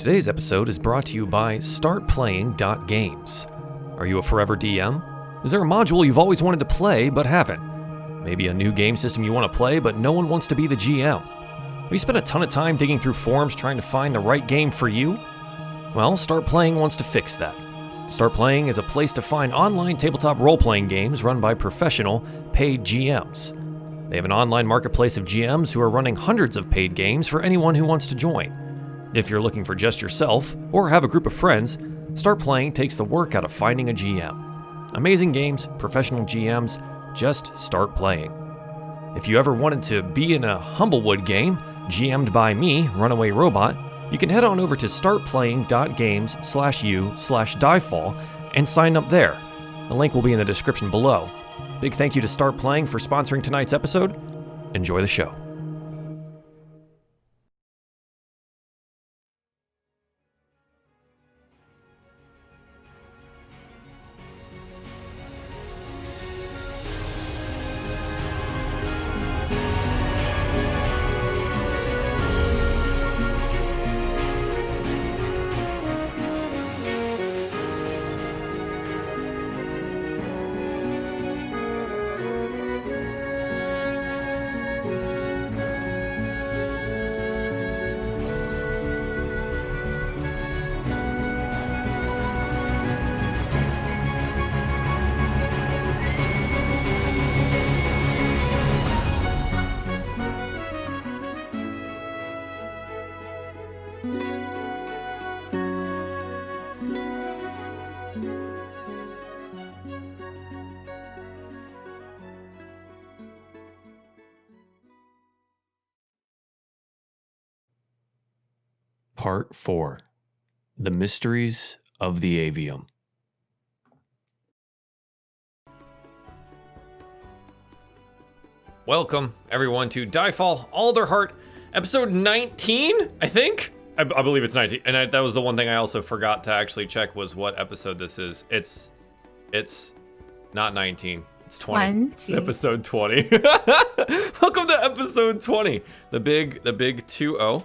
Today's episode is brought to you by StartPlaying.Games. Are you a forever DM? Is there a module you've always wanted to play but haven't? Maybe a new game system you want to play but no one wants to be the GM? Have you spent a ton of time digging through forums trying to find the right game for you? Well, Start Playing wants to fix that. Start Playing is a place to find online tabletop role-playing games run by professional, paid GMs. They have an online marketplace of GMs who are running hundreds of paid games for anyone who wants to join. If you're looking for just yourself, or have a group of friends, Start Playing takes the work out of finding a GM. Amazing games, professional GMs, just start playing. If you ever wanted to be in a Humblewood game, GM'd by me, Runaway Robot, you can head on over to startplaying.games/u/DieFall and sign up there. The link will be in the description below. Big thank you to Start Playing for sponsoring tonight's episode. Enjoy the show. Part 4. The Mysteries of the Avium. Welcome, everyone, to DieFall Alderheart, episode 19, I think? I believe it's 19, and that was the one thing I also forgot to actually check was what episode this is. It's not 19, it's 20. It's episode 20. Welcome to episode 20, the big 2-0.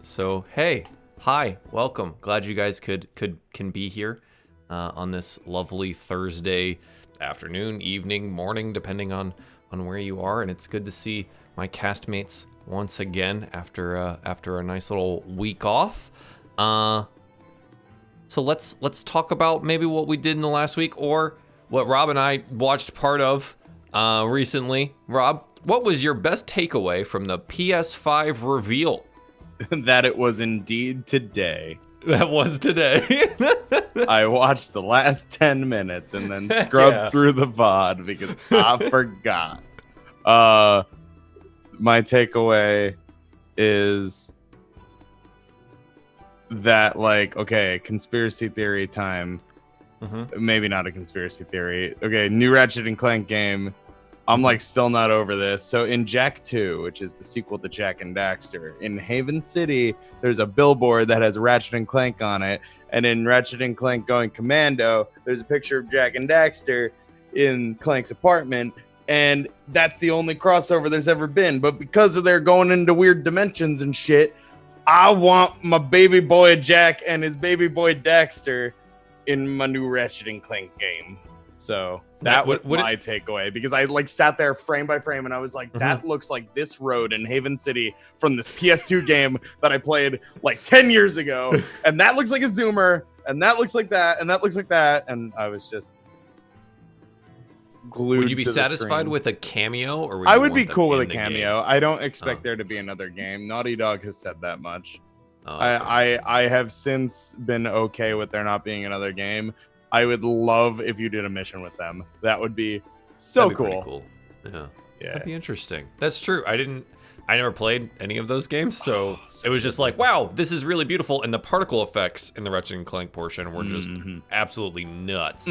So hey, hi, welcome. Glad you guys can be here on this lovely Thursday afternoon, evening, morning, depending on where you are. And it's good to see my castmates once again after a nice little week off. So let's talk about maybe what we did in the last week or what Rob and I watched part of recently. Rob, what was your best takeaway from the PS5 reveal? That it was indeed today. That was today. I watched the last 10 minutes and then scrubbed through the VOD because I forgot. My takeaway is that, like, okay, conspiracy theory time. Maybe not a conspiracy theory. Okay, new Ratchet and Clank game. I'm like still not over this. So in Jak 2, which is the sequel to Jak and Daxter, in Haven City, there's a billboard that has Ratchet and Clank on it. And in Ratchet and Clank Going Commando, there's a picture of Jak and Daxter in Clank's apartment. And that's the only crossover there's ever been. But because of their going into weird dimensions and shit, I want my baby boy Jak and his baby boy Daxter in my new Ratchet and Clank game. So that was my takeaway, because I like sat there frame by frame and I was like, that looks like this road in Haven City from this PS2 game that I played like 10 years ago. And that looks like a zoomer, and that looks like that, and that looks like that. And I was just glued. Would you be to satisfied with a cameo? Or would I you would want be them cool with a in the cameo. game? I don't expect there to be another game. Naughty Dog has said that much. Oh, okay. I have since been okay with there not being another game. I would love if you did a mission with them. That would be so That'd be cool. Cool. Yeah. Yeah. That'd be interesting. That's true. I never played any of those games, so it was just like, wow, this is really beautiful. And the particle effects in the Ratchet and Clank portion were just absolutely nuts.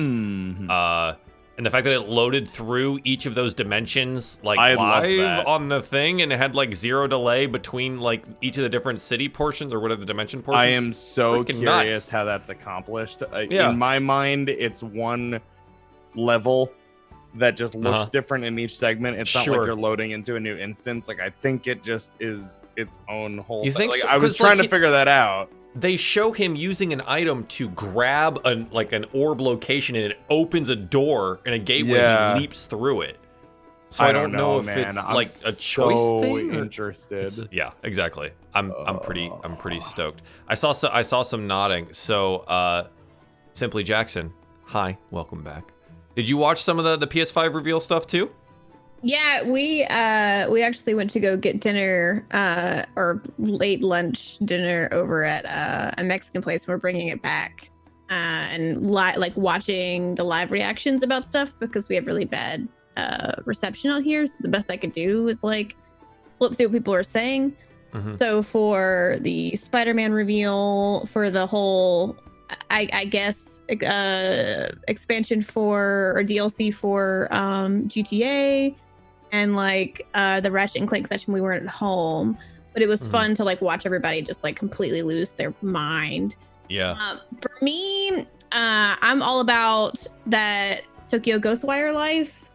And the fact that it loaded through each of those dimensions like live on the thing, and it had like zero delay between like each of the different city portions or whatever the dimension portions. I am so curious nuts how that's accomplished. In my mind, it's one level that just looks different in each segment. It's not like you're loading into a new instance. Like, I think it just is its own whole You think like, so? I was trying to figure that out. they show him using an item to grab an orb location, and it opens a door and a gateway. Yeah. He leaps through it. So I don't know if man. it's I'm like a choice so thing. Interested. Yeah, exactly. I'm pretty stoked. I saw some nodding. So Simply Jackson, hi, welcome back. Did you watch some of the PS5 reveal stuff too? Yeah, we actually went to go get dinner or late lunch dinner over at a Mexican place, and we're bringing it back and like watching the live reactions about stuff because we have really bad reception out here. So the best I could do is like flip through what people are saying. So for the Spider-Man reveal, for the whole I guess expansion for or DLC for GTA, and like the Ratchet and Clank session, we weren't at home, but it was fun to like watch everybody just like completely lose their mind. Yeah. For me, I'm all about that Tokyo Ghostwire life.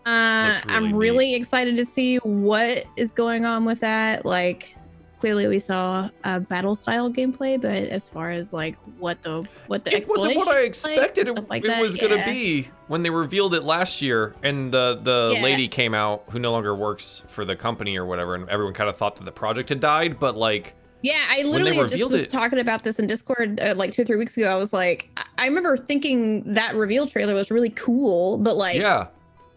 I'm really excited to see what is going on with that. Like, clearly we saw a battle style gameplay, but as far as like what the it wasn't what I expected like it was gonna be when they revealed it last year, and the lady came out who no longer works for the company or whatever, and everyone kind of thought that the project had died, but like. Yeah, I literally just was talking about this in Discord like 2 or 3 weeks ago. I was like, I remember thinking that reveal trailer was really cool, but like, yeah,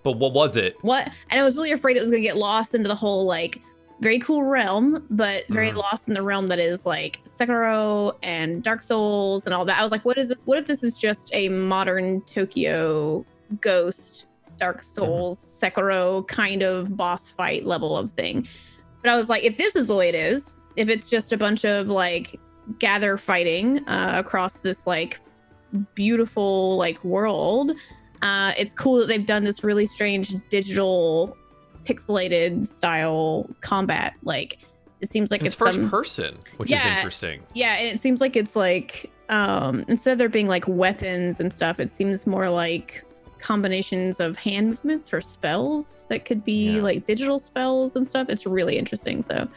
but what was it? What? And I was really afraid it was gonna get lost into the whole like very cool realm, but very lost in the realm that is like Sekiro and Dark Souls and all that. I was like, what is this? What if this is just a modern Tokyo Ghost, Dark Souls, Sekiro kind of boss fight level of thing? But I was like, if this is the way it is, if it's just a bunch of like gather fighting across this like beautiful like world, it's cool that they've done this really strange digital pixelated style combat. Like it seems like it's first person, which is interesting. Yeah, and it seems like it's like instead of there being like weapons and stuff, it seems more like combinations of hand movements for spells that could be like digital spells and stuff. It's really interesting. So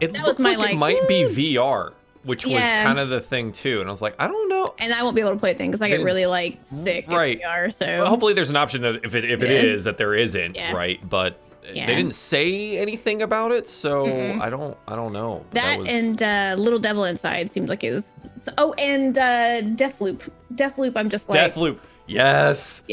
it looks like it might be VR, which was kind of the thing too. And I was like, I don't know. And I won't be able to play it then because I get really like sick in VR. So well, hopefully there's an option that if it is that there isn't, right? But they didn't say anything about it, so I don't know. But that and Little Devil Inside seemed like it was. Oh, and Deathloop. I'm just like Deathloop. Yes.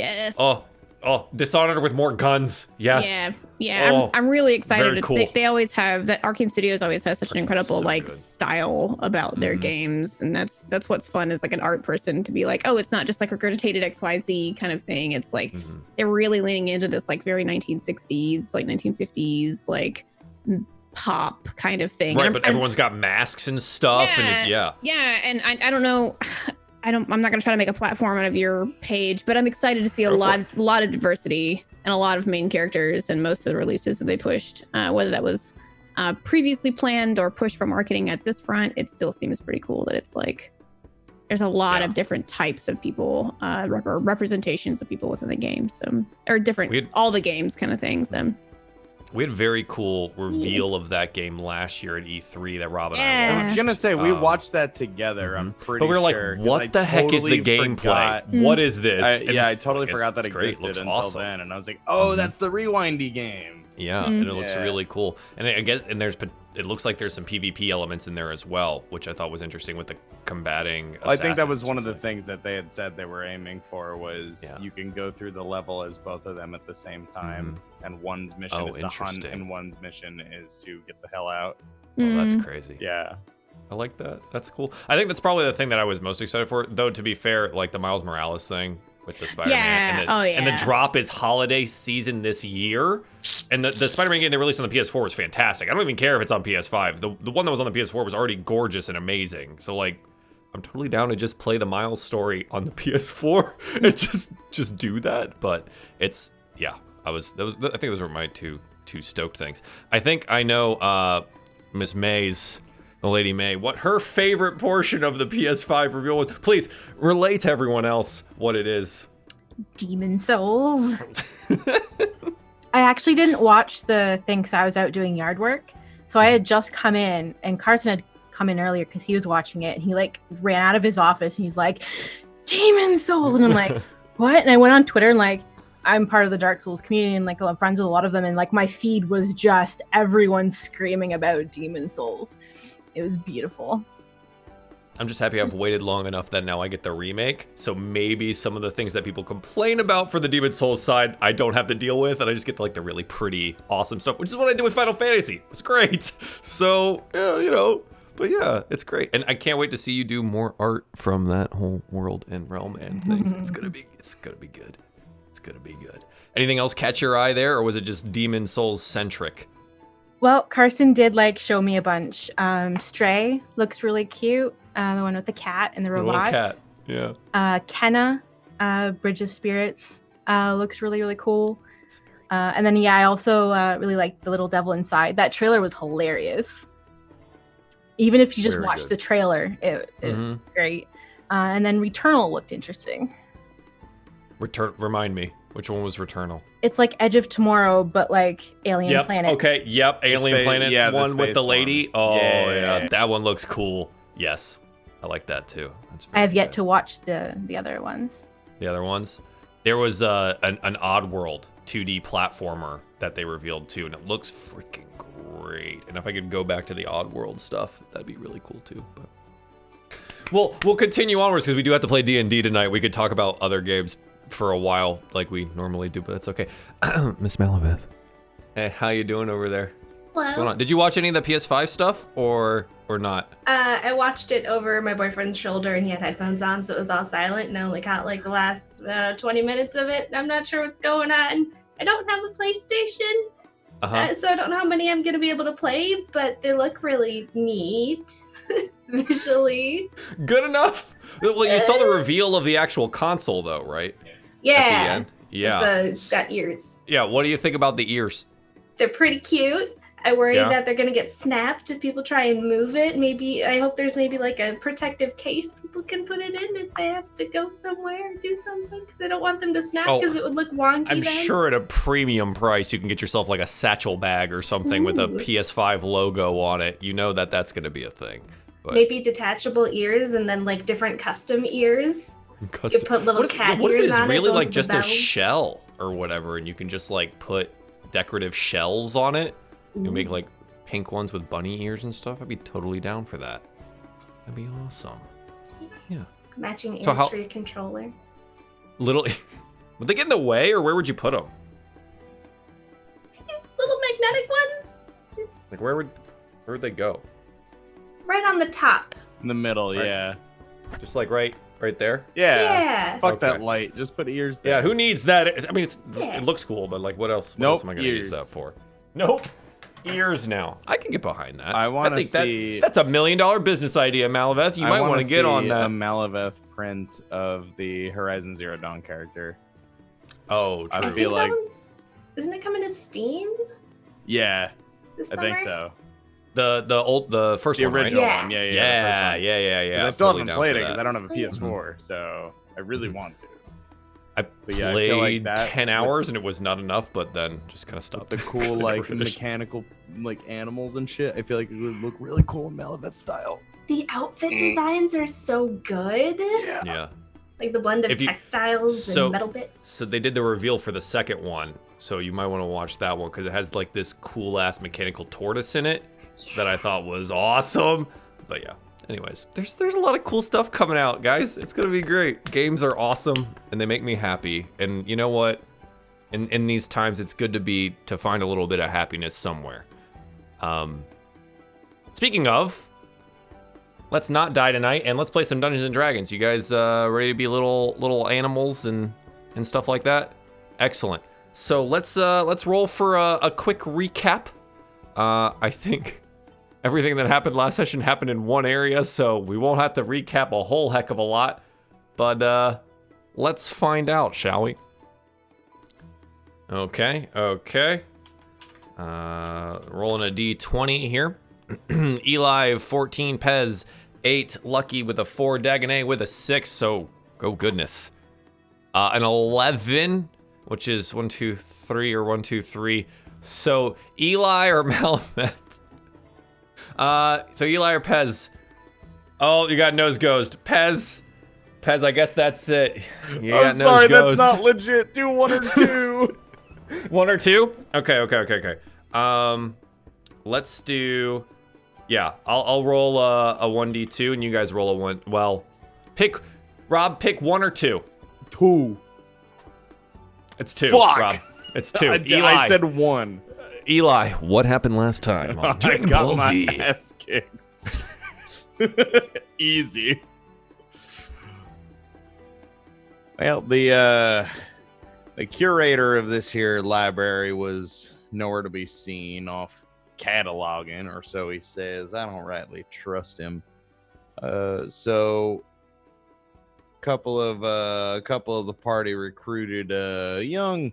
Oh, Dishonored with more guns. Yes. Yeah. I'm really excited. Very cool. They always have that. Arcane Studios always has such an incredible style about their games, and that's what's fun as like an art person to be like, oh, it's not just like regurgitated XYZ kind of thing. It's like they're really leaning into this like very 1960s, like 1950s, like pop kind of thing. Right, but everyone's got masks and stuff, and and I don't know. I'm not gonna try to make a platform out of your page, but I'm excited to see a lot of diversity and a lot of main characters in most of the releases that they pushed. Whether that was previously planned or pushed for marketing at this front, it still seems pretty cool that it's like there's a lot of different types of people, or representations of people within the game. So or different, all the games kind of things. We had a very cool reveal of that game last year at E3 that Rob and I watched. I was gonna say we watched that together. I'm pretty sure. But we were like, what the heck is the gameplay? What is this? I totally forgot that existed until then, and I was like, oh, that's the rewindy game. Yeah, and it looks really cool. And I guess, it looks like there's some PvP elements in there as well, which I thought was interesting with the combating. I think that was one of the things that they had said they were aiming for was you can go through the level as both of them at the same time, and one's mission is to hunt, and one's mission is to get the hell out. Oh, that's crazy. Yeah. I like that. That's cool. I think that's probably the thing that I was most excited for, though, to be fair, like the Miles Morales thing with the Spider-Man. And the drop is holiday season this year. And the Spider-Man game they released on the PS4 was fantastic. I don't even care if it's on PS5. The one that was on the PS4 was already gorgeous and amazing. So, like, I'm totally down to just play the Miles story on the PS4 and just do that. But it's, I think those were my two stoked things. I think I know Miss the Lady May, what her favorite portion of the PS5 reveal was. Please relate to everyone else what it is. Demon Souls. I actually didn't watch the thing because I was out doing yard work. So I had just come in and Carson had come in earlier because he was watching it, and he like ran out of his office and he's like, Demon Souls, and I'm like, what? And I went on Twitter and like, I'm part of the Dark Souls community and like I'm friends with a lot of them, and like my feed was just everyone screaming about Demon Souls. It was beautiful. I'm just happy I've waited long enough that now I get the remake. So maybe some of the things that people complain about for the Demon Souls side, I don't have to deal with, and I just get like the really pretty, awesome stuff, which is what I did with Final Fantasy. It was great. So, yeah, you know, but yeah, it's great. And I can't wait to see you do more art from that whole world and realm and things. It's gonna be good. It's gonna be good. Anything else catch your eye there, or was it just Demon Souls centric? Well, Carson did like show me a bunch. Stray looks really cute. The one with the cat and the robots. Little cat. Yeah. Kenna, Bridge of Spirits, looks really, really cool. And then, yeah, I also really like the little devil inside. That trailer was hilarious. Even if you just Very watch good. the trailer, it was great. And then Returnal looked interesting. Remind me, which one was Returnal? It's like Edge of Tomorrow, but like Alien Planet. Okay, yep, Alien Planet, yeah, the one with space the lady. one. Oh, Yeah. yeah, that one looks cool. Yes, I like that too. That's I have very yet good. to watch the other ones. The other ones. There was an Oddworld 2D platformer that they revealed too, and it looks freaking great. And if I could go back to the Oddworld stuff, that'd be really cool too. But we'll continue onwards because we do have to play D&D tonight. We could talk about other games for a while like we normally do, but that's okay. Miss Maliveth, hey, how you doing over there? What's going Hello. on? Did you watch any of the PS5 stuff or not? I watched it over my boyfriend's shoulder and he had headphones on, so it was all silent, and I only caught like the last 20 minutes of it. I'm not sure what's going on. I don't have a PlayStation, so I don't know how many I'm going to be able to play, but they look really neat visually. Good enough. Well, you saw the reveal of the actual console though, right? At the Yeah. end. Yeah. It's got ears. Yeah. What do you think about the ears? They're pretty cute. I worry Yeah. that they're going to get snapped if people try and move it. I hope there's maybe like a protective case people can put it in if they have to go somewhere or do something, because I don't want them to snap Oh, because it would look wonky I'm then. sure at a premium price you can get yourself like a satchel bag or something with a Ooh. PS5 logo on it. You know that that's going to be a thing. But Maybe detachable ears and then like different custom ears. custom- You put little what if, cat what if it ears is on it, really those like are the just a bells. shell or whatever, and you can just like put decorative shells on it? You make like pink ones with bunny ears and stuff. I'd be totally down for that. That'd be awesome. Yeah. Matching ears So how- for your controller. Little, would they get in the way, or where would you put them? Little magnetic ones Like where would they go? right on the top. In the middle, Right. yeah. Just like right there. Yeah. Yeah. Fuck Okay. that light. Just put ears there. Yeah, who needs that? I mean, Yeah. it looks cool, but like, what else? What Nope, else am I gonna use ears. that for? Nope, ears now. I can get behind that. I wanna think see- that's $1 million business idea, Maliveth. You might want to get on a that. Maliveth print of the Horizon Zero Dawn character. Oh, I true. feel like- Isn't it coming to Steam Yeah, this I summer? think so. the first The one, right? original Yeah. one. Yeah, yeah. Yeah, the yeah. 'Cause I still Totally haven't down played for it because that. I don't have a PS4, so I really want to. I But yeah, I played feel like that 10 with- hours and it was not enough, but then just kind of stopped. The 'cause I cool never like finished. mechanical like animals and shit. I feel like it would look really cool in Maliveth style. The outfit designs are so good. Yeah. Like the blend of If you- textiles so- and metal bits. So they did the reveal for the second one, so you might want to watch that one because it has like this cool ass mechanical tortoise in it that I thought was awesome. But yeah, anyways, there's a lot of cool stuff coming out, guys. It's gonna be great. Games are awesome and they make me happy. And you know what? In these times, it's good to find a little bit of happiness somewhere. Speaking of, let's not die tonight and let's play some Dungeons and Dragons. You guys ready to be little animals and stuff like that? Excellent. So let's roll for a quick recap. I think everything that happened last session happened in one area, so we won't have to recap a whole heck of a lot. But let's find out, shall we? Okay. Rolling a D20 here. Eli 14, Pez 8, Lucky with a 4, Dagonet with a 6. So go goodness. An 11, which is 1, 2, 3 or 1, 2, 3. So Eli or Maliveth. So Eli or Pez? Oh, you got nose ghost. Pez, I guess that's it. I'm sorry, that's not legit. Do 1 or 2. 1 or 2? Okay. Let's do. Yeah, I'll roll a 1d2 and you guys roll a 1. Well, Rob, pick 1 or 2. 2. It's 2. Fuck. Rob. It's 2. Eli. I said 1. Eli, what happened last time on Dragon Ball Z? My ass kicked. Easy. Well, the curator of this here library was nowhere to be seen off cataloging, or so he says. I don't rightly trust him. So a couple of the party recruited a young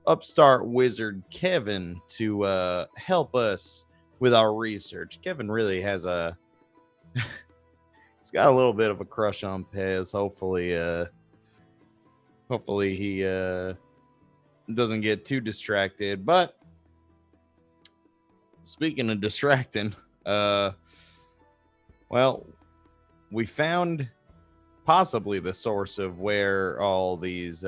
upstart wizard Kevin to help us with our research. Kevin really has he's got a little bit of a crush on Pez. Hopefully he doesn't get too distracted. But speaking of distracting, well, we found possibly the source of where all these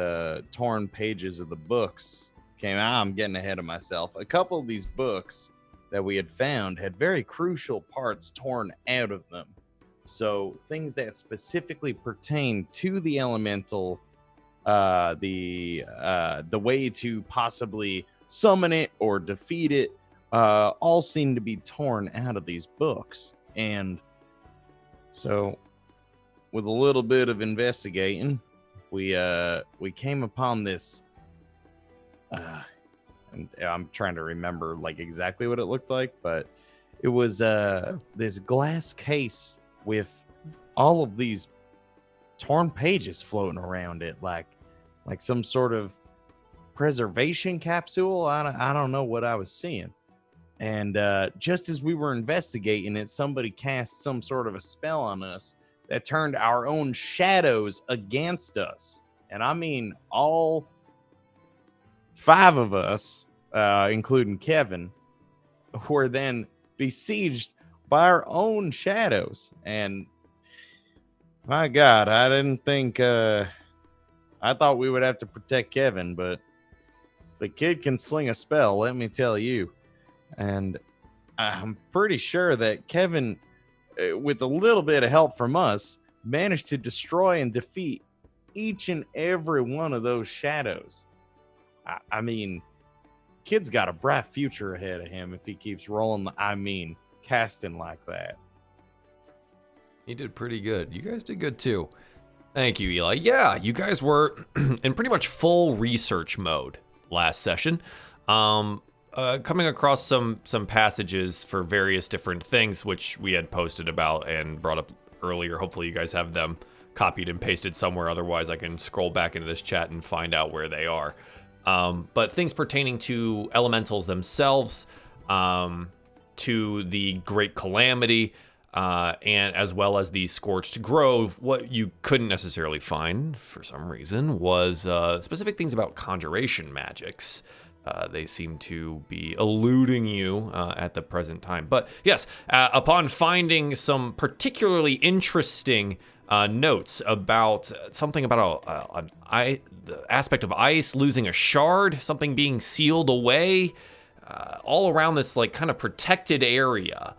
torn pages of the books came out. I'm getting ahead of myself. A couple of these books that we had found had very crucial parts torn out of them. So things that specifically pertain to the elemental, the way to possibly summon it or defeat it, all seem to be torn out of these books. And so with a little bit of investigating, we came upon this. And I'm trying to remember like exactly what it looked like, but it was this glass case with all of these torn pages floating around it, like some sort of preservation capsule. I don't know what I was seeing. And just as we were investigating it, somebody cast some sort of a spell on us that turned our own shadows against us. And I mean, all 5 of us, including Kevin, were then besieged by our own shadows. And my God, I didn't think, I thought we would have to protect Kevin, but the kid can sling a spell, let me tell you. And I'm pretty sure that Kevin, with a little bit of help from us, managed to destroy and defeat each and every one of those shadows. I mean, kid's got a bright future ahead of him if he keeps rolling casting like that. He did pretty good. You guys did good too. Thank you, Eli. Yeah, you guys were in pretty much full research mode last session. Coming across some passages for various different things, which we had posted about and brought up earlier. Hopefully you guys have them copied and pasted somewhere. Otherwise, I can scroll back into this chat and find out where they are. But things pertaining to elementals themselves, to the Great Calamity, and as well as the Scorched Grove, what you couldn't necessarily find for some reason was specific things about conjuration magics. They seem to be eluding you at the present time. But yes, upon finding some particularly interesting notes about something about the aspect of ice losing a shard, something being sealed away, all around this like kind of protected area.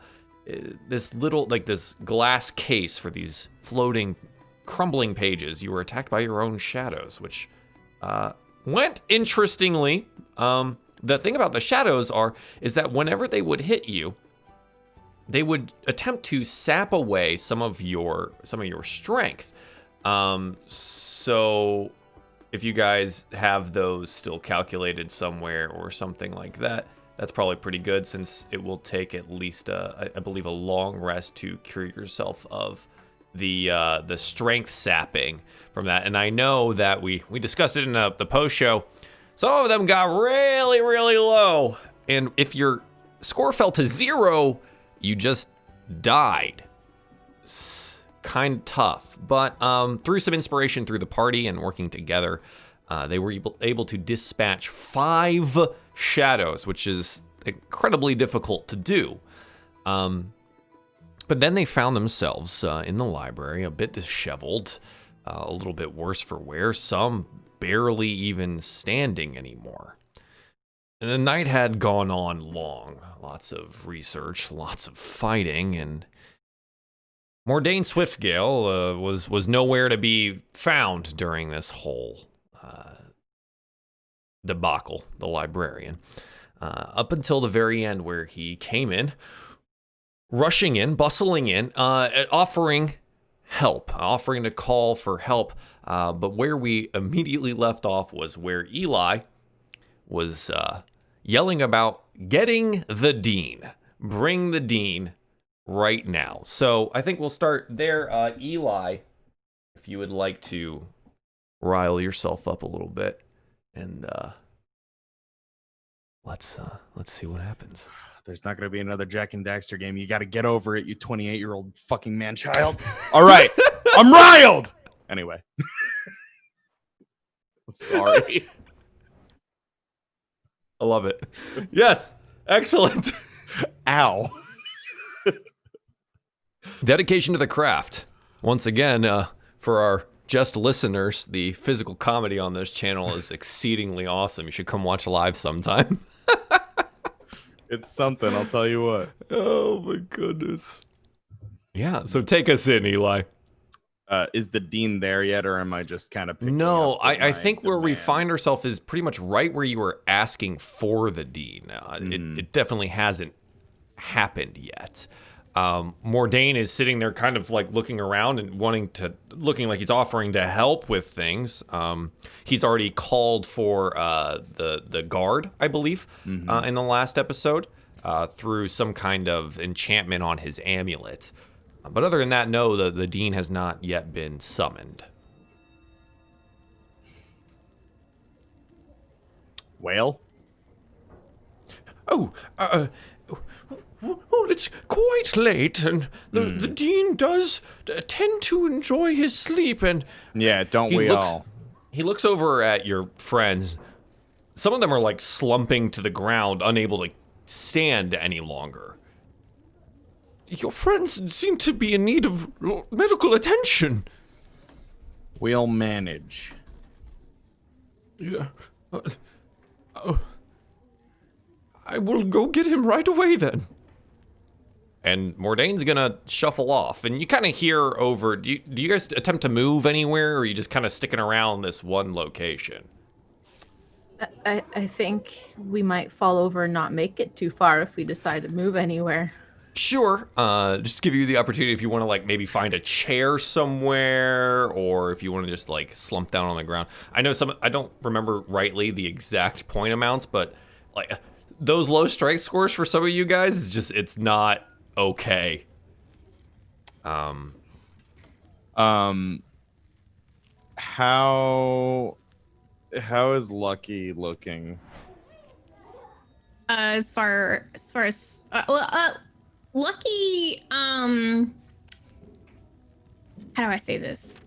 This little this glass case for these floating, crumbling pages. You were attacked by your own shadows, which went interestingly. The thing about the shadows is that whenever they would hit you, they would attempt to sap away some of your strength. So if you guys have those still calculated somewhere or something like that, that's probably pretty good, since it will take at least I believe a long rest to cure yourself of the strength sapping from that. And I know that we discussed it in the post show. Some of them got really, really low, and if your score fell to 0, you just died. It's kind of tough, but through some inspiration through the party and working together, they were able to dispatch 5 shadows, which is incredibly difficult to do. But then they found themselves in the library, a bit disheveled, a little bit worse for wear, some barely even standing anymore. And the night had gone on long. Lots of research, lots of fighting, and Mordain Swiftgale was nowhere to be found during this whole debacle, the librarian. Up until the very end, where he came in, rushing in, bustling in, offering help, offering to call for help. But where we immediately left off was where Eli was yelling about getting the dean. Bring the dean right now. So I think we'll start there. Eli, if you would like to rile yourself up a little bit, and let's see what happens. There's not going to be another Jack and Daxter game. You got to get over it, you 28-year-old fucking man-child. All right. I'm riled. Anyway. I'm sorry. I love it. Yes. Excellent. Ow. Dedication to the craft. Once again, for our just listeners, the physical comedy on this channel is exceedingly awesome. You should come watch live sometime. It's something, I'll tell you what. Oh my goodness. Yeah, so take us in, Eli. Is the dean there yet, or am I just kind of picking No, up I think where we demand? find ourselves is pretty much right where you were asking for the dean. It definitely hasn't happened yet. Mordain is sitting there kind of like looking around and looking like he's offering to help with things. He's already called for the guard, I believe, in the last episode, through some kind of enchantment on his amulet. But other than that, no, the dean has not yet been summoned. Well? Oh, it's quite late, and the dean does tend to enjoy his sleep, and Yeah, don't we all? He looks over at your friends. Some of them are like slumping to the ground, unable to stand any longer. your friends seem to be in need of medical attention. We'll manage. Yeah. I will go get him right away then. And Mordain's gonna shuffle off, and you kind of hear over. Do you guys attempt to move anywhere, or are you just kind of sticking around this one location? I think we might fall over and not make it too far if we decide to move anywhere. Sure. Just give you the opportunity if you want to like maybe find a chair somewhere, or if you want to just like slump down on the ground. I know I don't remember rightly the exact point amounts, but like those low strength scores for some of you guys is just it's not okay. How is Lucky looking? As far as Lucky, how do I say this?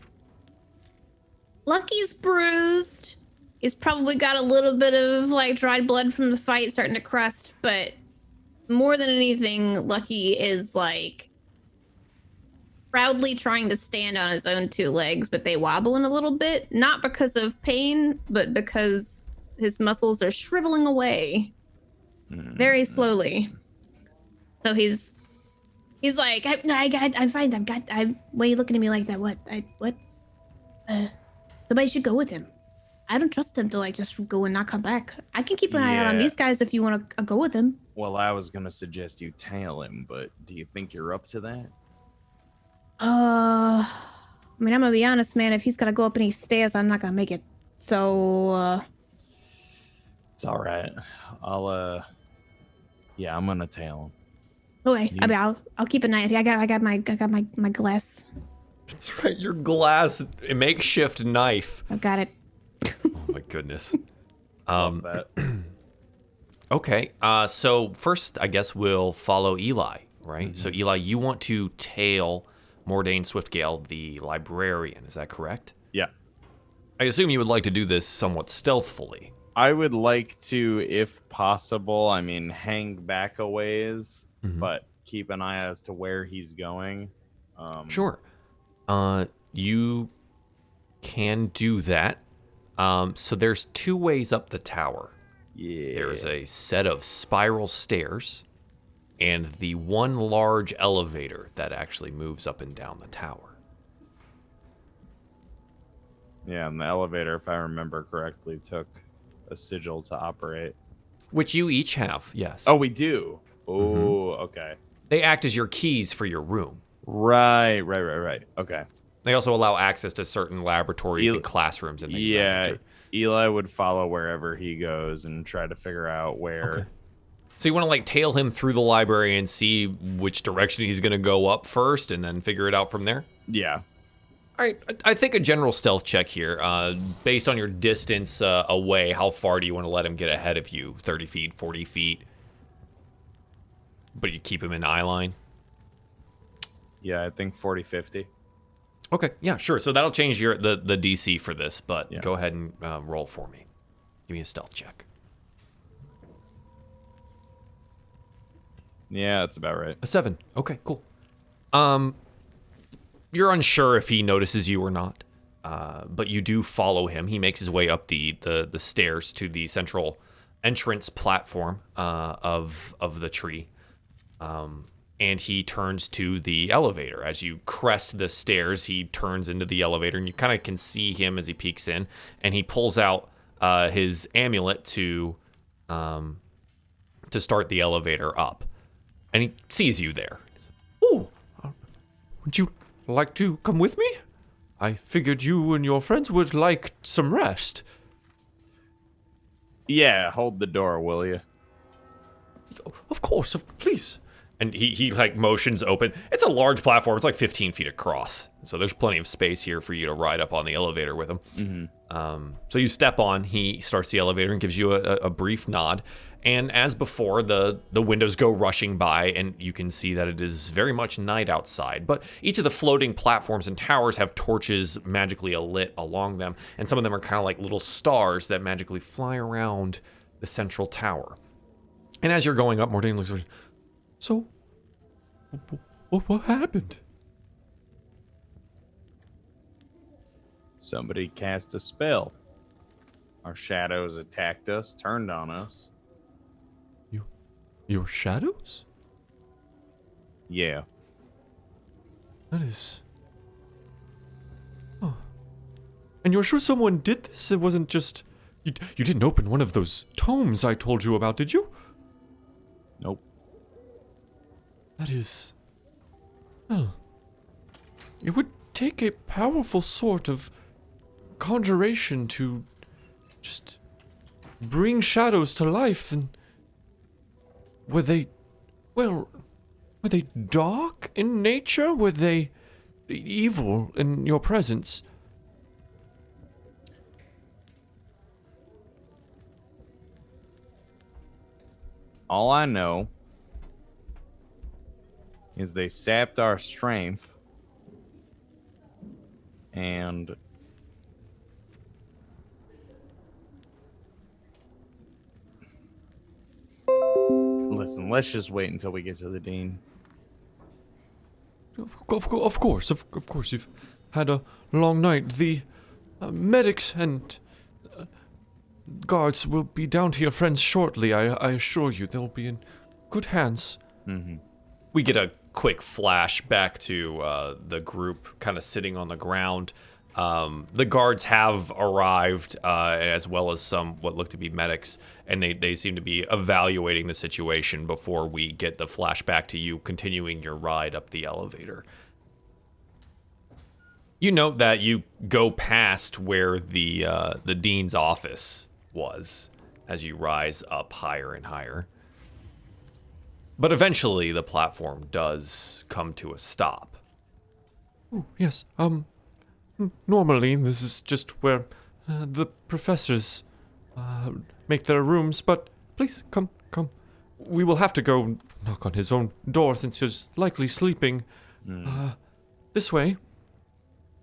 Lucky's bruised. He's probably got a little bit of like dried blood from the fight starting to crust, but more than anything, Lucky is like proudly trying to stand on his own two legs, but they wobbling a little bit, not because of pain, but because his muscles are shriveling away very slowly. So he's like, I'm fine. Why are you looking at me like that? What? Somebody should go with him. I don't trust him to like just go and not come back. I can keep an eye out on these guys if you want to go with him. Well, I was gonna suggest you tail him, but do you think you're up to that? I mean, I'm gonna be honest, man. If he's gotta go up any stairs, I'm not gonna make it. So, It's all right. I'm gonna tail him. okay. I mean, I'll keep an eye. I got my glass. That's right, your glass makeshift knife. I've got it. Oh my goodness. Love that. Okay, so first, I guess we'll follow Eli, right? So Eli, you want to tail Mordain Swiftgale, the librarian, is that correct? Yeah. I assume you would like to do this somewhat stealthily. I would like to, if possible, hang back a ways, but keep an eye as to where he's going? Sure. You can do that. So there's 2 ways up the tower. Yeah. There's a set of spiral stairs and the one large elevator that actually moves up and down the tower. Yeah, and the elevator, if I remember correctly, took a sigil to operate. Which you each have, yes. Oh, we do? Oh, okay. They act as your keys for your room. Right. Okay. They also allow access to certain laboratories and classrooms. And things like that too. Eli would follow wherever he goes and try to figure out where. Okay. So you want to like tail him through the library and see which direction he's going to go up first and then figure it out from there? Yeah. All right, I think a general stealth check here. Based on your distance away, how far do you want to let him get ahead of you? 30 feet, 40 feet? But you keep him in eye line? Yeah, I think 40, 50. Okay, yeah, sure. So that'll change the DC for this, but Yeah. go ahead and roll for me. Give me a stealth check. Yeah, that's about right. A 7. Okay, cool. You're unsure if he notices you or not, but you do follow him. He makes his way up the stairs to the central entrance platform of the tree, and he turns to the elevator. As you crest the stairs, he turns into the elevator, and you kind of can see him as he peeks in, and he pulls out his amulet to start the elevator up, and he sees you there. Oh, would you like to come with me? I figured you and your friends would like some rest. Yeah, hold the door, will you? Of course, please. And he like motions open. It's a large platform. It's like 15 feet across. So there's plenty of space here for you to ride up on the elevator with him. So you step on. He starts the elevator and gives you a brief nod. And as before, the windows go rushing by, and you can see that it is very much night outside. But each of the floating platforms and towers have torches magically lit along them. And some of them are kind of like little stars that magically fly around the central tower. And as you're going up, Mordain looks over. So, what happened? Somebody cast a spell. Our shadows attacked us, turned on us. Your shadows? Yeah. That is... Oh. And you're sure someone did this? It wasn't just... You didn't open one of those tomes I told you about, did you? Nope. That is... Well... It would take a powerful sort of conjuration to just bring shadows to life, and... Were they dark in nature? Were they evil in your presence? All I know is they sapped our strength and listen, let's just wait until we get to the dean. Of course, you've had a long night. The medics and guards will be down to your friends shortly. I assure you, they'll be in good hands. Mm-hmm. We get a quick flash back to the group kind of sitting on the ground. The guards have arrived, as well as some what look to be medics, and they seem to be evaluating the situation before we get the flashback to you continuing your ride up the elevator. You note that you go past where the dean's office was as you rise up higher and higher. But eventually the platform does come to a stop. Oh, yes, normally this is just where the professors make their rooms, but please, come. We will have to go knock on his own door since he's likely sleeping. This way.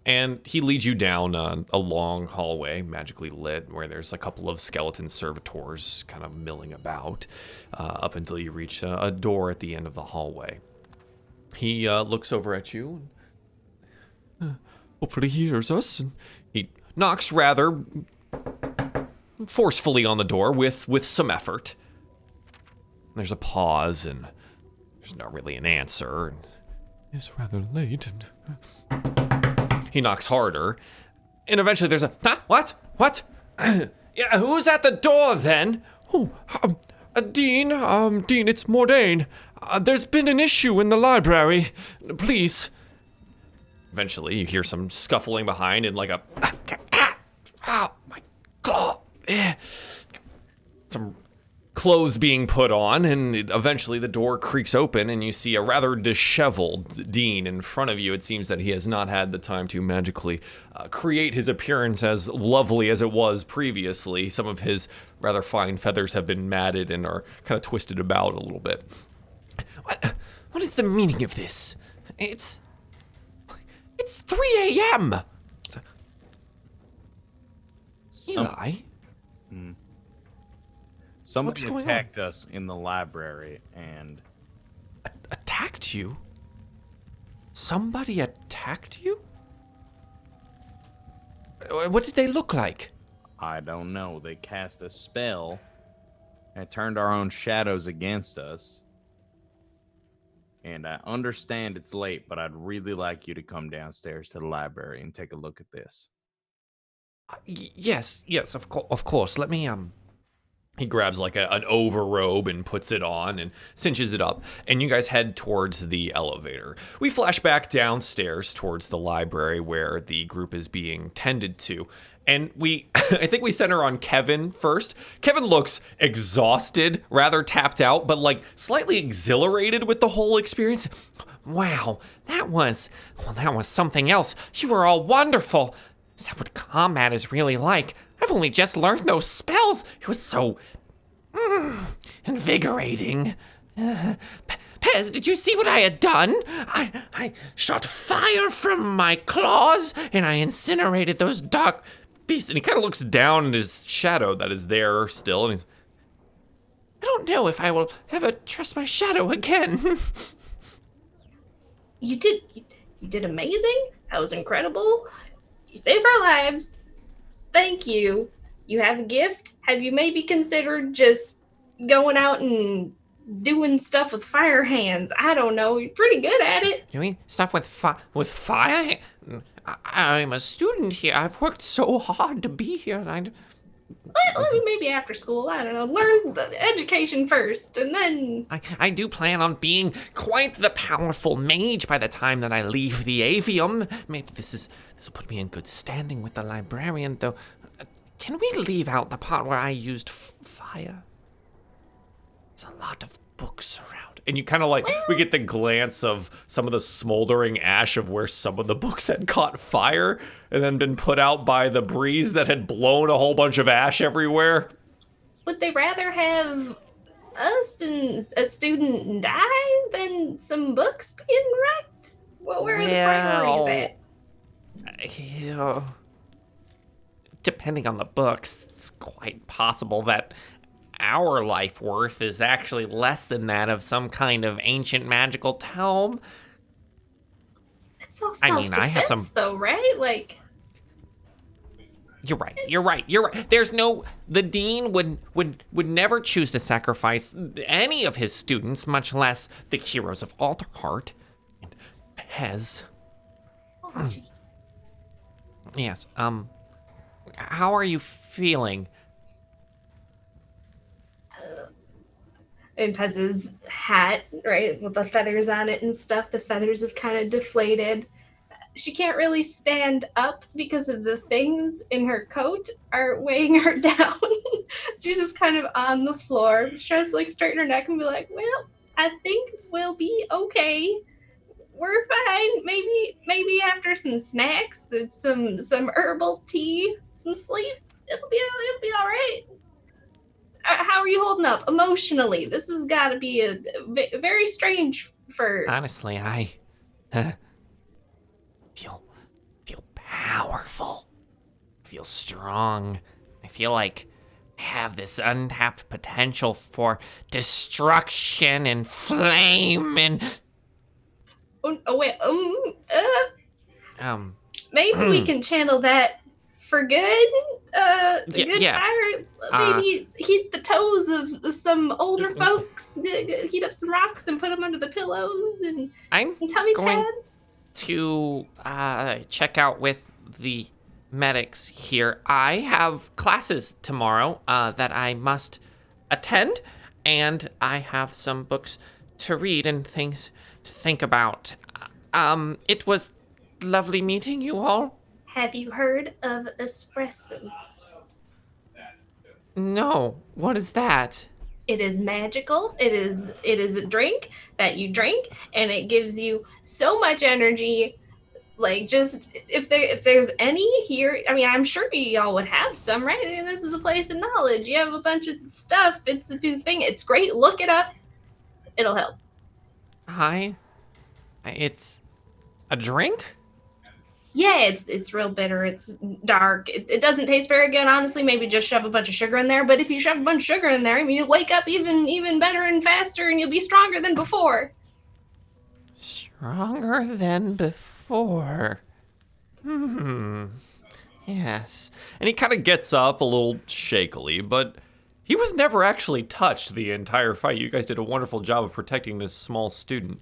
And he leads you down a long hallway, magically lit, where there's a couple of skeleton servitors kind of milling about, up until you reach a door at the end of the hallway. He looks over at you. Hopefully he hears us. And He knocks rather forcefully on the door with some effort. There's a pause, and there's not really an answer. it's rather late. And He knocks harder, and eventually there's a, what? Yeah, who's at the door then? oh, Dean, Dean, it's Mordain. There's been an issue in the library. Please. Eventually you hear some scuffling behind and like a, my claw. Some clothes being put on, and eventually the door creaks open and you see a rather disheveled Dean in front of you. It seems that he has not had the time to magically create his appearance as lovely as it was previously. Some of his rather fine feathers have been matted and are kind of twisted about a little bit. What is the meaning of this? It's 3 a.m. Eli? Somebody What's going attacked us in the library, and Attacked you? Somebody attacked you? What did they look like? I don't know. They cast a spell and turned our own shadows against us. And I understand it's late, but I'd really like you to come downstairs to the library and take a look at this. Yes, of course. Let me, He grabs like an overrobe and puts it on and cinches it up, and you guys head towards the elevator. We flash back downstairs towards the library where the group is being tended to, and I think we center on Kevin first. Kevin looks exhausted, rather tapped out, but like slightly exhilarated with the whole experience. Wow, that was something else. You were all wonderful. Is that what combat is really like? I've only just learned those spells. It was so invigorating. Pez, did you see what I had done? I shot fire from my claws, and I incinerated those dark beasts. And he kind of looks down at his shadow that is there still, and he's, I don't know if I will ever trust my shadow again. You did amazing. That was incredible. You saved our lives. Thank you. You have a gift. Have you maybe considered just going out and doing stuff with fire hands? I don't know. You're pretty good at it. Doing stuff with fire? I'm a student here. I've worked so hard to be here, and Well, maybe after school. I don't know. Learn the education first, and then. I do plan on being quite the powerful mage by the time that I leave the avium. Maybe this will put me in good standing with the librarian, though. Can we leave out the part where I used fire? There's a lot of books around. and you kind of like, we get the glance of some of the smoldering ash of where some of the books had caught fire and then been put out by the breeze that had blown a whole bunch of ash everywhere. Would they rather have us and a student die than some books being wrecked? Well, where are the priorities at? Yeah. Depending on the books, it's quite possible that our life worth is actually less than that of some kind of ancient magical tome. It's all I self-defense, mean, I have some- though, right? Like, You're right. There's no, the dean would never choose to sacrifice any of his students, much less the heroes of Alderheart and Pez. oh, jeez. Yes, how are you feeling? And Pez's hat, right, with the feathers on it and stuff, the feathers have kind of deflated. She can't really stand up because of the things in her coat are weighing her down. So she's just kind of on the floor. She tries to like straighten her neck and be like, well, I think we'll be okay. We're fine. Maybe after some snacks, some herbal tea, some sleep, it'll be all right. How are you holding up emotionally? This has got to be a very strange for. Honestly, I feel powerful. I feel strong. I feel like I have this untapped potential for destruction and flame and Oh wait. Maybe we Hmm. can channel that for good. Good Yes. fire. Maybe heat the toes of some older folks. Heat up some rocks and put them under the pillows and I'm tummy going pads. to check out with the medics here. I have classes tomorrow that I must attend, and I have some books to read and things to think about. It was lovely meeting you all. Have you heard of espresso? No, what is that? It is magical. It is a drink that you drink, and it gives you so much energy. Like, just if there's any here, I mean, I'm sure y'all would have some, right? I mean, this is a place of knowledge. You have a bunch of stuff. It's a new thing. It's great. Look it up. It'll help. It's a drink? Yeah, it's real bitter. It's dark. It doesn't taste very good, honestly. Maybe just shove a bunch of sugar in there. But if you shove a bunch of sugar in there, I mean, you'll wake up even better and faster, and you'll be stronger than before. Stronger than before. Yes. And he kind of gets up a little shakily, but he was never actually touched the entire fight. You guys did a wonderful job of protecting this small student.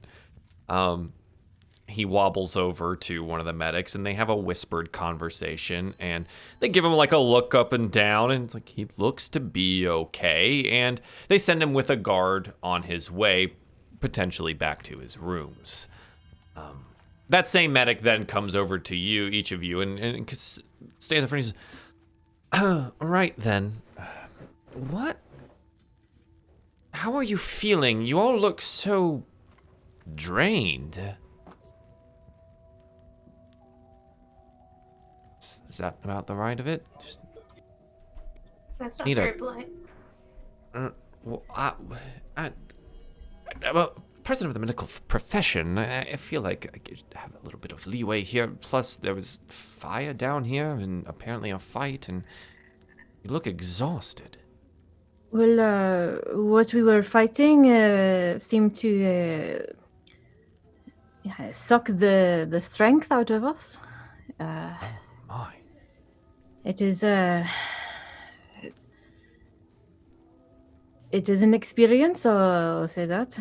He wobbles over to one of the medics, and they have a whispered conversation, and they give him like a look up and down, and it's like he looks to be okay, and they send him with a guard on his way, potentially back to his rooms. That same medic then comes over to you, each of you, and stands in front and says, all right then, how are you feeling? You all look so drained. Is that about the right of it? Just That's not Need a- very polite. well, president of the medical profession, I feel like I could have a little bit of leeway here. Plus, there was fire down here, and apparently a fight, and you look exhausted. Well, what we were fighting seemed to suck the strength out of us. My. It is it is an experience, I'll say that.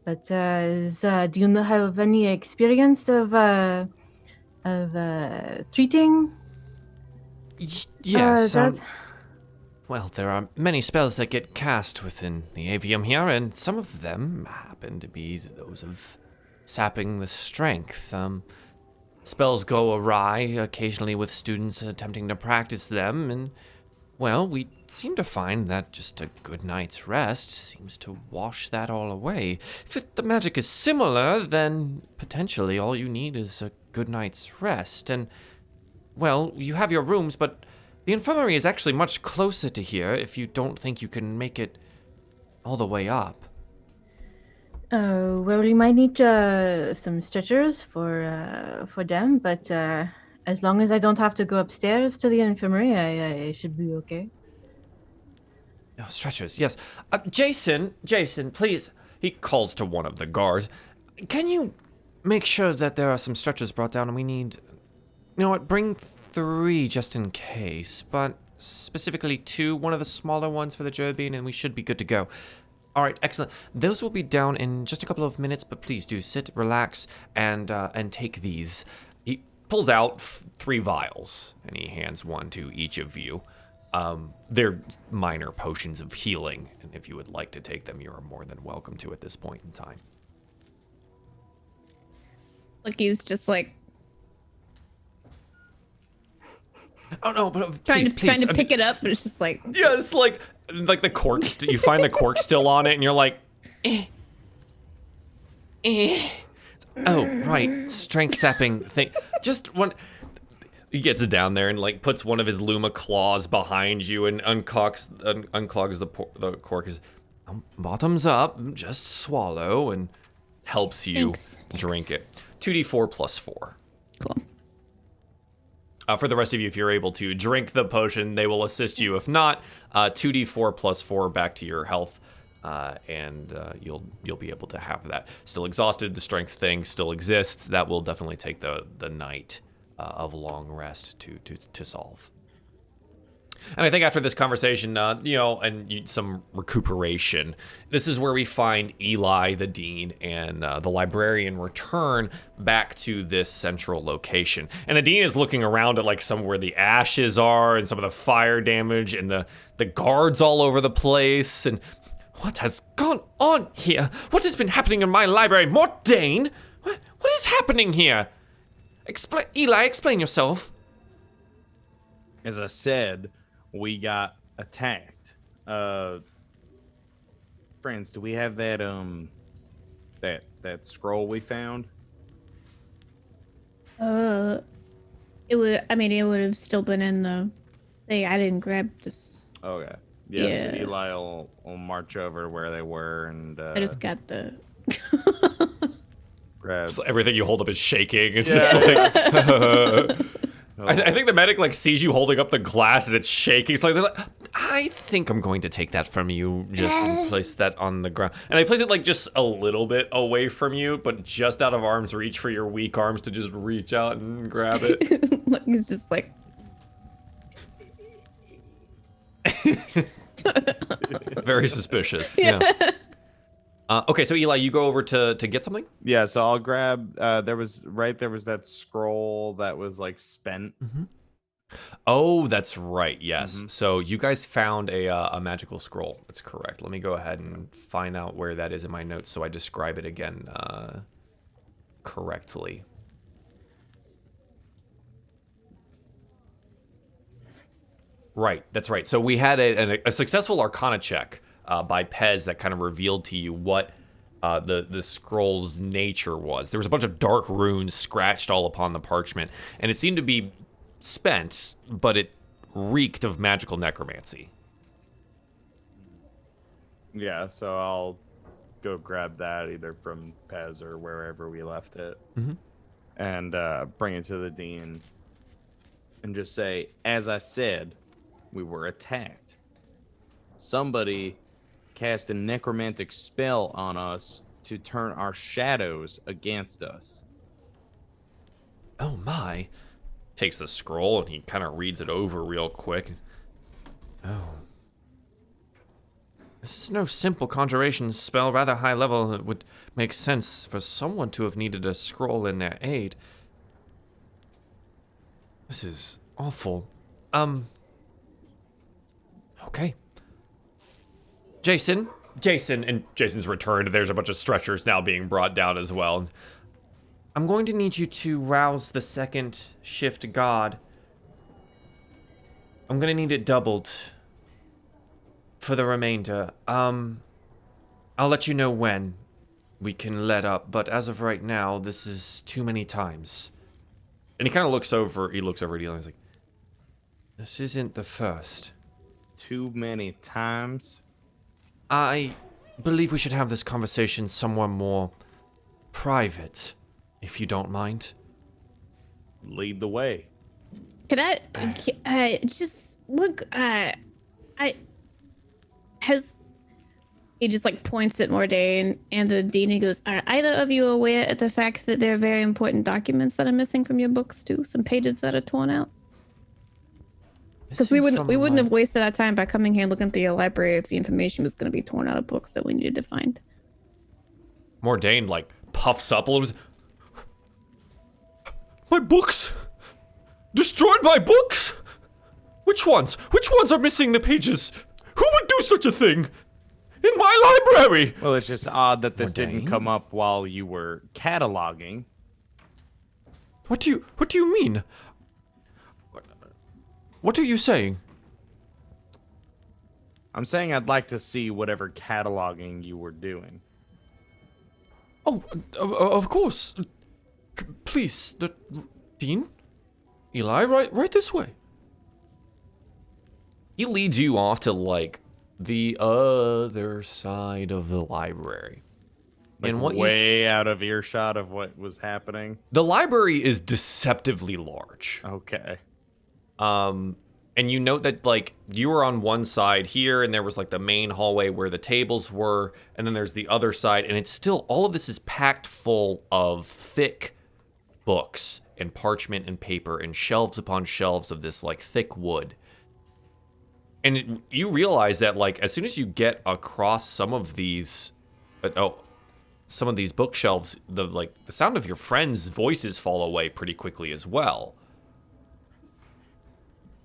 But do you have any experience of treating? Yes. that? Well, there are many spells that get cast within the avium here, and some of them happen to be those of sapping the strength. Spells go awry occasionally with students attempting to practice them, and, well, we seem to find that just a good night's rest seems to wash that all away. If the magic is similar, then potentially all you need is a good night's rest, and, well, you have your rooms, but the infirmary is actually much closer to here if you don't think you can make it all the way up. Well, we might need some stretchers for them, but as long as I don't have to go upstairs to the infirmary, I should be okay. Oh, stretchers, yes. Jason, please. He calls to one of the guards. Can you make sure that there are some stretchers brought down, and we need... You know what, bring 3 just in case, but specifically 2, one of the smaller ones for the Jerbine, and we should be good to go. All right, excellent. Those will be down in just a couple of minutes, but please do sit, relax, and take these. He pulls out 3 vials, and he hands one to each of you. They're minor potions of healing, and if you would like to take them, you are more than welcome to at this point in time. Lucky's just like Oh no, but trying please, to pick it up, but it's just like Yeah, it's like the cork. You find the cork still on it, and you're like, Oh, right, strength sapping thing. Just one. He gets it down there and like puts one of his Luma claws behind you and unclogs the cork. Is bottoms up, just swallow, and helps you drink it. 2d4 plus 4. cool. For the rest of you, if you're able to drink the potion, they will assist you. If not, 2d4 plus 4 back to your health. and you'll be able to have that. Still exhausted, the strength thing still exists. That will definitely take the night of long rest to solve. And I think after this conversation, some recuperation, this is where we find Eli, the dean, and the librarian return back to this central location. And the dean is looking around at like some where the ashes are and some of the fire damage and the guards all over the place. And what has gone on here? What has been happening in my library? Mordain? What is happening here? Eli, explain yourself. As I said, we got attacked. Friends, do we have that that scroll we found? It would have still been in the thing. I didn't grab this. Okay. Yeah. Yeah. So Eli will march over where they were and I just got the. grab. So everything you hold up is shaking. It's just like. I think the medic like sees you holding up the glass and it's shaking. It's like, they're like, I think I'm going to take that from you just and place that on the ground. And I place it like just a little bit away from you, but just out of arm's reach for your weak arms to just reach out and grab it. He's just like. Very suspicious. Yeah. Okay, so Eli, you go over to get something? Yeah, so I'll grab there was that scroll that was like spent. Mm-hmm. Oh, that's right. Yes. Mm-hmm. So you guys found a magical scroll. That's correct. Let me go ahead and find out where that is in my notes so I describe it again correctly. Right, that's right. So we had a successful Arcana check by Pez that kind of revealed to you what the scroll's nature was. There was a bunch of dark runes scratched all upon the parchment, and it seemed to be spent, but it reeked of magical necromancy. Yeah, so I'll go grab that either from Pez or wherever we left it, and bring it to the dean, and just say, as I said, we were attacked. Somebody cast a necromantic spell on us to turn our shadows against us. Oh my. Takes the scroll and he kind of reads it over real quick. Oh. This is no simple conjuration spell, rather high level. It would make sense for someone to have needed a scroll in their aid. This is awful. Okay. Jason, and Jason's returned. There's a bunch of stretchers now being brought down as well. I'm going to need you to rouse the second shift god. I'm going to need it doubled for the remainder. I'll let you know when we can let up, but as of right now, this is too many times. And he kind of looks over at Eli and he's like, this isn't the first. Too many times? I believe we should have this conversation somewhere more private, if you don't mind. Lead the way. Could I just look? He just like points at Mordain and the dean. He goes, "Are either of you aware of the fact that there are very important documents that are missing from your books too? Some pages that are torn out." Because we wouldn't have wasted our time by coming here and looking through your library if the information was going to be torn out of books that we needed to find. Mordain like puffs up a little. My books? Destroyed my books? Which ones? Which ones are missing the pages? Who would do such a thing? In my library! Well, it's just odd that this didn't Mordain? come up while you were cataloging. What do you mean? What are you saying? I'm saying I'd like to see whatever cataloging you were doing. Oh, of course. Please, the Dean? Eli, right this way. He leads you off to, like, the other side of the library. Like and what way out of earshot of what was happening. The library is deceptively large. Okay. And And you note that, like, you were on one side here, and there was, like, the main hallway where the tables were, and then there's the other side, and it's still, all of this is packed full of thick books and parchment and paper and shelves upon shelves of this, like, thick wood. And you realize that, like, as soon as you get across some of these, some of these bookshelves, the sound of your friends' voices fall away pretty quickly as well.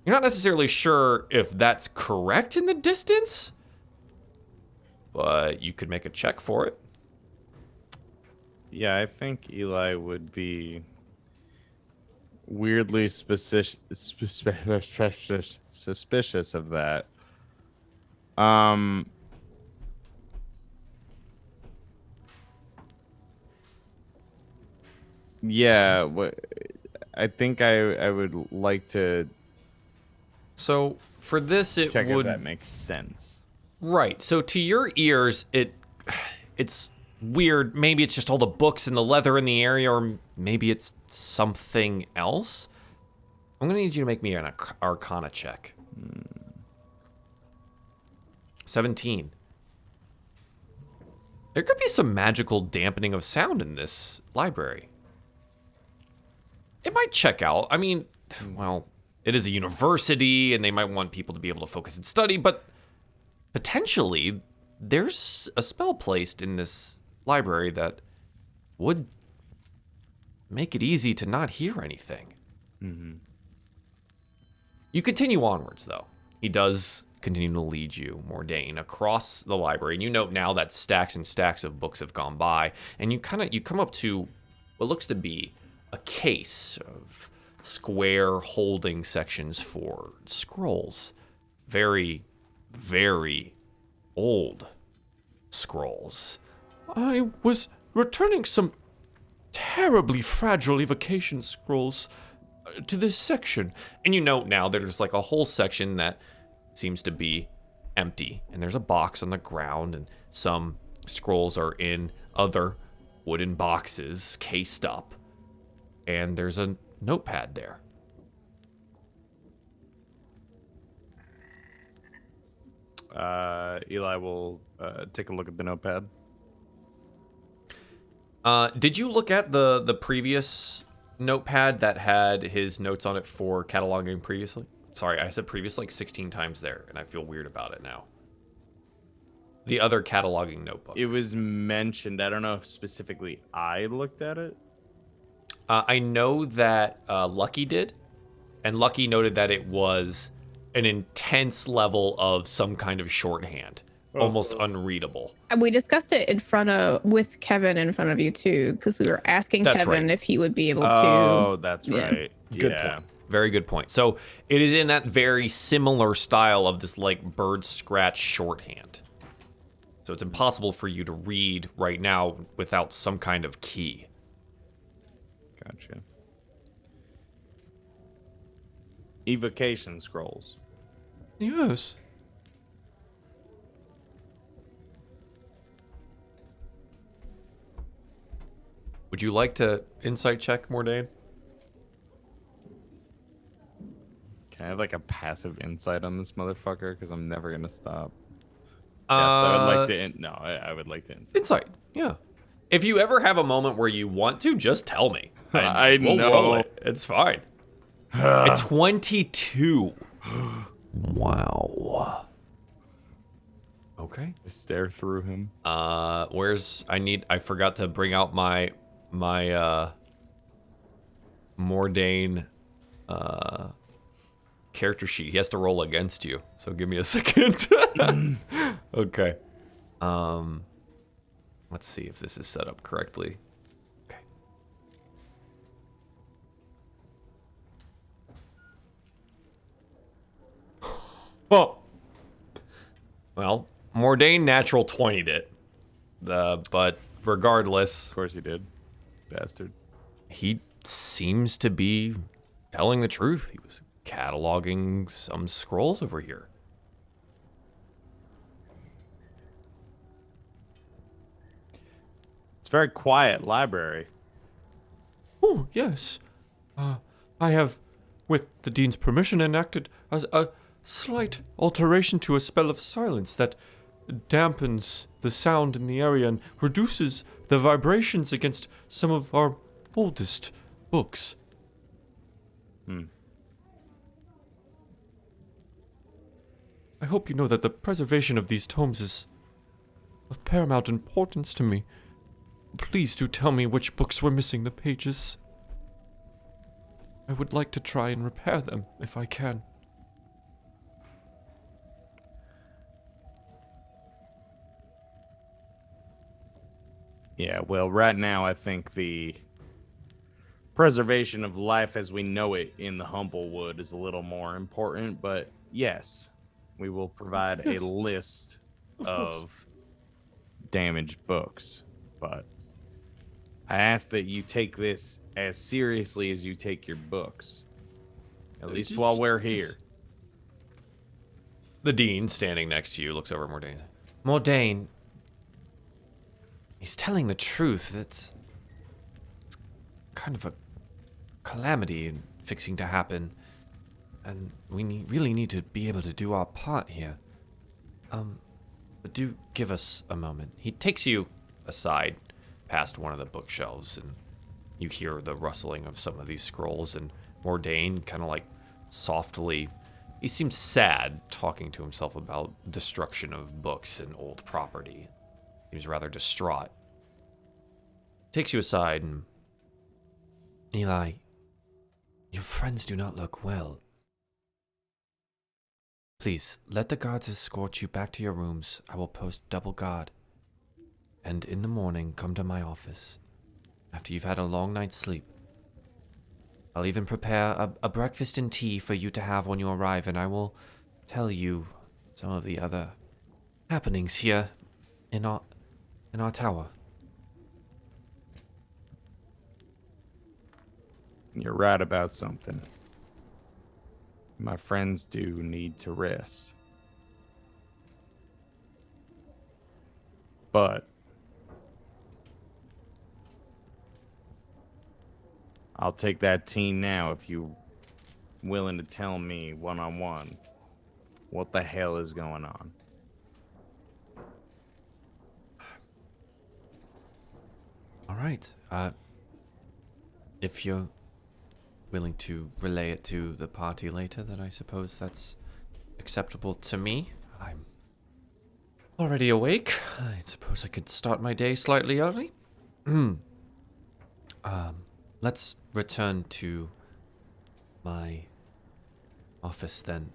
You're not necessarily sure if that's correct in the distance, but you could make a check for it. Yeah, I think Eli would be weirdly suspicious of that. Yeah, I think I would like to. So for this, it check would. If that makes sense. Right. So to your ears, it's weird. Maybe it's just all the books and the leather in the area, or maybe it's something else. I'm gonna need you to make me an Arcana check. 17. There could be some magical dampening of sound in this library. It might check out. I mean, well, it is a university, and they might want people to be able to focus and study, but potentially there's a spell placed in this library that would make it easy to not hear anything. Mm-hmm. You continue onwards, though. He does continue to lead you, Mordain, across the library, and you note now that stacks and stacks of books have gone by, and you come up to what looks to be a case of square holding sections for scrolls. Very, very old scrolls. I was returning some terribly fragile evocation scrolls to this section. And you note now there's like a whole section that seems to be empty, and there's a box on the ground, and some scrolls are in other wooden boxes cased up, and there's a notepad there. Eli will take a look at the notepad. Did you look at the previous notepad that had his notes on it for cataloging previously? Sorry, I said previous like 16 times there, and I feel weird about it now. The other cataloging notebook. It was mentioned. I don't know if specifically I looked at it. I know that Lucky did, and Lucky noted that it was an intense level of some kind of shorthand, almost unreadable. And we discussed it with Kevin in front of you too, because we were asking Kevin if he would be able to. Oh, that's right. Good point. Very good point. So it is in that very similar style of this like bird scratch shorthand. So it's impossible for you to read right now without some kind of key. Gotcha. Evocation scrolls. Yes. Would you like to insight check, Mordain? Can I have like a passive insight on this motherfucker? Because I'm never gonna stop. Yes, I would like to. No, I would like to insight. Insight, yeah. If you ever have a moment where you want to, just tell me. We'll know. Roll it. It's fine. It's 22. Wow. Okay. I stare through him. I forgot to bring out my Mordain character sheet. He has to roll against you, so give me a second. Okay. Let's see if this is set up correctly. Okay. Oh. Well, Mordain natural 20'd it. But regardless, Of course he did. Bastard. he seems to be telling the truth. He was cataloging some scrolls over here. It's a very quiet library. Oh, yes. I have with the Dean's permission, enacted a slight alteration to a spell of silence that dampens the sound in the area and reduces the vibrations against some of our oldest books. I hope you know that the preservation of these tomes is of paramount importance to me. Please do tell me which books were missing the pages. I would like to try and repair them if I can. Yeah, well, right now I think the preservation of life as we know it in the Humblewood is a little more important, but yes, we will provide a list of damaged books. But I ask that you take this as seriously as you take your books, at least while we're here. The Dean, standing next to you, looks over at Mordain. Mordain, he's telling the truth. It's kind of a calamity fixing to happen, and we really need to be able to do our part here. But do give us a moment. He takes you aside past one of the bookshelves, and you hear the rustling of some of these scrolls, and Mordain kind of like softly, he seems sad talking to himself about destruction of books and old property. He was rather distraught. Takes you aside and... Eli, your friends do not look well. Please, let the guards escort you back to your rooms. I will post double guard. And in the morning, come to my office. After you've had a long night's sleep. I'll even prepare a breakfast and tea for you to have when you arrive, and I will tell you some of the other happenings here in our tower. You're right about something. My friends do need to rest. But I'll take that teen now if you're willing to tell me one-on-one what the hell is going on. All right. If you're willing to relay it to the party later, then I suppose that's acceptable to me. I'm already awake. I suppose I could start my day slightly early. Let's return to my office then.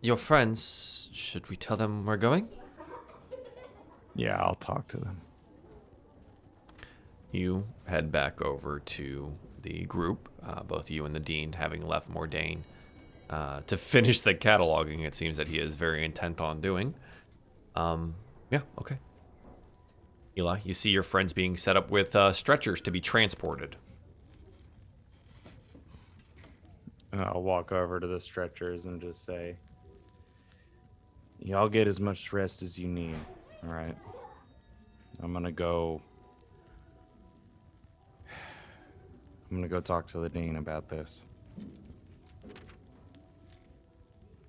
Your friends, should we tell them we're going? Yeah, I'll talk to them. You head back over to the group, both you and the Dean having left Mordain to finish the cataloging. It seems that he is very intent on doing. Yeah, okay. Eli, you see your friends being set up with stretchers to be transported. I'll walk over to the stretchers and just say, y'all get as much rest as you need, all right? I'm gonna go talk to the Dean about this.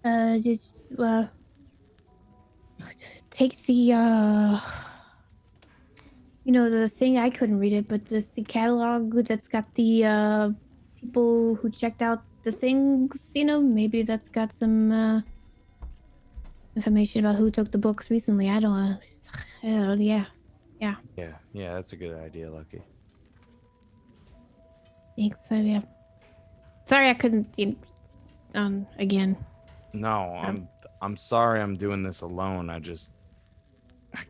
Take the the thing. I couldn't read it, but the catalog that's got the people who checked out the things, maybe that's got some information about who took the books recently. I don't know. Yeah, that's a good idea, Lucky. Thanks. So yeah, sorry I couldn't again. No, I'm sorry I'm doing this alone. I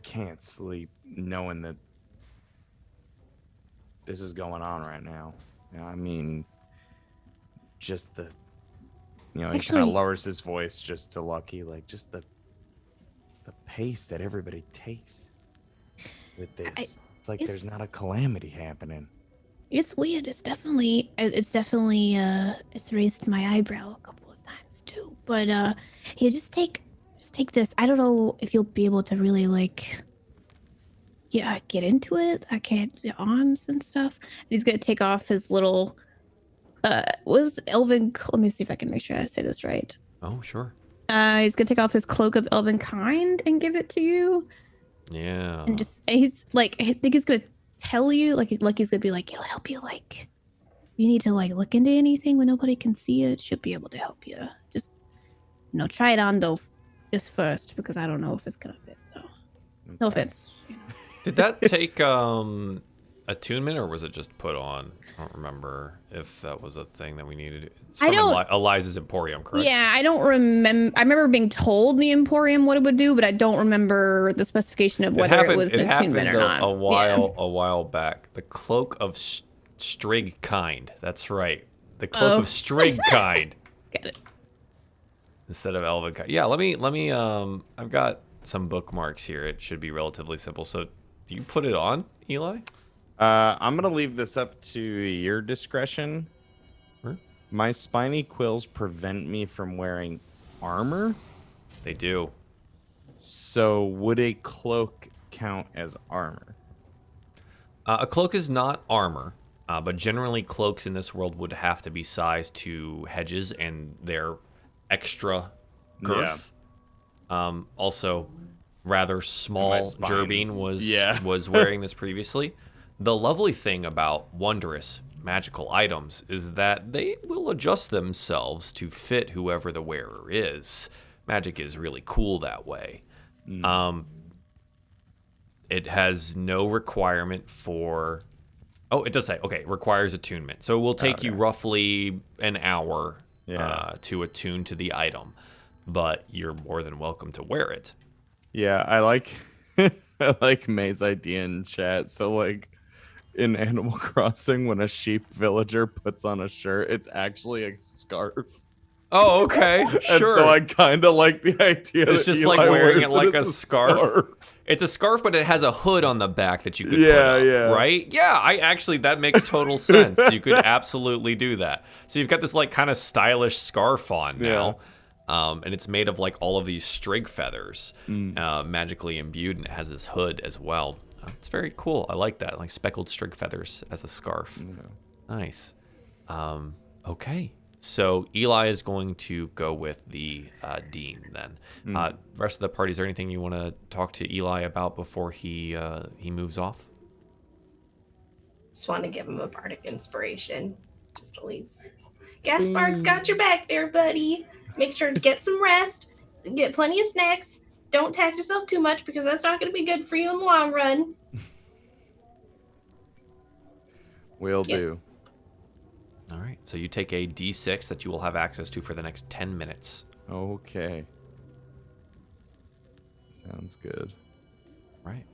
can't sleep knowing that this is going on right now. I mean, just the, he kind of lowers his voice just to Lucky, like just the pace that everybody takes with this. It's like there's not a calamity happening. It's weird. It's definitely it's raised my eyebrow a couple of times too. But here, just take this. I don't know if you'll be able to really get into it. I can't, the arms and stuff. And he's gonna take off his little was Elven. Let me see if I can make sure I say this right. Oh, sure. He's gonna take off his cloak of elven kind and give it to you. Yeah. And he's like, I think he's gonna tell you, like he's gonna be like, he'll help you. Like, you need to like look into anything when nobody can see it. Should be able to help you. Just, try it on though, just first because I don't know if it's gonna fit. So, no offense. Did that take attunement, or was it just put on? I don't remember if that was a thing that we needed. It's from Eliza's Emporium, correct? Yeah, I don't remember. I remember being told the Emporium what it would do, but I don't remember the specification of whether it was attunement or not. A while back. The cloak of Strig kind. That's right. The cloak of Strig kind. Got it. Instead of Elven kind. Yeah, let me. I've got some bookmarks here. It should be relatively simple. So, do you put it on, Eli? I'm gonna leave this up to your discretion. Sure. My spiny quills prevent me from wearing armor. They do. So would a cloak count as armor? A cloak is not armor, but generally cloaks in this world would have to be sized to hedges and their extra girth. Yeah. Also, rather small Gerbine was wearing this previously. The lovely thing about wondrous magical items is that they will adjust themselves to fit whoever the wearer is. Magic is really cool that way. It has no requirement for... Oh, it does say, okay, requires attunement. So it will take you roughly an hour to attune to the item, but you're more than welcome to wear it. Yeah, I like I like May's idea in chat. So like in Animal Crossing, when a sheep villager puts on a shirt, it's actually a scarf. Oh, okay, sure. And so I kind of like the idea. It's just Eli like wearing it like a scarf. It's a scarf, but it has a hood on the back that you could put up, right? Yeah, that makes total sense. You could absolutely do that. So you've got this like kind of stylish scarf on now. And it's made of like all of these strig feathers, magically imbued, and it has this hood as well. It's very cool. I like that, like speckled strig feathers as a scarf. Nice. Okay, so Eli is going to go with the dean then. Rest of the party, is there anything you want to talk to Eli about before he moves off? Just want to give him a bardic inspiration. Just at least. Gaspard's got your back there, buddy. Make sure to get some rest, get plenty of snacks. Don't tax yourself too much because that's not going to be good for you in the long run. Will do. All right. So you take a D6 that you will have access to for the next 10 minutes. Okay. Sounds good. Right.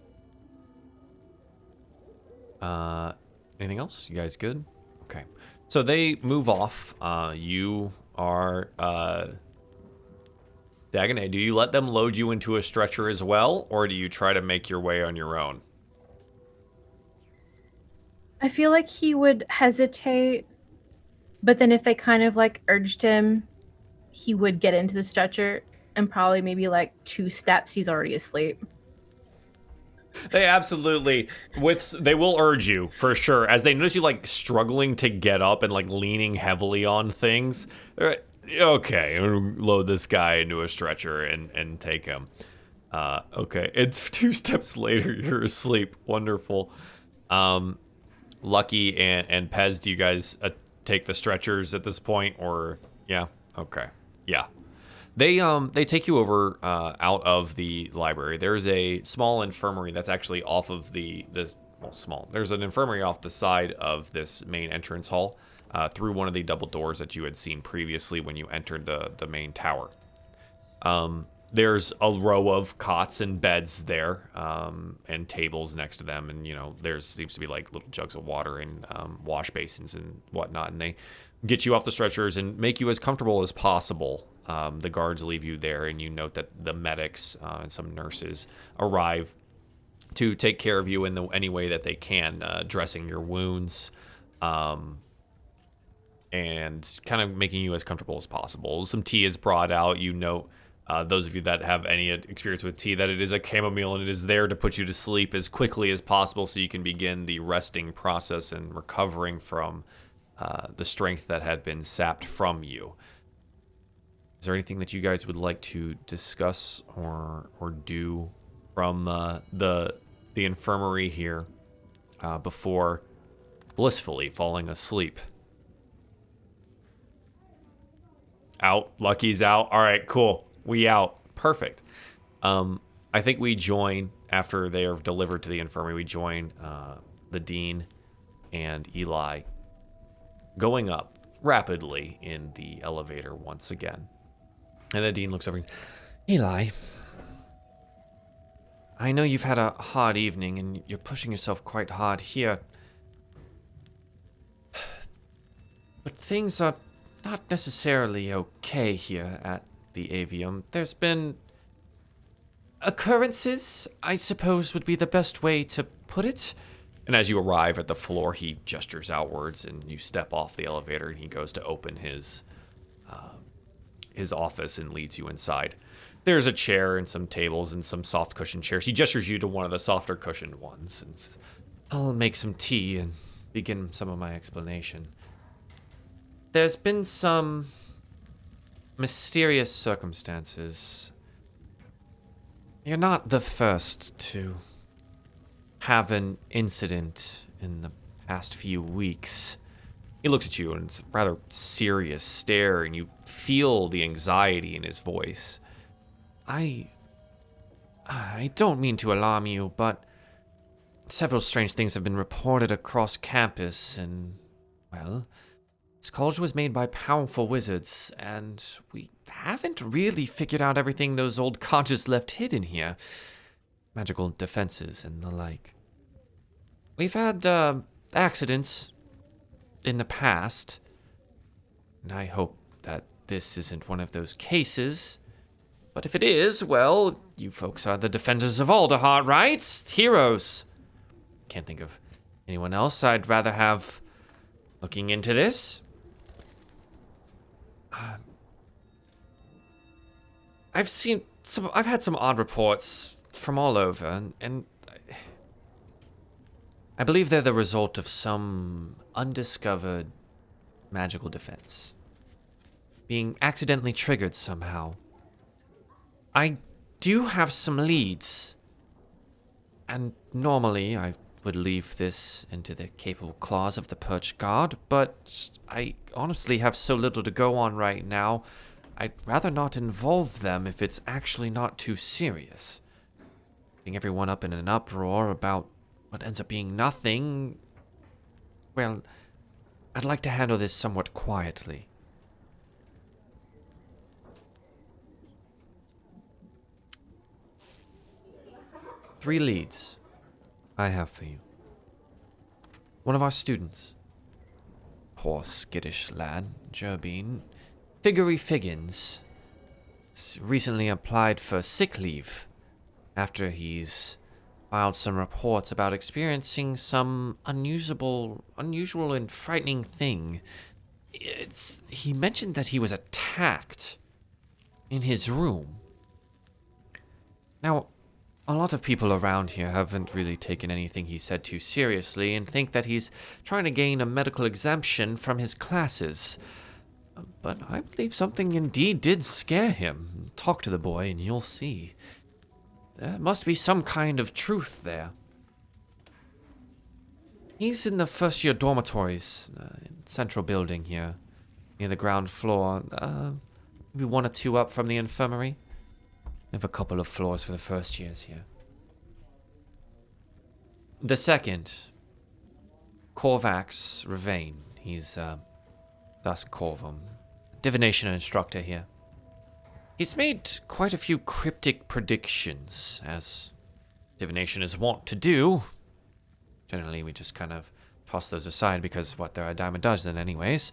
Anything else? You guys good? Okay. So they move off. You are Dagonet, do you let them load you into a stretcher as well, or do you try to make your way on your own? I feel like he would hesitate, but then if they kind of like urged him, he would get into the stretcher, and probably maybe like 2 steps he's already asleep. They absolutely they will urge you for sure as they notice you like struggling to get up and like leaning heavily on things. They're like, okay, I'm gonna load this guy into a stretcher and take him. Okay, it's 2 steps later. You're asleep. Wonderful. Lucky and Pez, do you guys take the stretchers at this point, or yeah? Okay, yeah. They take you over out of the library. There's a small infirmary that's actually off of small. There's an infirmary off the side of this main entrance hall through one of the double doors that you had seen previously when you entered the main tower. There's a row of cots and beds there and tables next to them, and there seems to be like little jugs of water and wash basins and whatnot, and they get you off the stretchers and make you as comfortable as possible. The guards leave you there, and you note that the medics and some nurses arrive to take care of you in any way that they can, dressing your wounds, and kind of making you as comfortable as possible. Some tea is brought out. You note, those of you that have any experience with tea, that it is a chamomile, and it is there to put you to sleep as quickly as possible so you can begin the resting process and recovering from the strength that had been sapped from you. Is there anything that you guys would like to discuss or do from the infirmary here before blissfully falling asleep? Out. Lucky's out. All right, cool. We out. Perfect. I think we join, after they are delivered to the infirmary, we join the dean and Eli going up rapidly in the elevator once again. And the dean looks over and says, Eli, I know you've had a hard evening and you're pushing yourself quite hard here. But things are not necessarily okay here at the Avium. There's been occurrences, I suppose would be the best way to put it. and as you arrive at the floor, he gestures outwards and you step off the elevator and he goes to open his office and leads you inside. There's a chair and some tables and some soft cushioned chairs. He gestures you to one of the softer cushioned ones and says, I'll make some tea and begin some of my explanation. There's been some mysterious circumstances. You're not the first to have an incident in the past few weeks. He looks at you and it's a rather serious stare, and you feel the anxiety in his voice. I don't mean to alarm you, but several strange things have been reported across campus, and, well, this college was made by powerful wizards, and we haven't really figured out everything those old colleges left hidden here. Magical defenses and the like. We've had accidents in the past, and I hope that this isn't one of those cases. But if it is, well, you folks are the defenders of Alderheart, right? Heroes. Can't think of anyone else I'd rather have looking into this. I've had some odd reports from all over, and I believe they're the result of some undiscovered magical defense being accidentally triggered somehow. I do have some leads, and normally I would leave this into the capable claws of the Perch Guard, but I honestly have so little to go on right now, I'd rather not involve them if it's actually not too serious. Getting everyone up in an uproar about what ends up being nothing, well, I'd like to handle this somewhat quietly. Three leads I have for you. One of our students, poor skittish lad, Gerbine, Figgery Figgins, recently applied for sick leave after he's filed some reports about experiencing some unusual and frightening thing. He mentioned that he was attacked in his room. Now, a lot of people around here haven't really taken anything he said too seriously and think that he's trying to gain a medical exemption from his classes. But I believe something indeed did scare him. Talk to the boy and you'll see. There must be some kind of truth there. He's in the first year dormitories, central building here, near the ground floor, maybe one or two up from the infirmary. We have a couple of floors for the first years here. The second, Korvax Ravane. He's, thus Corvum, divination instructor here. He's made quite a few cryptic predictions, as divination is wont to do. Generally, we just kind of toss those aside because, they're a dime a dozen anyways.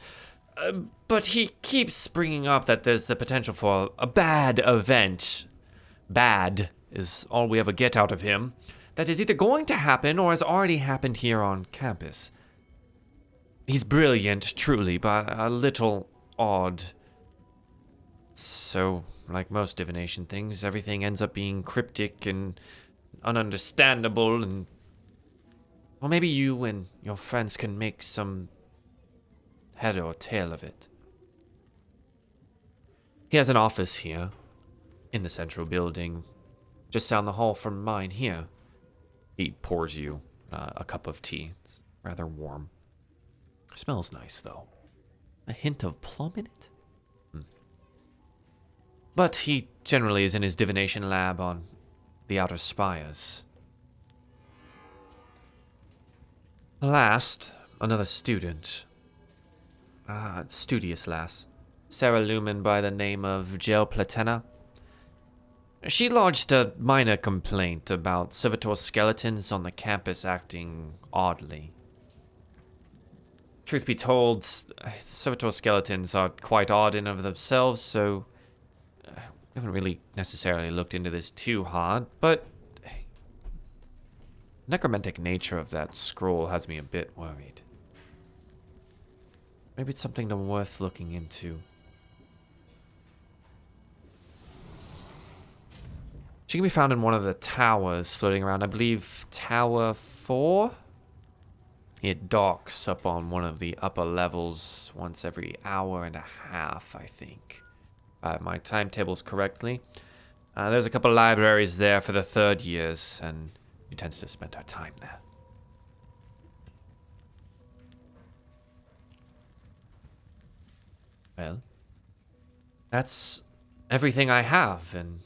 But he keeps bringing up that there's the potential for a bad event. Bad is all we ever get out of him. That is either going to happen or has already happened here on campus. He's brilliant, truly, but a little odd. So, like most divination things, everything ends up being cryptic and ununderstandable, and well, maybe you and your friends can make some head or tail of it. He has an office here, in the central building, just down the hall from mine here. He pours you a cup of tea. It's rather warm. Smells nice, though. A hint of plum in it? But he generally is in his divination lab on the outer spires. Last, another student. Studious lass. Sarah Lumen by the name of Gel Platena. She lodged a minor complaint about servitor skeletons on the campus acting oddly. Truth be told, servitor skeletons are quite odd in and of themselves, so I haven't really necessarily looked into this too hard, but the necromantic nature of that scroll has me a bit worried. Maybe it's something worth looking into. She can be found in one of the towers floating around. I believe Tower 4? It docks up on one of the upper levels once every hour and a half, I think. My timetables correctly. There's a couple libraries there for the third years, and she tends to spend her time there. Well, that's everything I have, and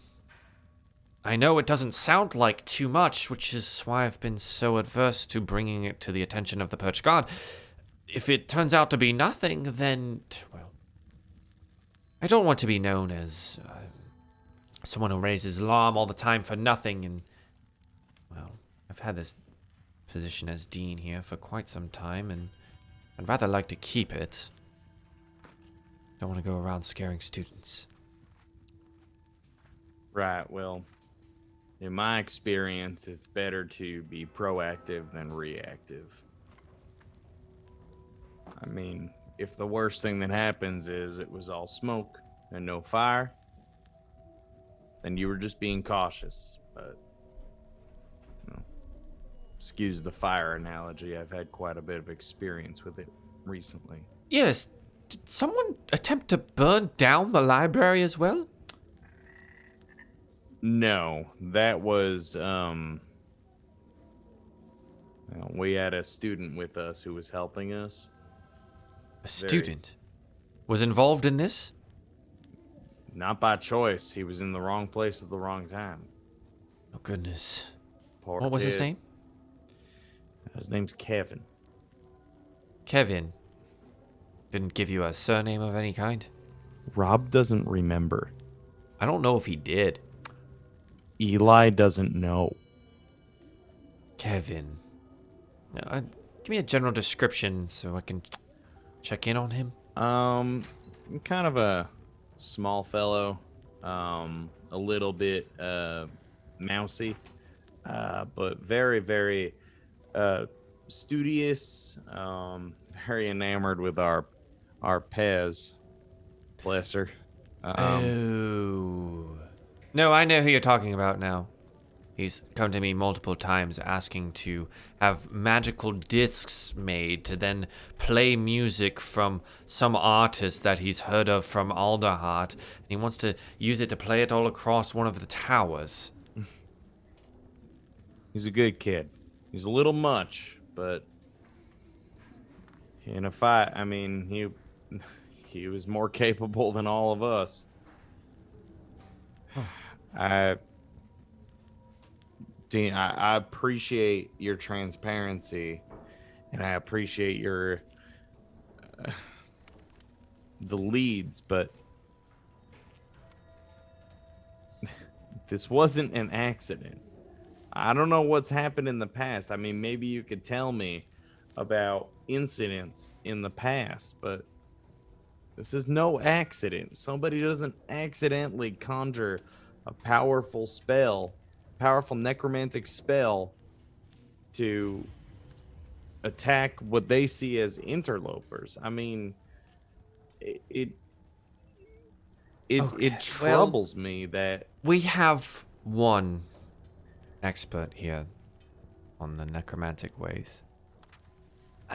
I know it doesn't sound like too much, which is why I've been so adverse to bringing it to the attention of the Perch God. If it turns out to be nothing, then, well, I don't want to be known as someone who raises alarm all the time for nothing, and, well, I've had this position as dean here for quite some time, and I'd rather like to keep it. Don't want to go around scaring students. Right, well, in my experience, it's better to be proactive than reactive. I mean, if the worst thing that happens is it was all smoke and no fire, then you were just being cautious. But, you know, excuse the fire analogy. I've had quite a bit of experience with it recently. Yes, did someone attempt to burn down the library as well? No, that was, we had a student with us who was helping us. A student was involved in this? Not by choice. He was in the wrong place at the wrong time. Oh, goodness. Poor What was his kid. name? His name's Kevin. Kevin. Didn't give you a surname of any kind? Rob doesn't remember. I don't know if he did. Eli doesn't know. Kevin. Give me a general description so I can check in on him. Kind of a small fellow, a little bit mousy, but very, very studious, very enamored with our Pez. Bless her. Oh. No, I know who you're talking about now. He's come to me multiple times asking to have magical discs made to then play music from some artist that he's heard of from Alderheart. And he wants to use it to play it all across one of the towers. He's a good kid. He's a little much, but in a fight, I mean, he was more capable than all of us. Dean, I appreciate your transparency, and I appreciate your the leads, but this wasn't an accident. I don't know what's happened in the past. I mean, maybe you could tell me about incidents in the past, but this is no accident. Somebody doesn't accidentally conjure a powerful spell, powerful necromantic spell to attack what they see as interlopers. I mean, it troubles me that we have one expert here on the necromantic ways.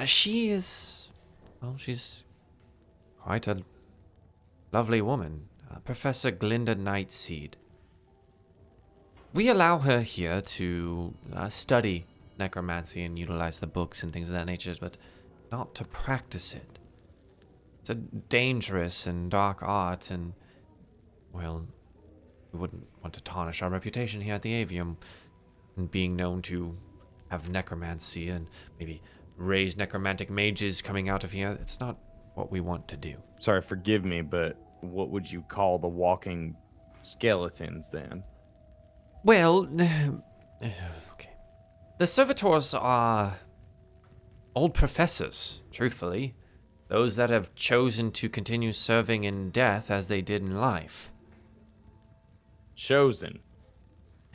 She is, well, she's quite a lovely woman, Professor Glinda Nightseed. We allow her here to study necromancy and utilize the books and things of that nature, but not to practice it. It's a dangerous and dark art, and, well, we wouldn't want to tarnish our reputation here at the Avium, and being known to have necromancy and maybe raise necromantic mages coming out of here. It's not what we want to do. Sorry, forgive me, but what would you call the walking skeletons then? Well, okay. The servitors are old professors, truthfully. Those that have chosen to continue serving in death as they did in life. Chosen.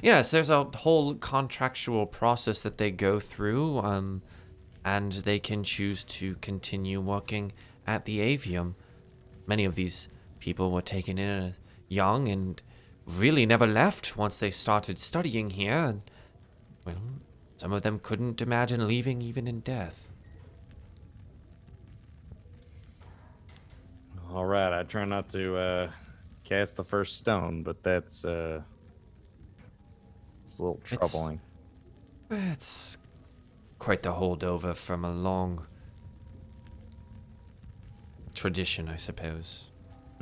Yes, there's a whole contractual process that they go through, and they can choose to continue working at the Avium. Many of these people were taken in young and really never left once they started studying here, and, well, some of them couldn't imagine leaving even in death. All right, I try not to cast the first stone, but that's it's a little troubling. It's quite the holdover from a long tradition, I suppose.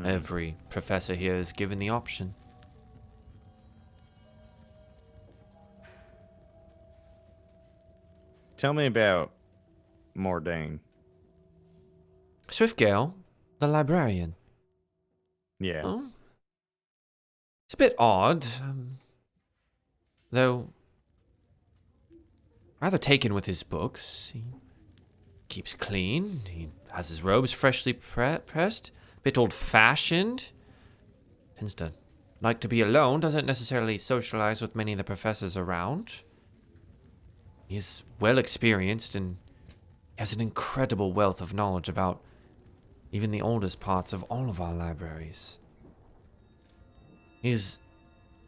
Every professor here is given the option. Tell me about Mordain. Swiftgale, the librarian. Yeah. Oh. It's a bit odd, though rather taken with his books. He keeps clean, he has his robes freshly pressed, a bit old-fashioned. Tends to like to be alone, doesn't necessarily socialize with many of the professors around. He's well experienced and has an incredible wealth of knowledge about even the oldest parts of all of our libraries. He's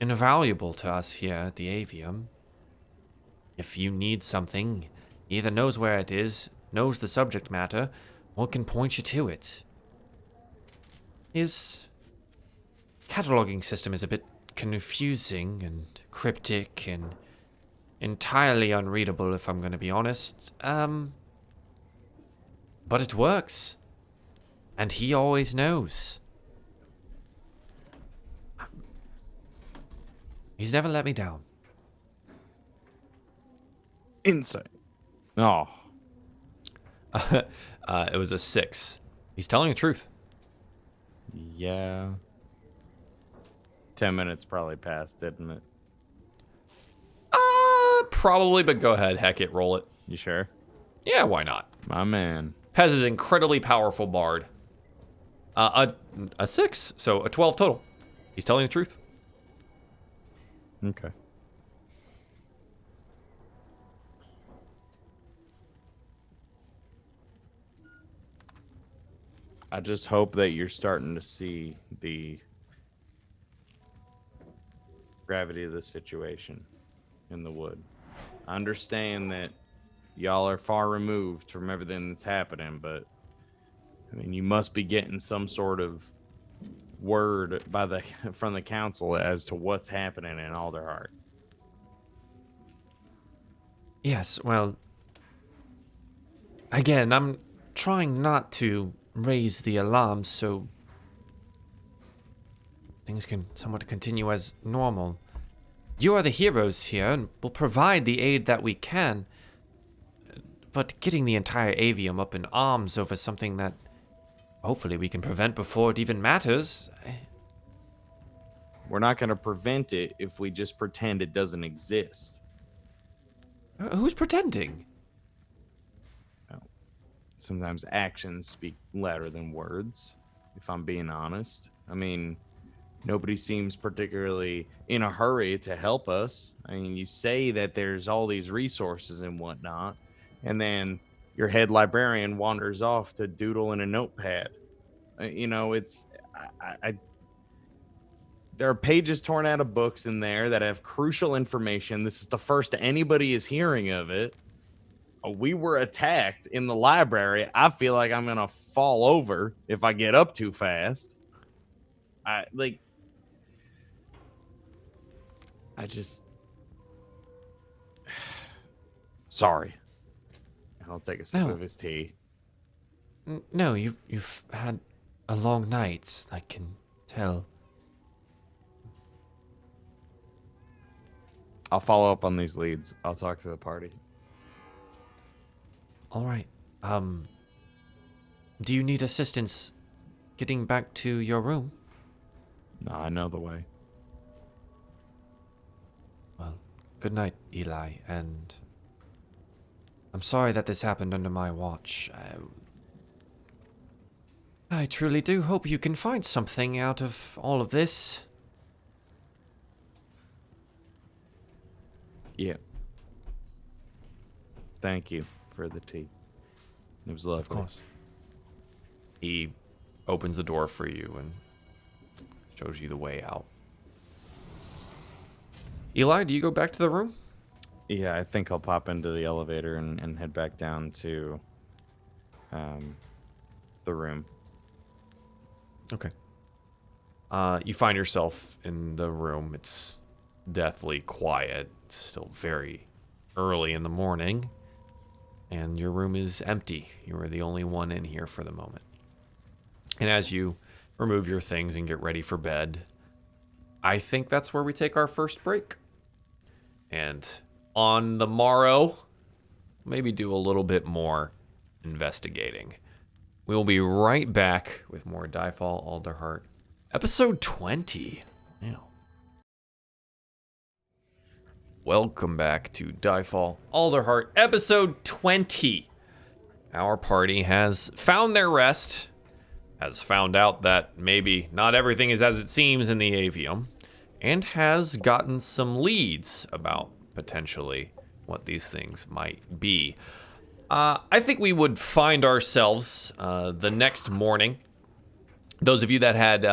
invaluable to us here at the Avium. If you need something, he either knows where it is, knows the subject matter, or can point you to it. His cataloging system is a bit confusing and cryptic and entirely unreadable, if I'm going to be honest. But it works. And he always knows. He's never let me down. Insight. Oh. It was a 6. He's telling the truth. Yeah. 10 minutes probably passed, didn't it? Probably, but go ahead. Heck it, roll it. You sure? Yeah, why not? My man. Pez is an incredibly powerful bard. A 6, so a 12 total. He's telling the truth. Okay. I just hope that you're starting to see the gravity of the situation in the wood. I understand that y'all are far removed from everything that's happening, but I mean, you must be getting some sort of word from the council as to what's happening in Alderheart. Yes, well, again, I'm trying not to raise the alarm so things can somewhat continue as normal. You are the heroes here and will provide the aid that we can, but getting the entire Avium up in arms over something that hopefully we can prevent before it even matters. We're not going to prevent it if we just pretend it doesn't exist. Who's pretending? Sometimes actions speak louder than words, if I'm being honest. I mean, nobody seems particularly in a hurry to help us. I mean, you say that there's all these resources and whatnot, and then your head librarian wanders off to doodle in a notepad. You know, it's... There are pages torn out of books in there that have crucial information. This is the first anybody is hearing of it. we were attacked in the library. I feel like I'm gonna fall over if I get up too fast. I just sorry. I'll take a sip of his tea. No, you've had a long night, I can tell. I'll follow up on these leads. I'll talk to the party. All right. Do you need assistance getting back to your room? No, I know the way. Well, good night, Eli, and I'm sorry that this happened under my watch. I truly do hope you can find something out of all of this. Yeah. Thank you for the tea. It was lovely. Of course. He opens the door for you and shows you the way out. Eli, do you go back to the room? Yeah, I think I'll pop into the elevator and head back down to the room. Okay. You find yourself in the room. It's deathly quiet. It's still very early in the morning. And your room is empty. You are the only one in here for the moment. And as you remove your things and get ready for bed, I think that's where we take our first break. And on the morrow, maybe do a little bit more investigating. We will be right back with more DieFall Alderheart. Episode 20. Yeah. Welcome back to DieFall Alderheart, episode 20. Our party has found their rest, has found out that maybe not everything is as it seems in the Avium, and has gotten some leads about potentially what these things might be. I think we would find ourselves the next morning. Those of you that had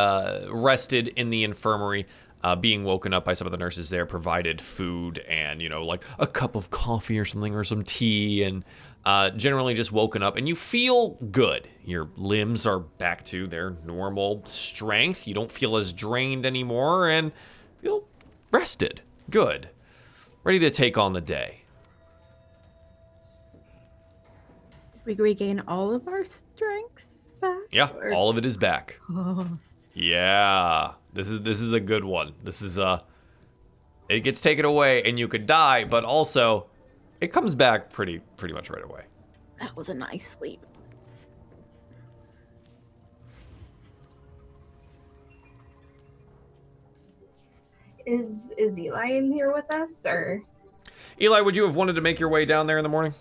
rested in the infirmary, being woken up by some of the nurses there, provided food and, like a cup of coffee or something, or some tea, and generally just woken up, and you feel good. Your limbs are back to their normal strength. You don't feel as drained anymore, and feel rested. Good. Ready to take on the day. We regain all of our strength back? Yeah, or- all of it is back. Oh. Yeah, this is a good one. This is it gets taken away and you could die, but also it comes back pretty much right away. That was a nice sleep. Is Eli in here with us, or? Eli, would you have wanted to make your way down there in the morning?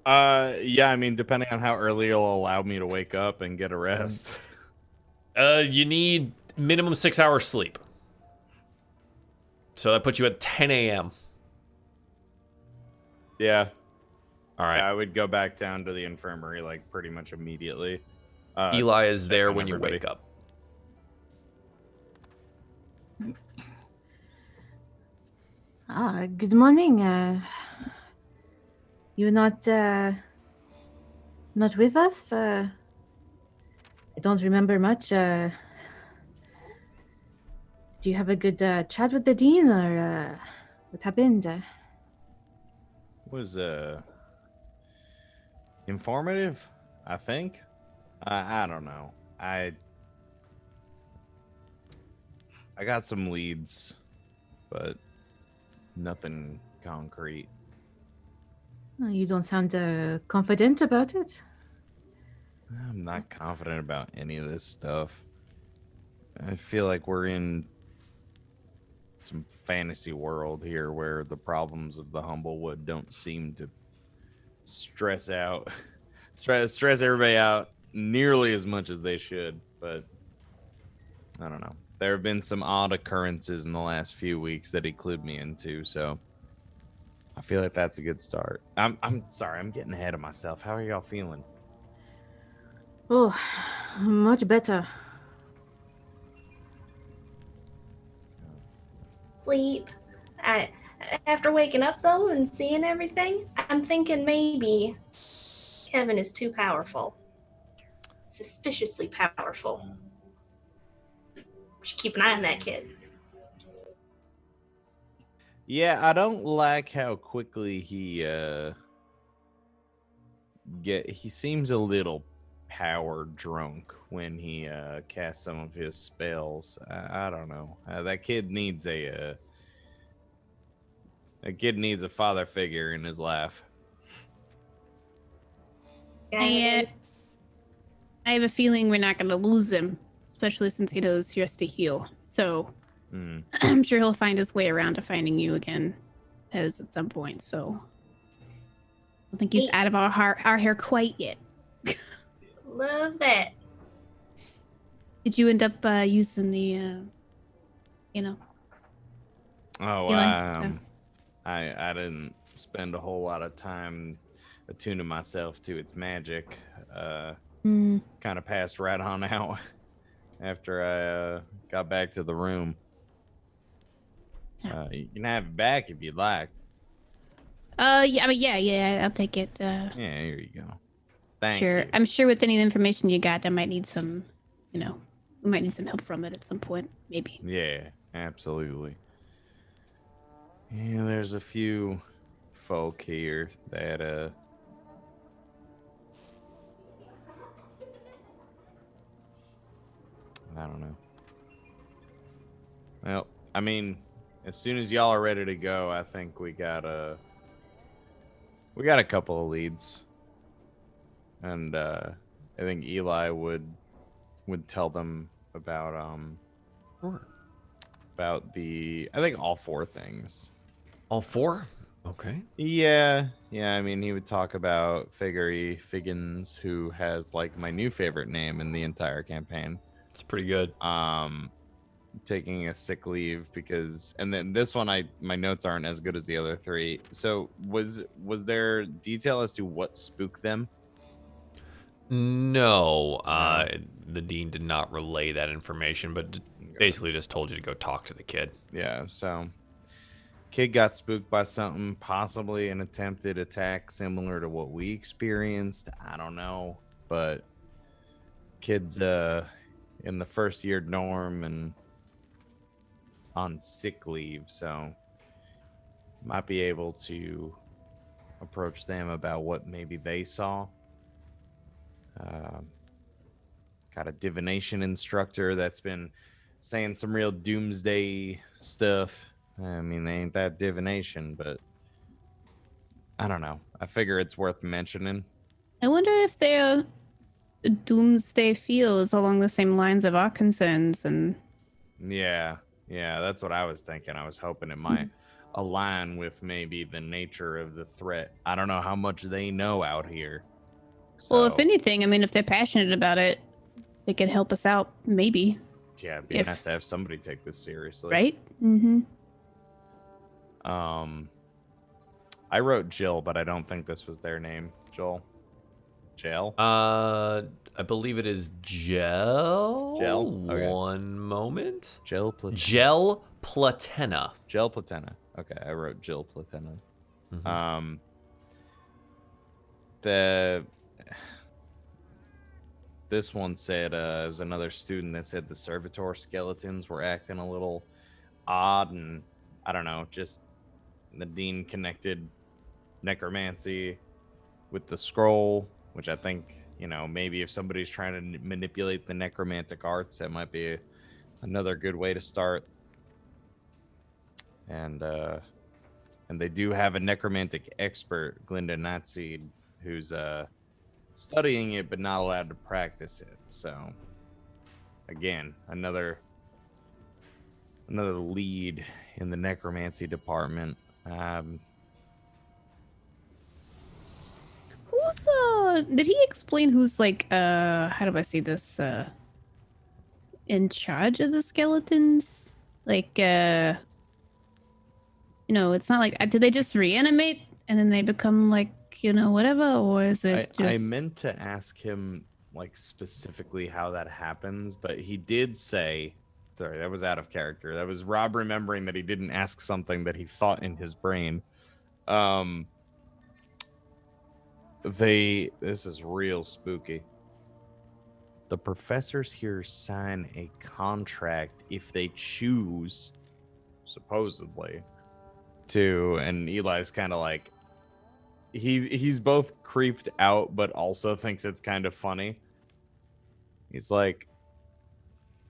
Yeah, I mean, depending on how early it'll allow me to wake up and get a rest. You need minimum 6 hours sleep. So that puts you at 10 a.m. Yeah. All right. I would go back down to the infirmary like pretty much immediately. Eli is there on when you everybody. wake up. Good morning. You're not with us? I don't remember much. Do you have a good chat with the dean, or what happened? Was informative, I think. I don't know. I got some leads, but nothing concrete. You don't sound confident about it. I'm not confident about any of this stuff. I feel like we're in some fantasy world here where the problems of the Humblewood don't seem to stress everybody out nearly as much as they should. But I don't know. There have been some odd occurrences in the last few weeks that he clued me into, so I feel like that's a good start. I'm sorry, I'm getting ahead of myself. How are y'all feeling? Oh, much better. Sleep. After waking up though and seeing everything, I'm thinking maybe Kevin is too powerful. Suspiciously powerful. We should keep an eye on that kid. Yeah, I don't like how quickly he seems a little power drunk when he casts some of his spells. I don't know. That kid needs a father figure in his life. I have a feeling we're not going to lose him, especially since he knows he has to heal. So I'm sure he'll find his way around to finding you again, as at some point. So I don't think he's out of our hair quite yet. Love that. Did you end up using the, Oh, healing? I didn't spend a whole lot of time attuning myself to its magic. Kind of passed right on out after I got back to the room. You can have it back if you'd like. Yeah, I'll take it. Yeah, here you go. Thank Sure. you. I'm sure with any of the information you got, I might need some, we might need some help from it at some point, maybe. Yeah, absolutely. Yeah, there's a few folk here that I don't know. Well, I mean, as soon as y'all are ready to go, I think we got a couple of leads. And I think Eli would tell them about I think all 4 things. All 4? Okay. Yeah. I mean, he would talk about Figgins, who has like my new favorite name in the entire campaign. It's pretty good. Taking a sick leave because, and then this one, my notes aren't as good as the other 3. So was there detail as to what spooked them? No, the dean did not relay that information, but basically just told you to go talk to the kid. Yeah, so kid got spooked by something, possibly an attempted attack similar to what we experienced. I don't know, but kid's in the first year dorm and on sick leave, so might be able to approach them about what maybe they saw. Got a divination instructor that's been saying some real doomsday stuff. I mean, they ain't that divination, but I don't know. I figure it's worth mentioning. I wonder if their doomsday feels along the same lines of our concerns. And Yeah, that's what I was thinking. I was hoping it might align with maybe the nature of the threat. I don't know how much they know out here. So, well, if anything, I mean, if they're passionate about it, they could help us out, maybe. Yeah, it'd be nice to have somebody take this seriously. Right? Mm-hmm. I wrote Jill, but I don't think this was their name. Joel? Jill? I believe it is Gel. Gel? Okay. One moment. Gel Platena. Gel Platena. Gel Platena. Okay, I wrote Jill Platena. Mm-hmm. This one said it was another student that said the servitor skeletons were acting a little odd, and I don't know, just the dean connected necromancy with the scroll, which I think, maybe if somebody's trying to manipulate the necromantic arts, that might be another good way to start. And they do have a necromantic expert, Glinda Nightseed, who's studying it but not allowed to practice it. So again, another lead in the necromancy department. Who's did he explain who's like how do I say this, in charge of the skeletons? Like it's not like, did they just reanimate and then they become like, whatever, or is it I meant to ask him like specifically how that happens, but he did say Sorry, that was out of character. That was Rob remembering that he didn't ask something that he thought in his brain. This is real spooky. The professors here sign a contract if they choose, supposedly, to, and Eli's kind of like, he's both creeped out but also thinks it's kind of funny. He's like,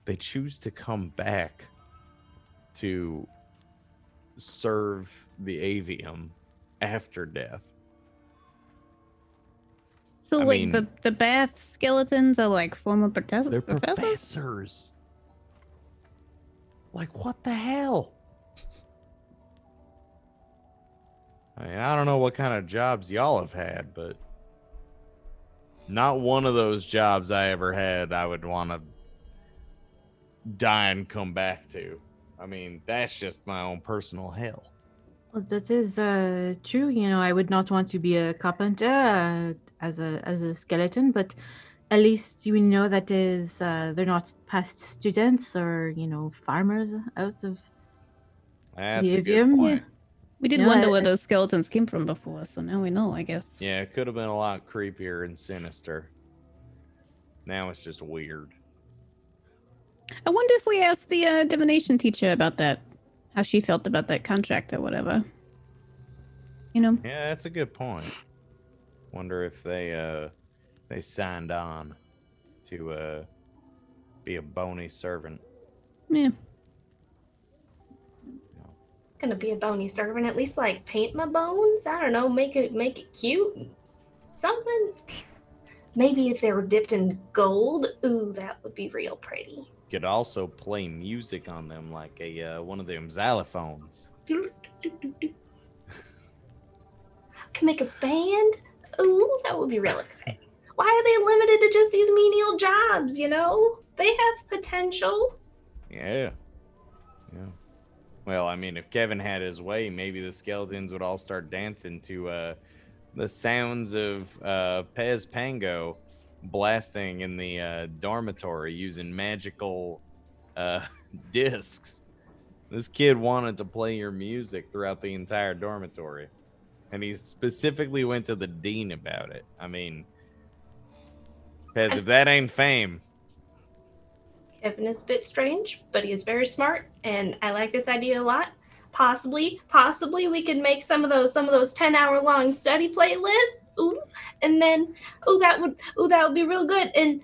they choose to come back to serve the avium after death. So, I like, mean, the bath skeletons are like former they're professors? professors. Like, what the hell? I mean, I don't know what kind of jobs y'all have had, but not one of those jobs I ever had I would want to die and come back to. I mean, that's just my own personal hell. Well, that is true. You know, I would not want to be a carpenter as a skeleton, but at least we know that is they're not past students or farmers out of That's the a good avium. point. We did Yeah, wonder where those skeletons came from before, so now we know, I guess. Yeah, it could have been a lot creepier and sinister. Now it's just weird. I wonder if we asked the divination teacher about that, how she felt about that contract or whatever. You know? Yeah, that's a good point. Wonder if they signed on to be a bony servant. Yeah. Gonna be a bony servant. At least like paint my bones. I don't know. Make it cute. Something. Maybe if they were dipped in gold. Ooh, that would be real pretty. Could also play music on them like a one of them xylophones. Can make a band. Ooh, that would be real exciting. Why are they limited to just these menial jobs? They have potential. Yeah. Well, I mean, if Kevin had his way, maybe the skeletons would all start dancing to the sounds of Pez Pango blasting in the dormitory using magical discs. This kid wanted to play your music throughout the entire dormitory, and he specifically went to the dean about it. I mean, Pez, if that ain't fame. Kevin is a bit strange, but he is very smart, and I like this idea a lot. Possibly we could make some of those 10-hour long study playlists. Ooh, and then that would be real good, and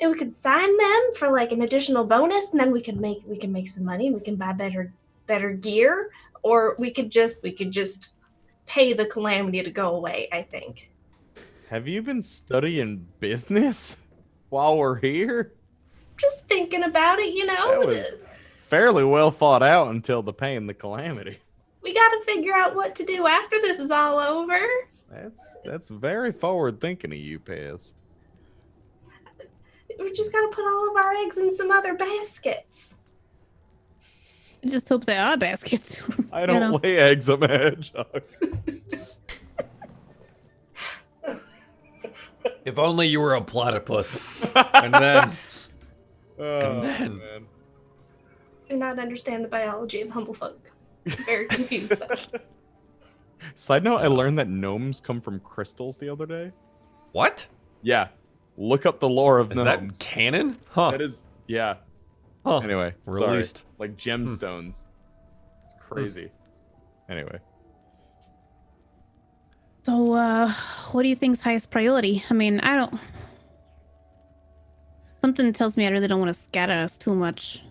we could sign them for like an additional bonus, and then we can make some money, and we can buy better gear, or we could just pay the calamity to go away. I think. Have you been studying business while we're here? Just thinking about it, That was fairly well thought out until the pain, the calamity. We got to figure out what to do after this is all over. That's very forward thinking of you, Pez. We just got to put all of our eggs in some other baskets. I just hope they are baskets. I don't lay eggs, I'm a hedgehog. If only you were a platypus. And then... Man. Do not understand the biology of humblefolk. Very confused though. Side note, I learned that gnomes come from crystals the other day. What? Yeah. Look up the lore of Is gnomes. that canon? Huh. That is, yeah. Huh. Anyway, Released. sorry. Like gemstones. It's crazy. Anyway. So, what do you think's highest priority? I mean, something tells me I really don't want to scatter us too much,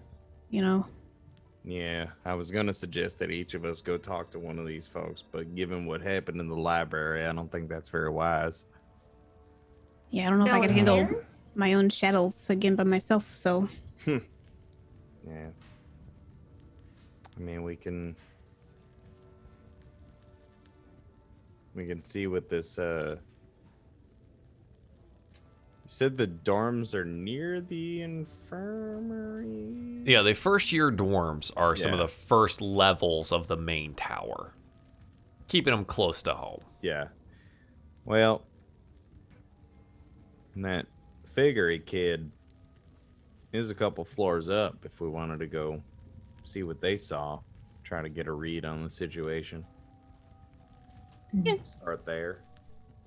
Yeah, I was going to suggest that each of us go talk to one of these folks, but given what happened in the library, I don't think that's very wise. Yeah, I don't know if I can handle my own shadows again by myself, so... Yeah. I mean, we can see what this, You said the dorms are near the infirmary? Yeah, the first year dorms are some of Yeah. the first levels of the main tower. Keeping them close to home. Yeah. Well, and that Figgery kid, Here's a couple floors up if we wanted to go see what they saw. Try to get a read on the situation. Yeah. Start there.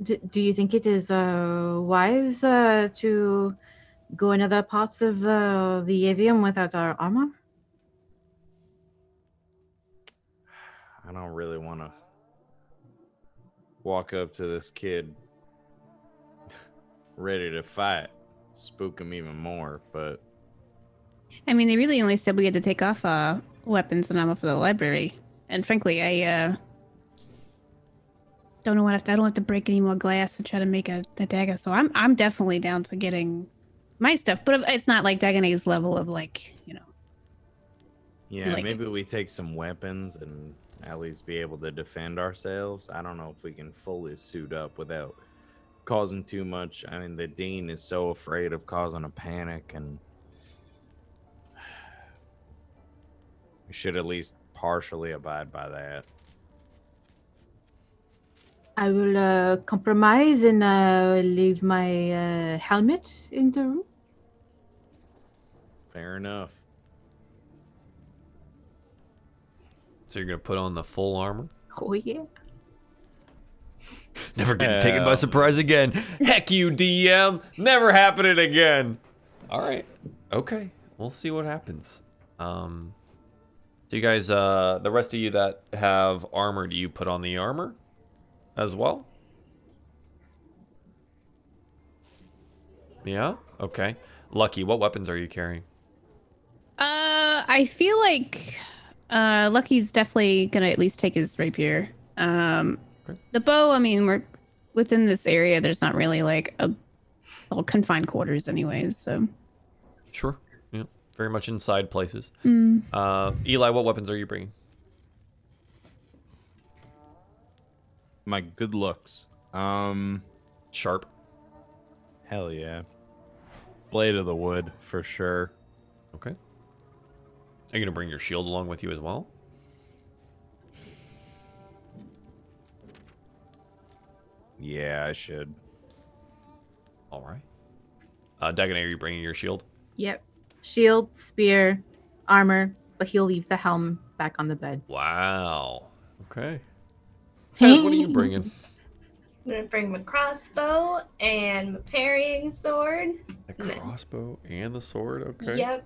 Do you think it is wise to go in other parts of the avium without our armor? I don't really want to walk up to this kid ready to fight. Spook him even more, but... I mean, they really only said we had to take off weapons and ammo for the library. And frankly, I don't know what I don't have to break any more glass to try to make a dagger. So I'm definitely down for getting my stuff, but it's not like Dagone's level of like, you know. Yeah, like maybe we take some weapons and at least be able to defend ourselves. I don't know if we can fully suit up without causing too much. I mean, the dean is so afraid of causing a panic, and we should at least partially abide by that. I will compromise and leave my helmet in the room. Fair enough. So you're gonna put on the full armor? Oh yeah. Never getting taken by surprise again. Heck you, DM. Never happening again. All right. Okay. We'll see what happens. So you guys, the rest of you that have armor, do you put on the armor as well? Yeah? Okay. Lucky, what weapons are you carrying? I feel like Lucky's definitely gonna at least take his rapier. Okay. The bow, I mean, we're within this area. There's not really like a little confined quarters, anyways. So Sure. Yeah. Very much inside places. Mm. Eli, what weapons are you bringing? My good looks. Sharp. Hell yeah. Blade of the wood, for sure. Okay. Are you gonna bring your shield along with you as well? Yeah, I should. All right. Dagonet, are you bringing your shield? Yep. Shield, spear, armor, but he'll leave the helm back on the bed. Wow. Okay. Tez, what are you bringing? I'm gonna bring my crossbow and my parrying sword. The crossbow and the sword. Okay. Yep.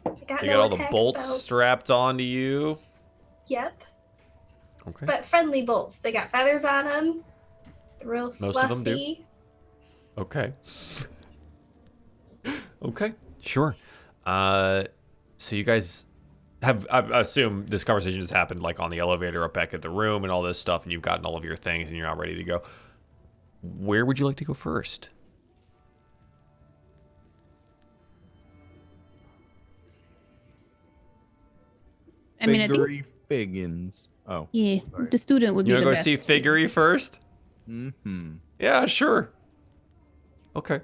I got You no got all the attack bolts spells. strapped onto you. Yep. Okay. But friendly bolts. They got feathers on them. They're real fluffy. Most of them do. Okay. Okay. Sure. So you guys have, I assume this conversation just happened like on the elevator up back at the room and all this stuff, and you've gotten all of your things and you're not ready to go. Where would you like to go first? I mean, I think Figgery Figgins. Oh. yeah, Sorry. the student would You be want to the go best. see Figgery first? Mm-hmm. Yeah, sure. Okay.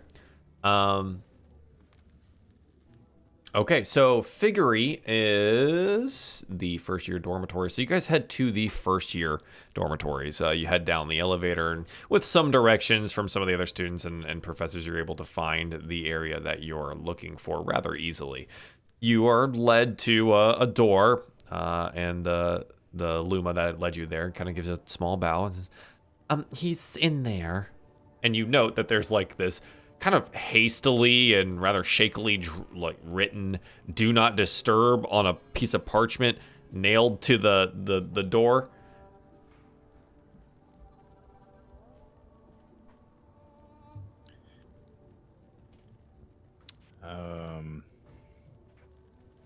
Okay, so Figgery is the first year dormitory. So you guys head to the first year dormitories. You head down the elevator, and with some directions from some of the other students and professors, you're able to find the area that you're looking for rather easily. You are led to a door, and the Luma that led you there kind of gives a small bow and says, he's in there. And you note that there's like this kind of hastily and rather shakily like written "Do not disturb" on a piece of parchment nailed to the door.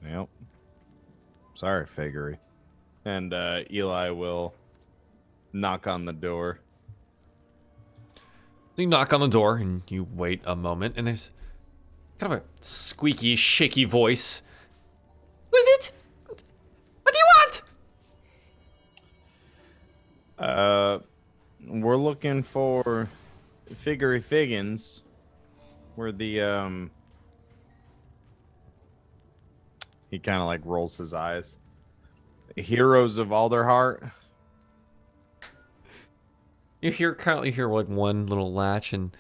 Yep. Sorry, Figgery. And Eli will knock on the door. So you knock on the door and you wait a moment, and there's kind of a squeaky, shaky voice. Who's it? What do you want? We're looking for Figgery Figgins. We're the He kind of like rolls his eyes. Heroes of Alderheart. You hear currently hear like one little latch, and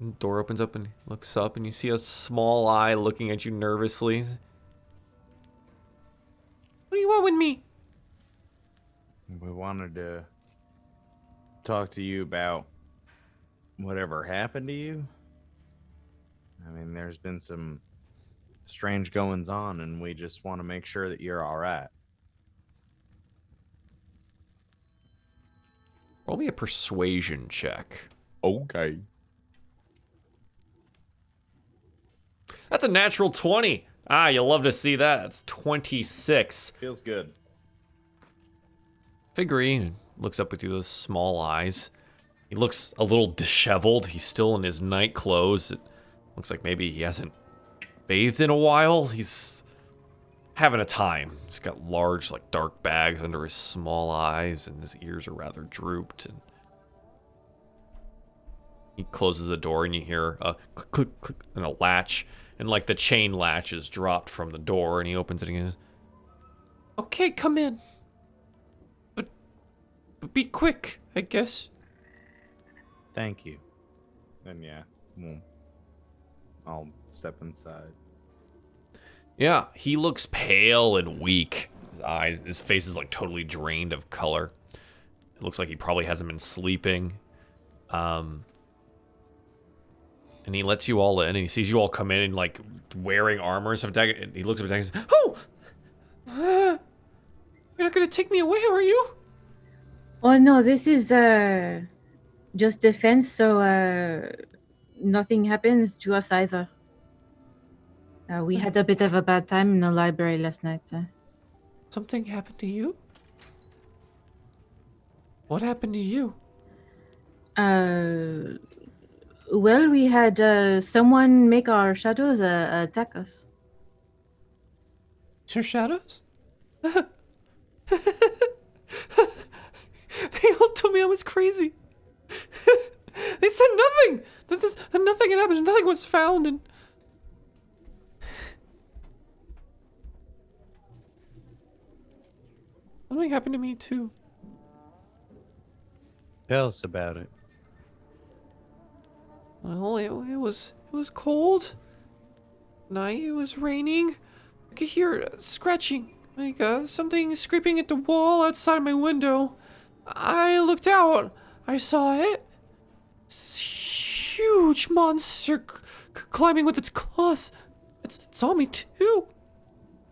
The door opens up and he looks up, and you see a small eye looking at you nervously. What do you want with me? We wanted to talk to you about whatever happened to you. I mean, there's been some strange goings on, and we just want to make sure that you're all right. Roll me a persuasion check. Okay. That's a natural 20. Ah, you'll love to see that. It's 26. Feels good. Figurine looks up with you, those small eyes. He looks a little disheveled. He's still in his night clothes. It looks like maybe he hasn't bathed in a while. He's having a time. He's got large, like, dark bags under his small eyes, and his ears are rather drooped. And he closes the door, and you hear a click, click, click, and a latch. And, like, the chain latch is dropped from the door, and he opens it and he says, "Okay, come in. But be quick, I guess." Thank you. And yeah, well, I'll step inside. Yeah, he looks pale and weak. His face is like totally drained of color. It looks like he probably hasn't been sleeping. And he lets you all in, and he sees you all come in and like wearing armor and stuff. And he looks up at Dag and says, "Oh, you're not gonna take me away, are you?" Oh no, this is just defense, so nothing happens to us either. We had a bit of a bad time in the library last night. Something happened to you? What happened to you? Well, we had someone make our shadows attack us. Your shadows? They all told me I was crazy. They said nothing. That nothing had happened. Nothing was found. And something happened to me too. Tell us about it. Well, it was cold. Night. It was raining. I could hear scratching, like something scraping at the wall outside my window. I looked out. I saw it. This huge monster climbing with its claws. It saw me too.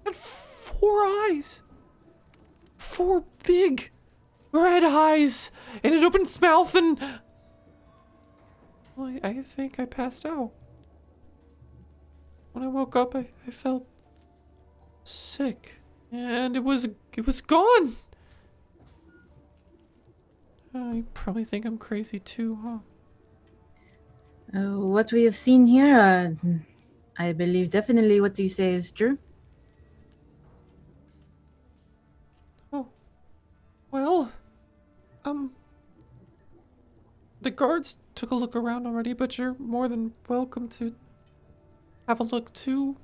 It had 4 eyes. 4 big red eyes. And it opened its mouth and... Well, I think I passed out. When I woke up, I felt sick. And it was gone. You probably think I'm crazy too, huh? What we have seen here, I believe definitely what you say is true. Oh. Well, the guards took a look around already, but you're more than welcome to have a look too.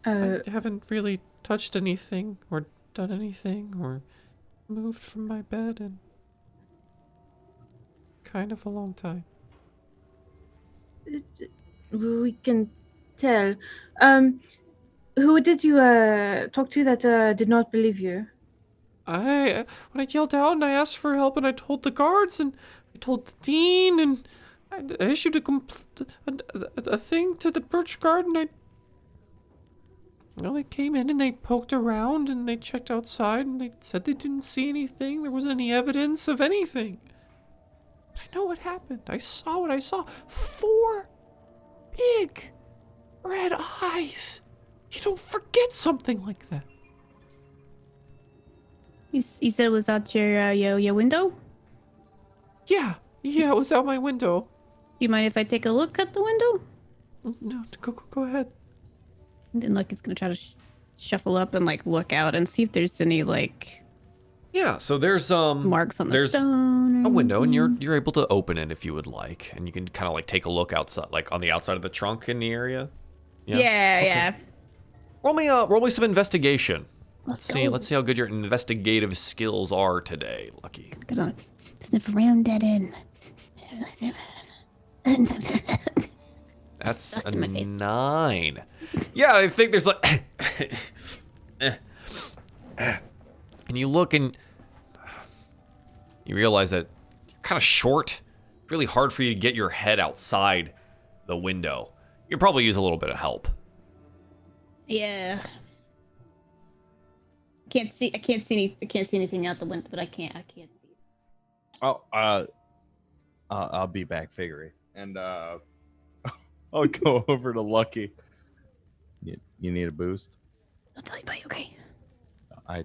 I haven't really touched anything or done anything or moved from my bed in kind of a long time. We can tell. Who did you talk to that did not believe you? When I yelled out and I asked for help and I told the guards and I told the dean and I issued a thing to the birch garden. Well, they came in and they poked around and they checked outside and they said they didn't see anything. There wasn't any evidence of anything. But I know what happened. I saw what I saw. 4 big red eyes. You don't forget something like that. You said it was out your window? Yeah, it was out my window. Do you mind if I take a look at the window? No, go ahead. And like, it's gonna try to shuffle up and like look out and see if there's any like Yeah, so there's marks on the there's stone. a window, and you're able to open it if you would like, and you can kind of like take a look outside, like on the outside of the trunk in the area. Yeah. Roll me some investigation. Let's see go. how good your investigative skills are today, Lucky. Gonna sniff around that in. That's dust a in my face. 9. Yeah, I think there's like... and you look and you realize that you're kind of short. Really hard for you to get your head outside the window. You could probably use a little bit of help. Yeah. I can't see anything out the window, but I can't see. Oh, I'll be back, Figure. And I'll go over to Lucky. You need a boost? I'll tell you about you, okay? I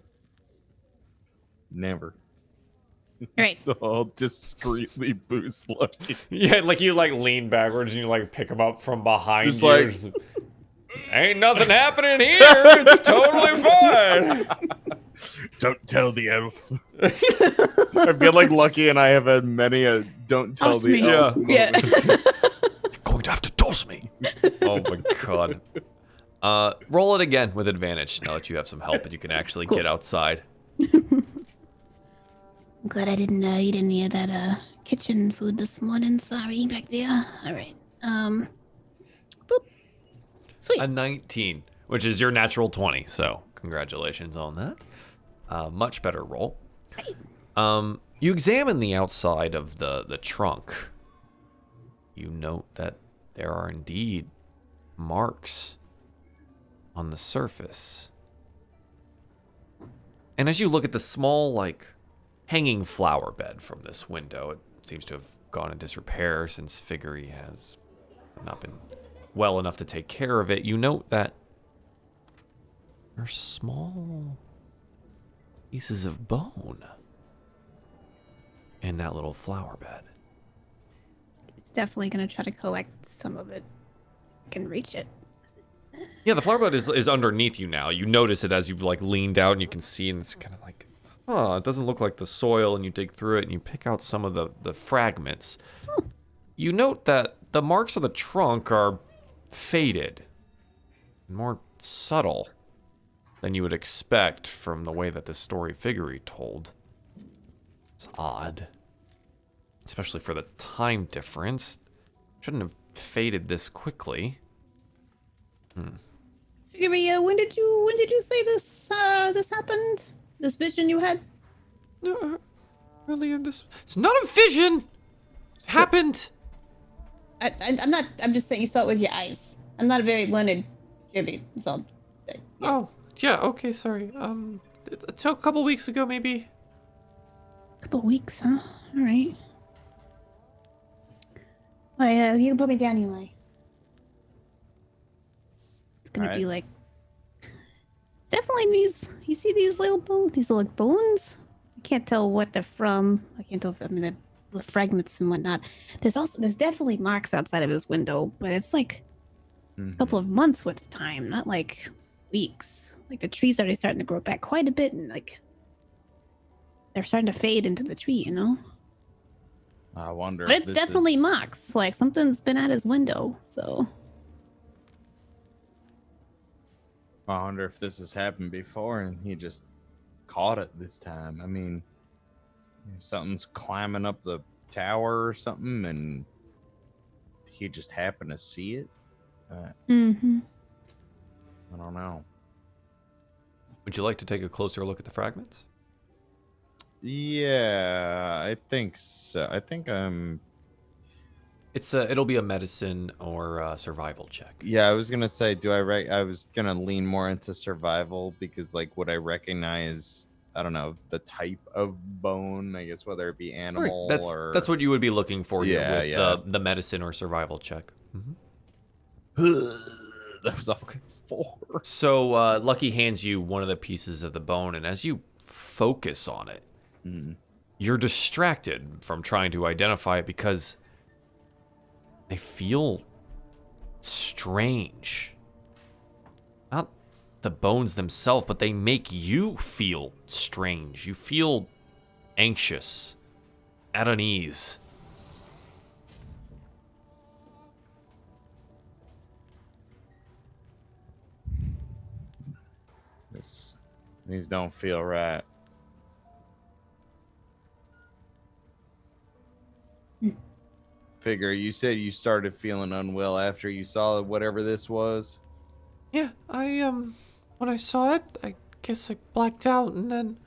never. All right. So I'll discreetly boost Lucky. Yeah, like you like lean backwards and you like pick him up from behind Just you. like- Just, ain't nothing happening here. It's totally fine. Don't tell the elf. I feel like Lucky and I have had many a don't tell Toss the me. elf Yeah. moments. You're going to have to toss me. Oh my god. Roll it again with advantage now that you have some help and you can actually get outside. I'm glad I didn't eat any of that kitchen food this morning. Sorry, back there. All right. Boop. Sweet. A 19, which is your natural 20. So congratulations on that. Much better roll. You examine the outside of the trunk. You note that there are indeed marks on the surface. And as you look at the small, like, hanging flower bed from this window, it seems to have gone in disrepair since Figgery has not been well enough to take care of it. You note that there are small pieces of bone in that little flower bed. It's definitely gonna try to collect some of it. I can reach it. Yeah, the flower bed is underneath you now. You notice it as you've like leaned out and you can see, and it's kind of like, it doesn't look like the soil, and you dig through it and you pick out some of the fragments. You note that the marks on the trunk are faded, more subtle than you would expect from the way that this story Figgery told. It's odd, especially for the time difference. Shouldn't have faded this quickly. Figure, when did you say this happened? This vision you had? No, earlier this. It's not a vision. It happened. I'm not. I'm just saying you saw it with your eyes. I'm not a very learned Jibby, so. Yes. Oh, yeah. Okay, sorry. It's a couple weeks ago, maybe. Couple weeks, huh? All right. Well, you can put me down, Eli. It's gonna be like. Definitely these. You see these little bones? These are like bones. I can't tell what they're from. I can't tell if the fragments and whatnot. There's definitely marks outside of his window, but it's like a couple of months worth of time, not like weeks. Like the tree's already starting to grow back quite a bit, and like they're starting to fade into the tree, you know. I wonder. But if it's this definitely is... marks. Like something's been at his window, so. I wonder if this has happened before and he just caught it this time. I mean, something's climbing up the tower or something, and he just happened to see it. I don't know. Would you like to take a closer look at the fragments? Yeah, I think so. I think It'll be a medicine or a survival check. Yeah, I was gonna say, I was gonna lean more into survival because, like, would I recognize? I don't know the type of bone. I guess whether it be animal or that's what you would be looking for here Yeah, with yeah. the medicine or survival check. that was a 4. So Lucky hands you one of the pieces of the bone, and as you focus on it, you're distracted from trying to identify it because they feel strange. Not the bones themselves, but they make you feel strange. You feel anxious, at unease. These don't feel right. Figure, you said you started feeling unwell after you saw whatever this was. Yeah, when I saw it, I guess I blacked out, and then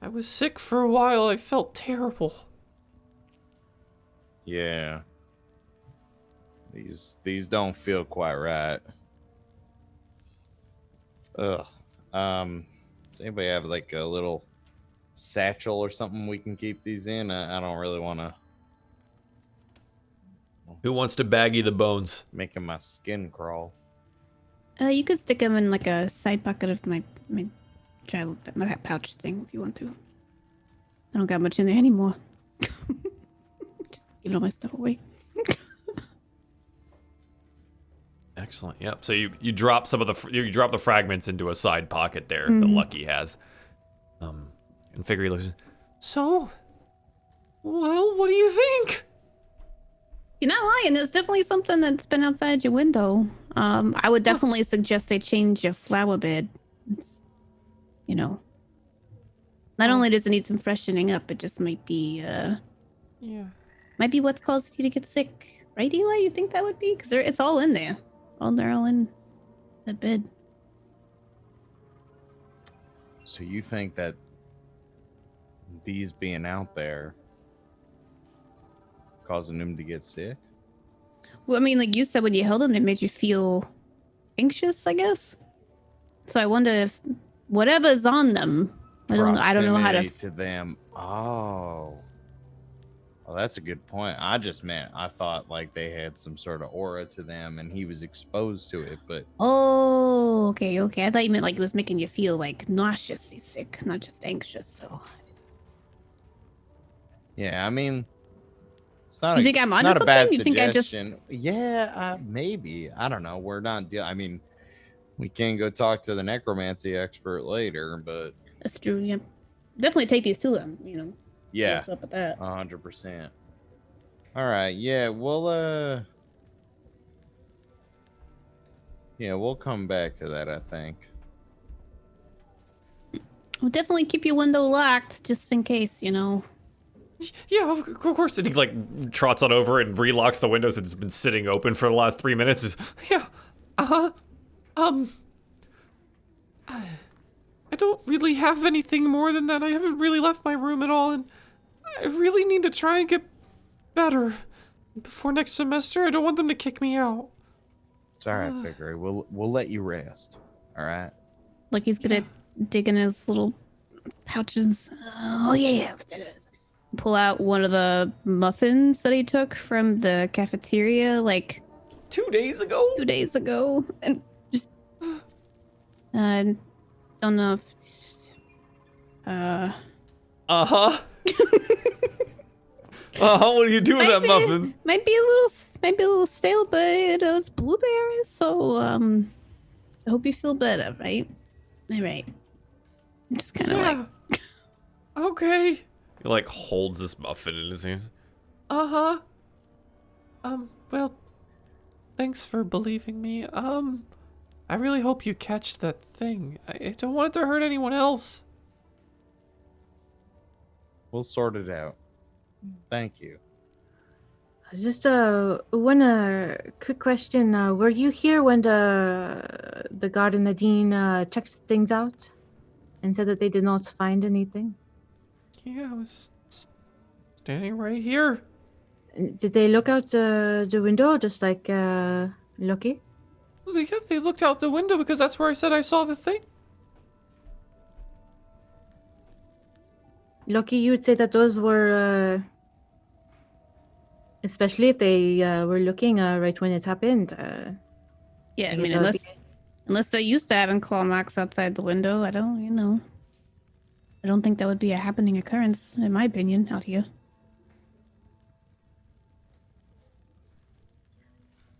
I was sick for a while. I felt terrible. Yeah. These don't feel quite right. Ugh. Does anybody have like a little satchel or something we can keep these in? I don't really want to. Who wants to baggy the bones? Making my skin crawl. You could stick them in like a side pocket of my child, my pouch thing if you want to. I don't got much in there anymore. Just giving all my stuff away. Excellent. Yep. So you drop some of you drop the fragments into a side pocket there that Lucky has. And Figure looks. So, well, what do you think? You're not lying. There's definitely something that's been outside your window. I would definitely suggest they change your flower bed. It's, not only does it need some freshening up, it just might be, might be what's caused you to get sick. Right, Eli? You think that would be? Because it's all in there. They're all in the bed. So you think that these being out there causing him to get sick? Well, I mean, like you said, when you held them, it made you feel anxious, I guess. So I wonder if whatever's on them, I don't know how to them. Oh, that's a good point. I thought like they had some sort of aura to them and he was exposed to it, but oh, okay. I thought you meant like it was making you feel like nauseously sick, not just anxious. So yeah, I mean, it's not. You think I'm onto not a bad something? You suggestion. think I just... Yeah, maybe. I don't know. We're not. I mean, we can go talk to the necromancy expert later, but that's true. Yeah, definitely take these to them. Yeah, what's up with that? 100%. All right. Yeah, we'll come back to that, I think. We'll definitely keep your window locked just in case. Yeah, of course. And he like trots on over and relocks the windows that's been sitting open for the last 3 minutes. I don't really have anything more than that. I haven't really left my room at all, and I really need to try and get better before next semester. I don't want them to kick me out. It's all right, Figure. We'll let you rest. All right. Like he's gonna dig in his little pouches. Oh yeah. Pull out one of the muffins that he took from the cafeteria like 2 days ago. 2 days ago, and just don't know if What do you do with that muffin? Might be a little stale, but it was blueberries, so I hope you feel better, right? All right. I'm just kind of like Okay. He like holds this muffin in his hands. Well, thanks for believing me. I really hope you catch that thing. I don't want it to hurt anyone else. We'll sort it out. Thank you. Just one quick question. Were you here when the guard and the dean checked things out and said that they did not find anything? Yeah, I was standing right here. Did they look out the window just like Lucky? They looked out the window because that's where I said I saw the thing. Lucky, you would say that those were, especially if they were looking right when it happened. yeah, I mean, unless they're used to having claw marks outside the window, I don't think that would be a happening occurrence, in my opinion, out here.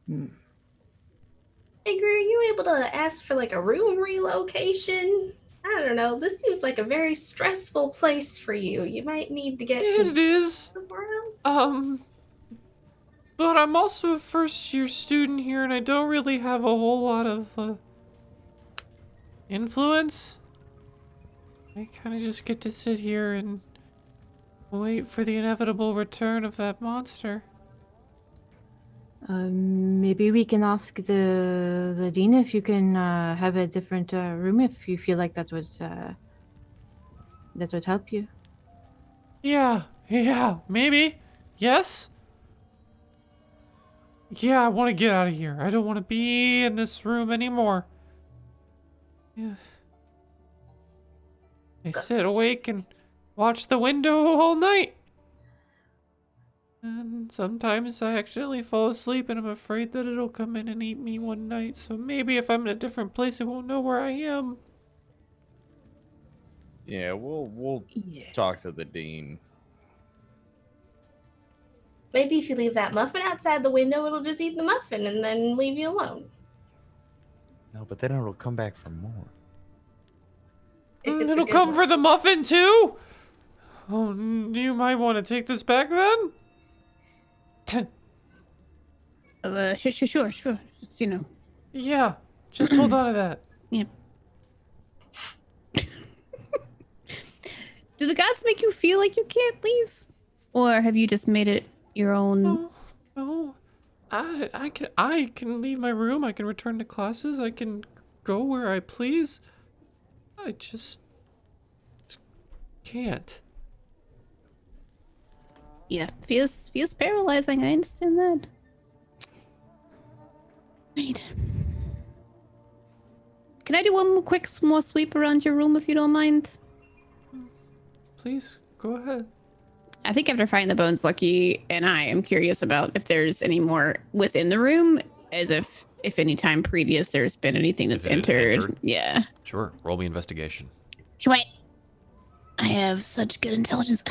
Figure, are you able to ask for like a room relocation? I don't know. This seems like a very stressful place for you. You might need to get It is. somewhere else. But I'm also a first-year student here, and I don't really have a whole lot of influence. I kind of just get to sit here and wait for the inevitable return of that monster. Maybe we can ask the dean if you can have a different room if you feel like that would help you. Yeah, maybe. Yes? Yeah, I want to get out of here. I don't want to be in this room anymore. Yeah. I sit awake and watch the window all night. And sometimes I accidentally fall asleep and I'm afraid that it'll come in and eat me one night. So maybe if I'm in a different place, it won't know where I am. Yeah, we'll talk to the dean. Maybe if you leave that muffin outside the window, it'll just eat the muffin and then leave you alone. No, but then it'll come back for more. It'll come for the muffin too? Oh, you might want to take this back then? Sure. Just, Yeah, just hold on to that. Yeah. Do the gods make you feel like you can't leave? Or have you just made it your own? No. I can leave my room. I can return to classes. I can go where I please. I just can't. Yeah, feels paralyzing. I understand that. Right. Can I do one more sweep around your room if you don't mind? Please, go ahead. I think after finding the bones, Lucky and I am curious about if there's any more within the room, as if any time previous there's been anything that's entered. Yeah. Sure. Roll me investigation. Sweet. I have such good intelligence.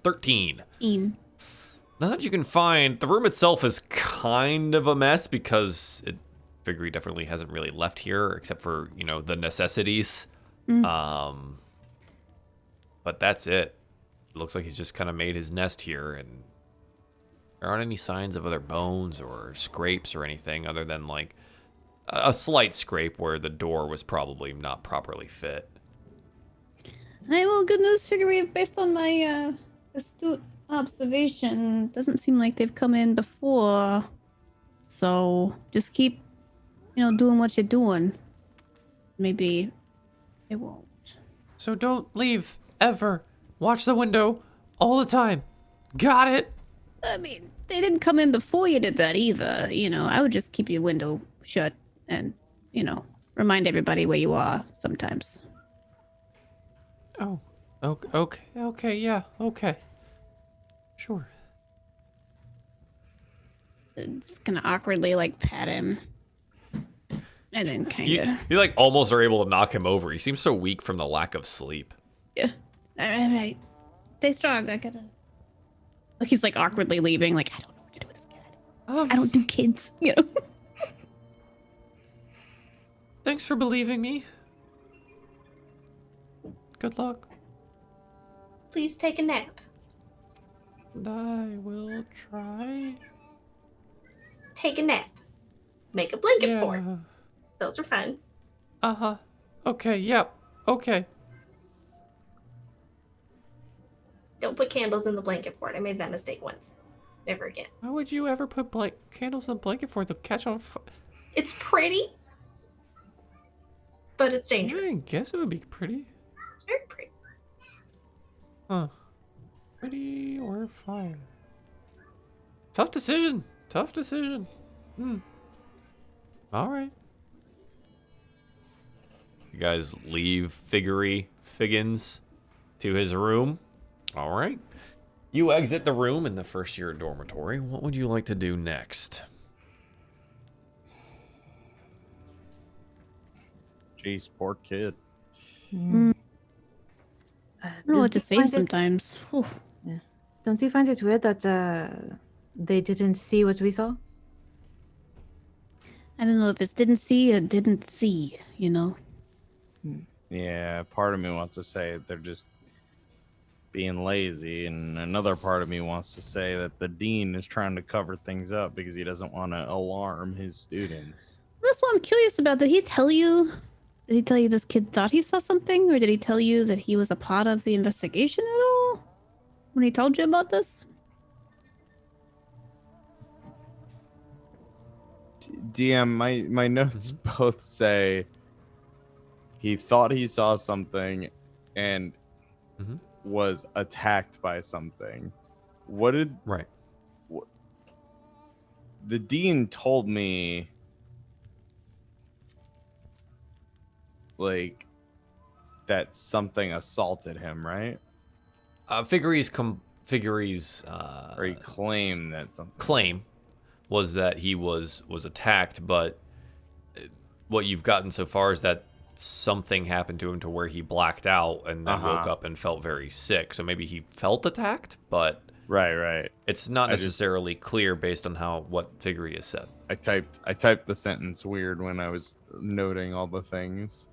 13. 13. Now that you can find, the room itself is kind of a mess because Figure definitely hasn't really left here except for, the necessities. But that's it. It looks like he's just kind of made his nest here, and there aren't any signs of other bones or scrapes or anything other than like a slight scrape where the door was probably not properly fit. Hey, well, good news, Figure. Based on my astute observation, doesn't seem like they've come in before. So just keep, doing what you're doing. Maybe it won't. So don't leave, ever. Watch the window all the time. Got it? I mean, they didn't come in before you did that either. I would just keep your window shut and, remind everybody where you are sometimes. Oh, okay, yeah, okay. Sure. Just gonna awkwardly, pat him. And then kinda... You almost are able to knock him over. He seems so weak from the lack of sleep. Yeah. All right. Stay strong. I gotta... He's, awkwardly leaving. I don't know what to do with this kid. I don't do kids, Thanks for believing me. Good luck. Please take a nap. I will try. Take a nap. Make a blanket fort. Those are fun. Uh-huh. Okay, yep. Okay. Don't put candles in the blanket fort. I made that mistake once. Never again. Why would you ever put candles in the blanket for them to catch on fire? It's pretty, but it's dangerous. I guess it would be pretty. It's very pretty. Huh. Pretty or fire? Tough decision. All right. You guys leave Figgins to his room. All right. You exit the room in the first year dormitory. What would you like to do next? Jeez, poor kid. I don't know what to say sometimes. Yeah. Don't you find it weird that they didn't see what we saw? I don't know if it's didn't see or didn't see, Yeah, part of me wants to say they're just being lazy, and another part of me wants to say that the dean is trying to cover things up because he doesn't want to alarm his students. That's what I'm curious about. Did he tell you this kid thought he saw something, or did he tell you that he was a part of the investigation at all when he told you about this? DM, my notes both say he thought he saw something and was attacked by something. What did... Right. The dean told me, like, that something assaulted him, right? Figure's or he claimed that something... claim was that he was attacked, but what you've gotten so far is that something happened to him to where he blacked out and then woke up and felt very sick. So maybe he felt attacked, but right. It's not necessarily clear based on what Figure has said. I typed the sentence weird when I was noting all the things,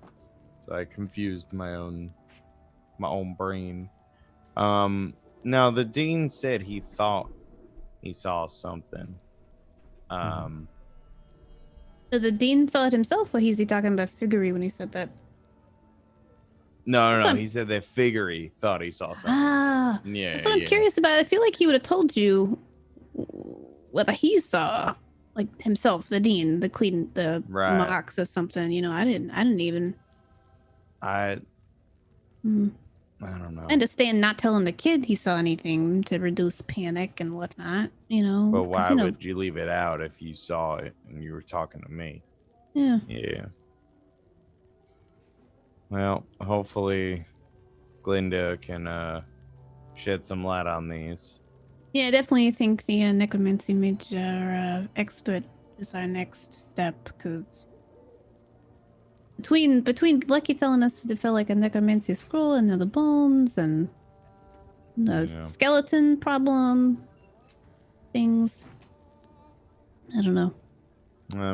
so I confused my own brain. Now the dean said he thought he saw something. So the dean saw it himself, or is he talking about Figure when he said that? No. He said that Figure thought he saw something. Yeah. That's what I'm curious about. I feel like he would have told you whether he saw, like, himself, the dean, the marks or something. You know, I didn't even. I don't know. I understand not telling the kid he saw anything to reduce panic and whatnot, you know. But why would you leave it out if you saw it and you were talking to me? Yeah. Yeah. Well, hopefully Glinda can shed some light on these. Yeah, I definitely think the necromancy mage expert is our next step, because between Lucky telling us to feel like a necromancy scroll and the bones and the skeleton problem things, I don't know.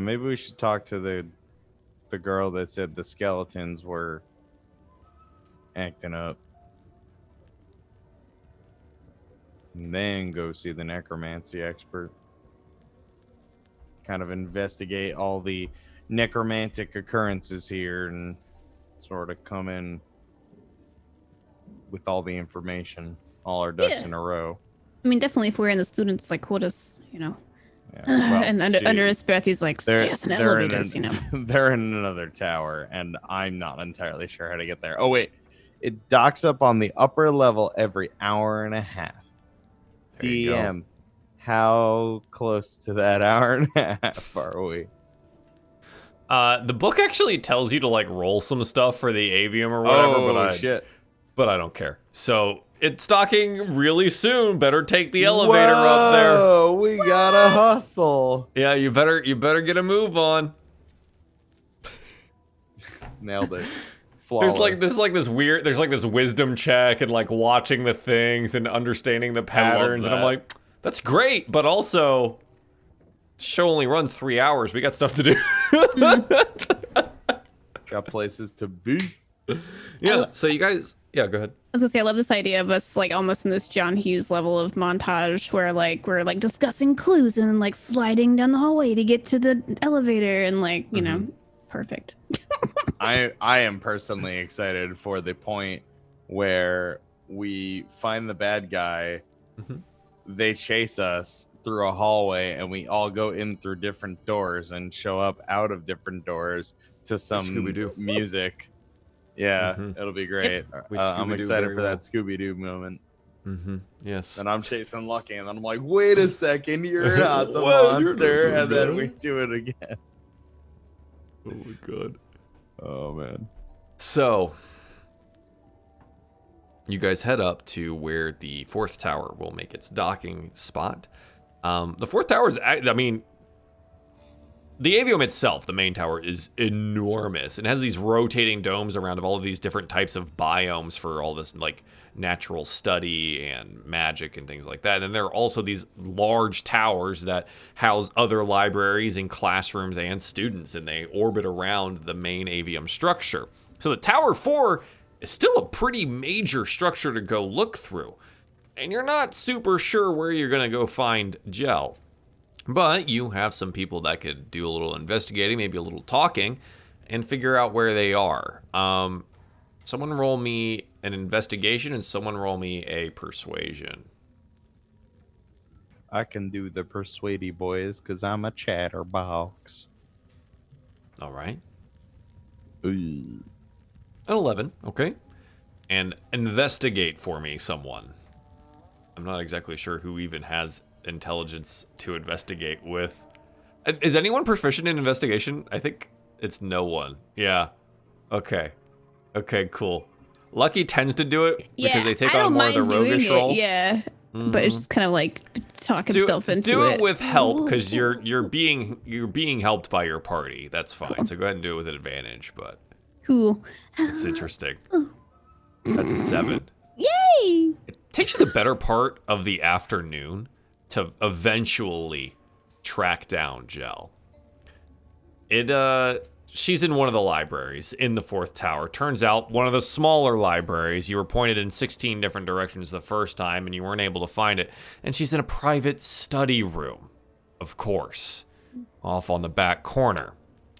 Maybe we should talk to the girl that said the skeletons were acting up, and then go see the necromancy expert. Kind of investigate all the necromantic occurrences here and sort of come in with all the information, all our ducks in a row. I mean, definitely if we're in the students' like quotas, you know. Well, and under his breath, he's like, stay us in elevators, you know. They're in another tower, and I'm not entirely sure how to get there. Oh, wait. It docks up on the upper level every hour and a half. DM, how close to that hour and a half are we? The book actually tells you to, like, roll some stuff for the avium or whatever, but I don't care. So it's docking really soon. Better take the elevator up there. Oh, we gotta hustle. Yeah, you better get a move on. Nailed it. Flawless. There's like this wisdom check and like watching the things and understanding the patterns, and I'm like, that's great, but also show only runs 3 hours. We got stuff to do. Got places to be. Yeah. So you guys, go ahead. I was gonna say, I love this idea of us like almost in this John Hughes level of montage where like we're like discussing clues and like sliding down the hallway to get to the elevator and like, you know, perfect. I am personally excited for the point where we find the bad guy. They chase us through a hallway and we all go in through different doors and show up out of different doors to some Scooby-Doo music. Yeah, it'll be great. I'm excited for that Scooby-Doo moment. Yes. And I'm chasing Lucky, and then I'm like, wait a second, you're not the monster. And then we do it again. Oh my god. Oh man. So you guys head up to where the fourth tower will make its docking spot. The fourth tower is, I mean, the avium itself, the main tower, is enormous. It has these rotating domes around of all of these different types of biomes for all this like natural study and magic and things like that. And then there are also these large towers that house other libraries and classrooms and students, and they orbit around the main avium structure. So the Tower 4 is still a pretty major structure to go look through. And you're not super sure where you're going to go find Gel. But you have some people that could do a little investigating, maybe a little talking, and figure out where they are. Someone roll me an investigation and someone roll me a persuasion. I can do the persuady boys because I'm a chatterbox. All right. Ooh. An 11. Okay. And investigate for me, someone. I'm not exactly sure who even has intelligence to investigate with. Is anyone proficient in investigation? I think it's no one. Yeah. Okay. Okay, cool. Lucky tends to do it because they take on more of the roguish role. Yeah, but it's just kind of like talk himself into do it. it with help because you're being helped by your party. That's fine. So go ahead and do it with an advantage. But Cool. it's interesting. That's a 7. Yay! It takes you the better part of the afternoon to eventually track down Jell. She's in one of the libraries in the 4th tower. Turns out one of the smaller libraries. You were pointed in 16 different directions the first time and you weren't able to find it. And she's in a private study room, of course, off on the back corner.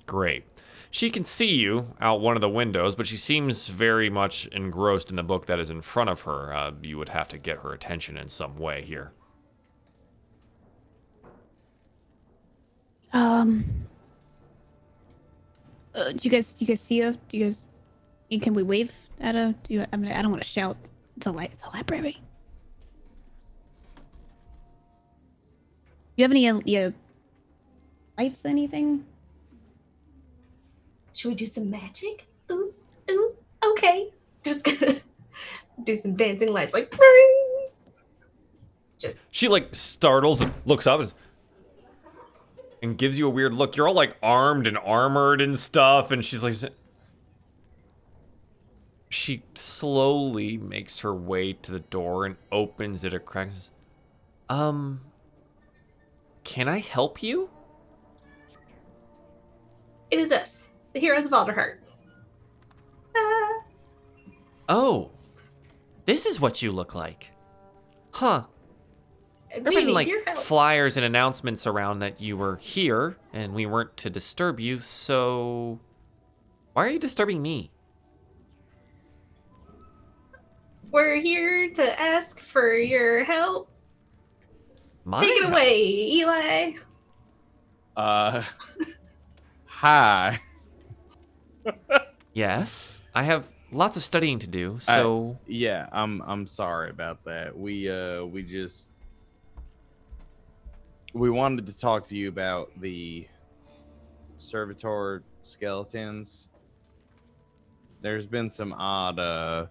Great. She can see you out one of the windows, but she seems very much engrossed in the book that is in front of her. You would have to get her attention in some way here. Do you guys see her? Do you guys? Can we wave at her? I mean, I don't want to shout. It's a library. You have any lights? Anything? Should we do some magic? Ooh, ooh, okay. Just gonna do some dancing lights, like. Just. She like startles and looks up and gives you a weird look. You're all like armed and armored and stuff, and she's like. She slowly makes her way to the door and opens it a crack. Can I help you? It is us, the heroes of Alderheart. Oh, this is what you look like. Huh. There have been like flyers and announcements around that you were here and we weren't to disturb you, so why are you disturbing me? We're here to ask for your help. Take it away, Eli. Hi. Yes, I have lots of studying to do, so yeah, I'm sorry about that. We wanted to talk to you about the servitor skeletons. There's been some odd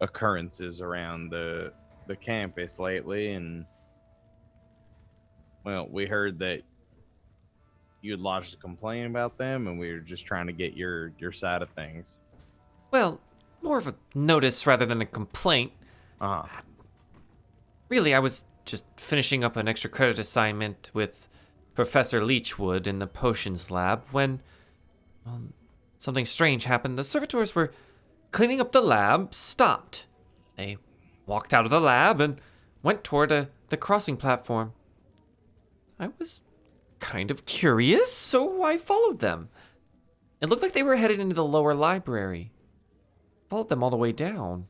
occurrences around the campus lately, and well, we heard that you had lodged a complaint about them, and we were just trying to get your side of things. well, more of a notice rather than a complaint. Really, I was just finishing up an extra credit assignment with Professor Leechwood in the potions lab when something strange happened. The servitors were cleaning up the lab, stopped. They walked out of the lab and went toward the crossing platform. I was kind of curious, so I followed them. It looked like they were headed into the lower library. Followed them all the way down.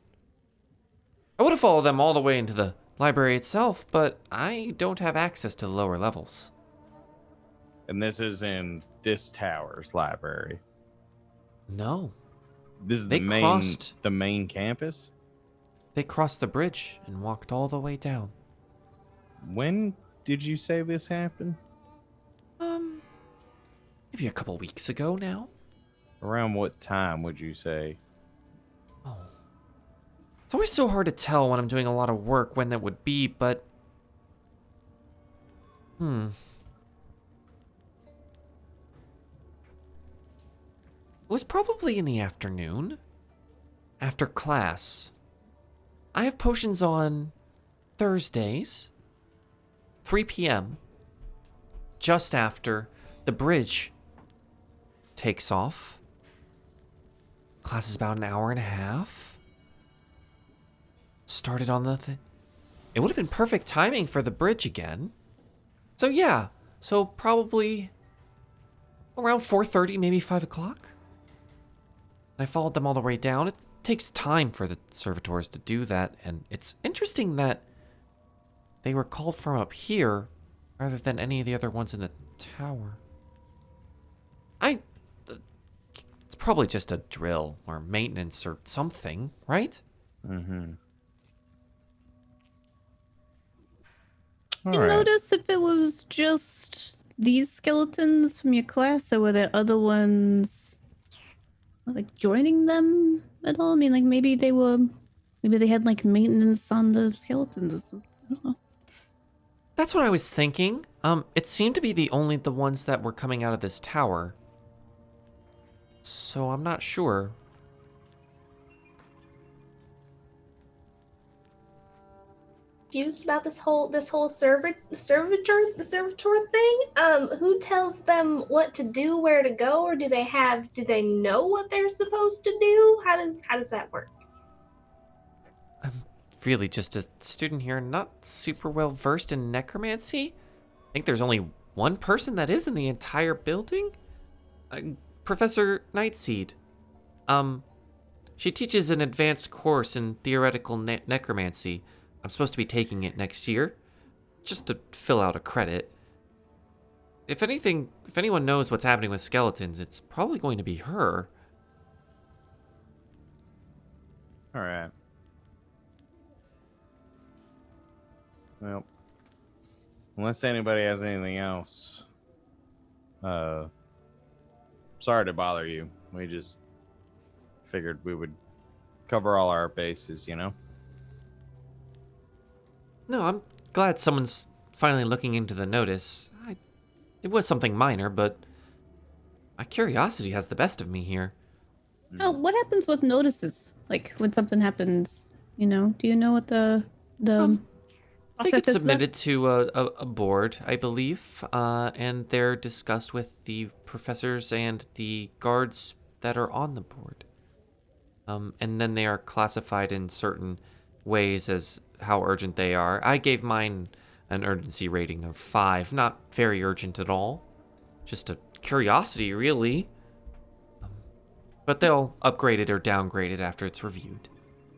I would have followed them all the way into the library itself, but I don't have access to the lower levels. And this is in this tower's library. No. This is They the main campus? They crossed the bridge and walked all the way down. When did you say this happened? Maybe a couple weeks ago now. Around what time would you say? Oh. It's always so hard to tell when I'm doing a lot of work when that would be, but... It was probably in the afternoon. After class. I have potions on Thursdays. 3 p.m. Just after the bridge takes off. Class is about an hour and a half. Started on the It would have been perfect timing for the bridge again. So yeah, so probably around 4:30, maybe 5 o'clock. I followed them all the way down. It takes time for the servitors to do that, and it's interesting that they were called from up here rather than any of the other ones in the tower. It's probably just a drill or maintenance or something, right? Mm-hmm. Did you notice if it was just these skeletons from your class, or were there other ones like joining them at all? I mean, like maybe they had like maintenance on the skeletons or something. I don't know. That's what I was thinking. It seemed to be the ones that were coming out of this tower. So I'm not sure. Confused about this whole servitor thing. Who tells them what to do, where to go, or do they know what they're supposed to do? How does that work? I'm really just a student here, not super well versed in necromancy. I think there's only one person that is in the entire building. Professor Nightseed. She teaches an advanced course in theoretical necromancy. I'm supposed to be taking it next year, just to fill out a credit. If anyone knows what's happening with skeletons, it's probably going to be her. All right. Well, unless anybody has anything else, sorry to bother you. We just figured we would cover all our bases, you know? No, I'm glad someone's finally looking into the notice. It was something minor, but my curiosity has the best of me here. Oh, what happens with notices? Like when something happens, do you know what the They get process is? submitted to a board, I believe, and they're discussed with the professors and the guards that are on the board. And then they are classified in certain ways as how urgent they are. I gave mine an urgency rating of 5. Not very urgent at all. Just a curiosity, really. But they'll upgrade it or downgrade it after it's reviewed.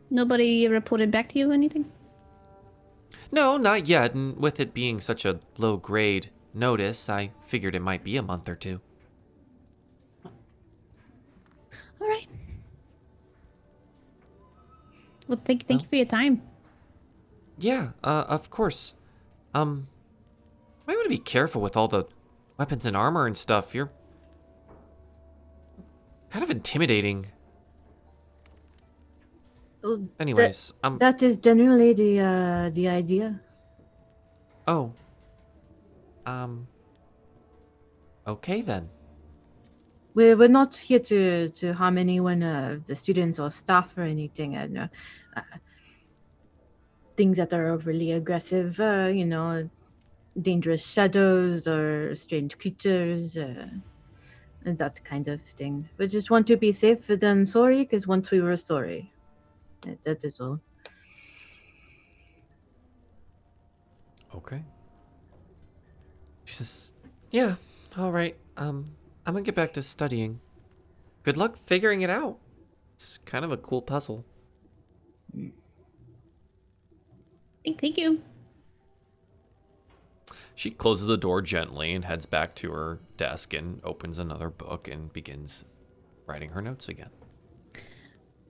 Nobody reported back to you or anything? No, not yet. And with it being such a low grade notice, I figured it might be a month or two. All right. Well, thank you for your time. Yeah, of course. Might want to be careful with all the weapons and armor and stuff. You're kind of intimidating. Well, Anyways, that is generally the idea. Oh. Okay then. We're not here to harm anyone, the students or staff or anything. And things that are overly aggressive, dangerous shadows or strange creatures, and that kind of thing. We just want to be safer than sorry, because once we were sorry. That is all. Okay. She says, yeah, all right. I'm gonna get back to studying. Good luck figuring it out. It's kind of a cool puzzle. Thank you. She closes the door gently and heads back to her desk and opens another book and begins writing her notes again.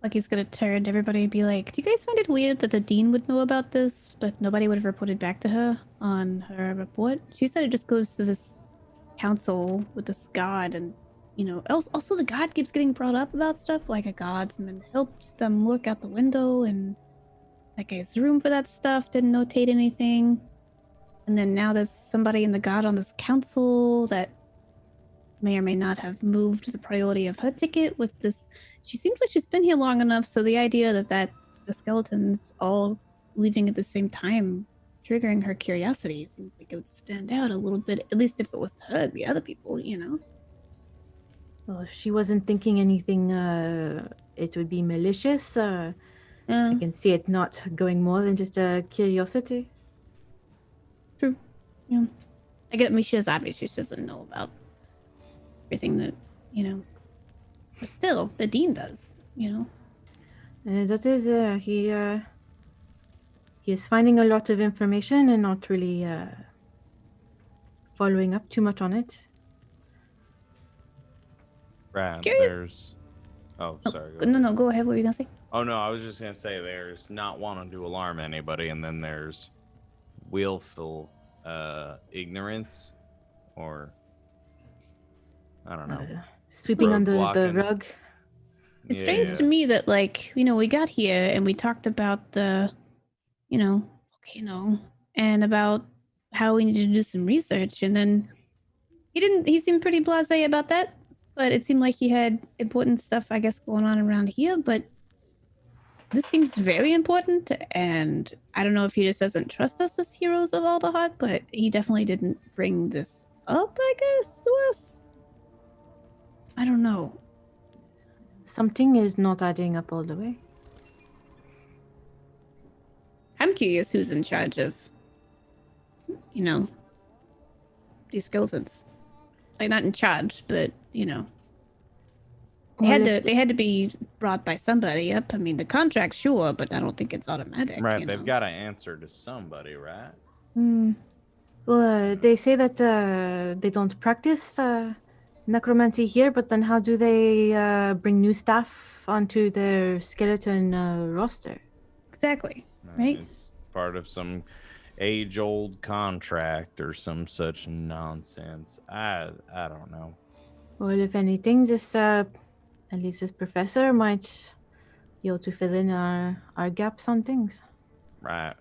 Lucky's gonna turn to everybody and be like, do you guys find it weird that the dean would know about this, but nobody would have reported back to her on her report? She said it just goes to this council with this god, and, also the god keeps getting brought up about stuff, like a guardsman helped them look out the window, and that guy's room for that stuff didn't notate anything. And then now there's somebody in the god on this council that may or may not have moved the priority of her ticket with this. She seems like she's been here long enough, so the idea that the skeletons all leaving at the same time, triggering her curiosity, seems like it would stand out a little bit, at least if it was her and the other people, Well, if she wasn't thinking anything, it would be malicious. I can see it not going more than just a curiosity. True. Yeah. She obviously doesn't know about everything that, but still, the dean does, That is, he is finding a lot of information and not really following up too much on it. Right. curious. There's. Oh, sorry. No, go ahead. What were you gonna say? Oh no, I was just gonna say there's not wanting to alarm anybody, and then there's willful ignorance, or I don't know. Sweeping under the blocking. rug. It's strange to me that, like, we got here and we talked about the, volcano and about how we needed to do some research, and then he seemed pretty blasé about that, but it seemed like he had important stuff, I guess, going on around here, but this seems very important, and I don't know if he just doesn't trust us as heroes of Alderheart, but he definitely didn't bring this up, I guess, to us. I don't know. Something is not adding up all the way. I'm curious who's in charge of, these skeletons. Like, not in charge, but, They had to be brought by somebody up. I mean, the contract, sure, but I don't think it's automatic. Right, they've got to answer to somebody, right? Well, they say that they don't practice necromancy here, but then how do they bring new staff onto their skeleton roster? Exactly, right? It's part of some age-old contract or some such nonsense. I don't know. Well, if anything, just at least this professor might be able to fill in our gaps on things. Right.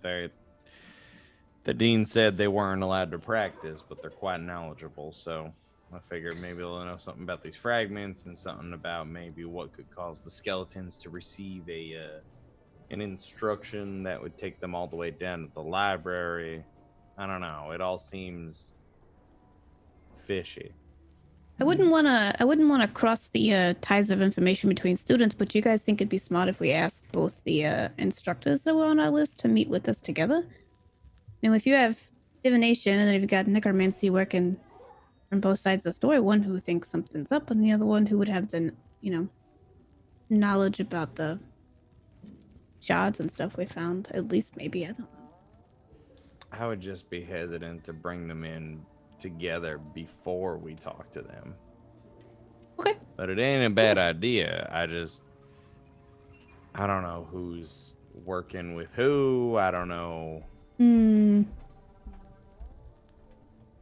The dean said they weren't allowed to practice, but they're quite knowledgeable, so I figured maybe they'll know something about these fragments and something about maybe what could cause the skeletons to receive an instruction that would take them all the way down to the library. I don't know. It all seems fishy. I wouldn't want to cross the ties of information between students, but you guys think it'd be smart if we asked both the instructors that were on our list to meet with us together? If you have divination and then you've got necromancy working from both sides of the story, one who thinks something's up and the other one who would have the, knowledge about the shards and stuff we found, at least maybe, I don't know. I would just be hesitant to bring them in together before we talk to them. Okay. But it ain't a bad idea. I don't know who's working with who. I don't know.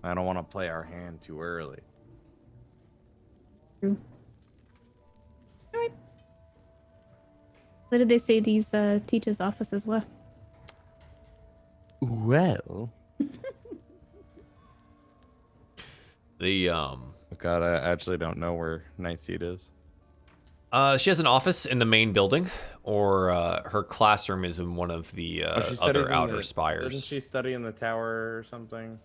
I don't want to play our hand too early. True. All right. What did they say these teachers' offices were? Well. God, I actually don't know where Nightseed is. She has an office in the main building, or her classroom is in one of the other outer spires. Doesn't she study in the tower or something?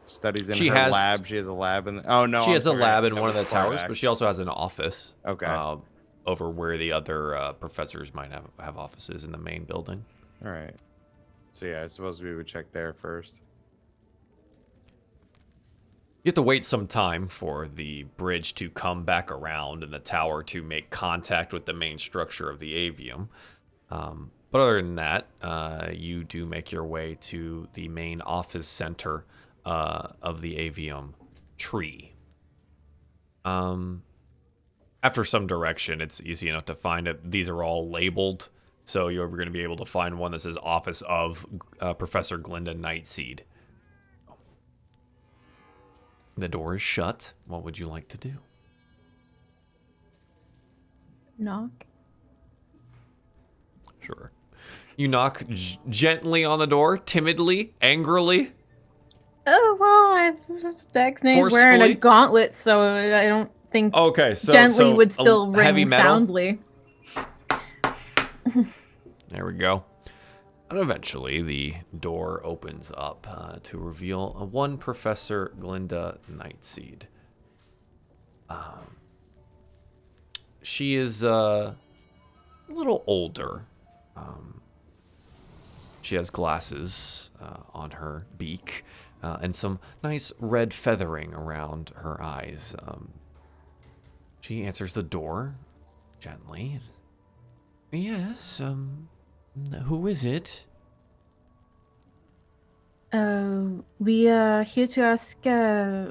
Studies in her lab. She has a lab in. She has a lab in one of the towers, but she also has an office. Okay. Over where the other professors might have offices in the main building. All right. So yeah, I suppose we would check there first. You have to wait some time for the bridge to come back around and the tower to make contact with the main structure of the avium. But other than that, you do make your way to the main office center of the avium tree. After some direction, it's easy enough to find it. These are all labeled, so you're going to be able to find one that says Office of Professor Glinda Nightseed. The door is shut. What would you like to do? Knock. Sure. You knock gently on the door, timidly, angrily. Oh, well, Dexnay's wearing a gauntlet, so I don't think gently would still ring soundly. There we go. And eventually, the door opens up to reveal one Professor Glinda Nightseed. She is a little older. She has glasses on her beak and some nice red feathering around her eyes. She answers the door gently. Yes, Who is it? We are here to ask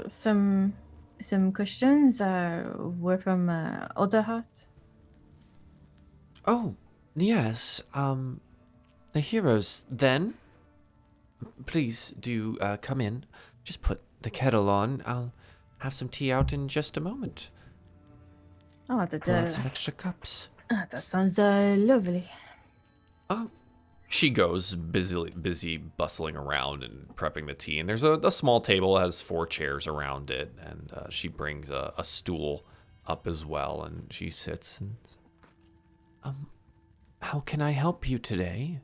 some questions. We're from Alderheart. Oh, yes. The heroes, then? Please do come in. Just put the kettle on. I'll have some tea out in just a moment. Oh, Pull out some extra cups. that sounds lovely. Oh. She goes busy bustling around and prepping the tea. And there's a small table that has 4 chairs around it. And she brings a stool up as well. And she sits and... How can I help you today?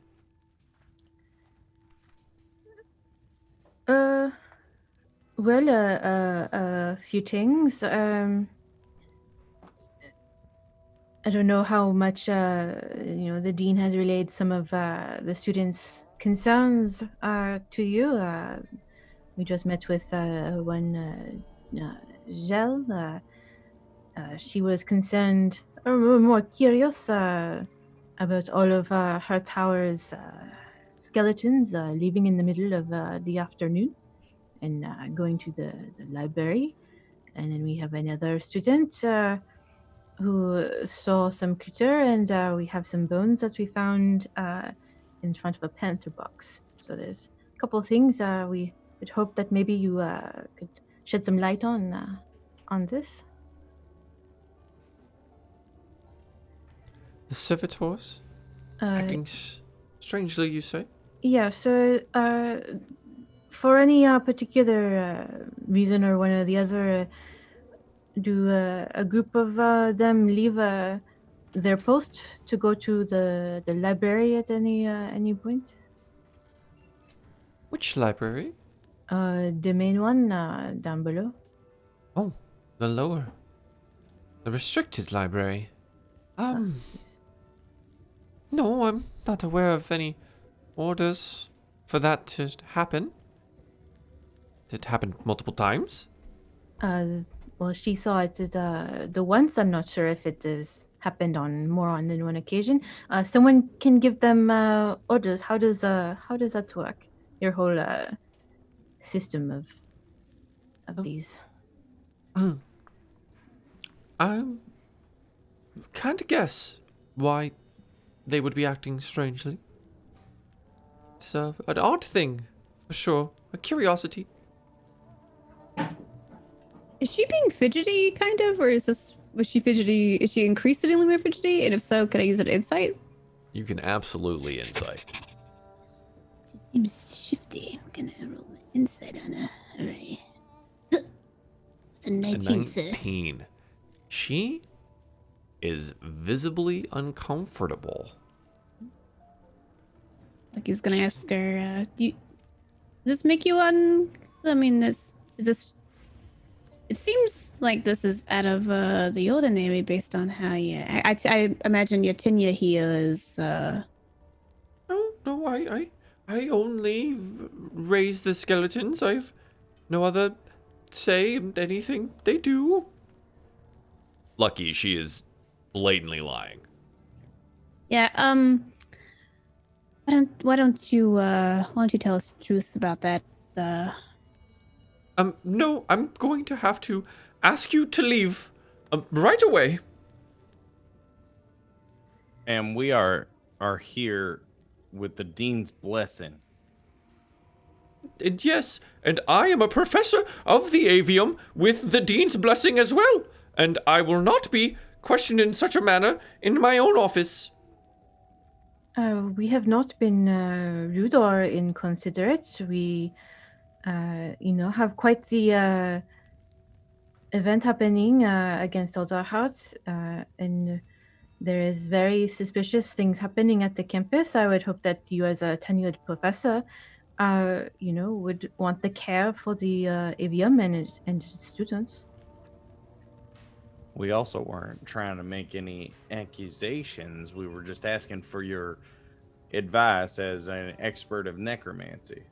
Well, a few things. I don't know how much the dean has relayed some of the students' concerns to you. We just met with one Gel. She was concerned, or more curious, about all of her tower's skeletons leaving in the middle of the afternoon and going to the library. And then we have another student who saw some critter, and we have some bones that we found in front of a panther box. So there's a couple of things we would hope that maybe you could shed some light on this. The servitors? Acting strangely, you say? Yeah, so for any particular reason or one or the other, do a group of them leave their post to go to the library at any point? Which library? The main one down below. Oh, the lower. The restricted library. Yes. No, I'm not aware of any orders for that to happen. Did it happen multiple times? Well, she saw it the once. I'm not sure if it has happened on more than one occasion. Someone can give them orders. How does that work? Your whole system of these. I can't guess why they would be acting strangely. It's an odd thing, for sure. A curiosity. Is she being fidgety, kind of, or was she fidgety? Is she increasingly more fidgety? And if so, could I use an insight? You can absolutely insight. She seems shifty. I'm gonna roll my insight on her. All right. It's a 19, sir. 19. She is visibly uncomfortable. Like he's gonna ask her, does this make you I mean, is this... It seems like this is out of the ordinary based on how you... I imagine your tenure here is... No, I only raise the skeletons. I've no other say in anything they do. Lucky she is blatantly lying. Yeah, why don't you tell us the truth about that? No, I'm going to have to ask you to leave right away. And we are here with the dean's blessing. And yes, and I am a professor of the avium with the dean's blessing as well, and I will not be questioned in such a manner in my own office. We have not been rude or inconsiderate. We, have quite the event happening against Alderheart, and there is very suspicious things happening at the campus. I would hope that you, as a tenured professor, would want the care for the avium and its students. We also weren't trying to make any accusations. We were just asking for your advice as an expert of necromancy.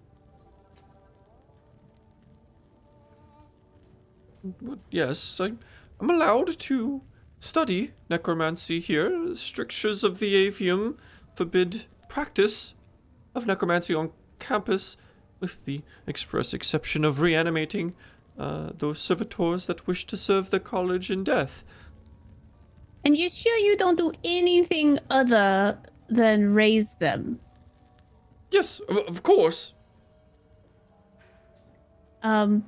Yes, I'm allowed to study necromancy here. The strictures of the avium forbid practice of necromancy on campus, with the express exception of reanimating those servitors that wish to serve the college in death. And you sure you don't do anything other than raise them? Yes, of course. Lucky's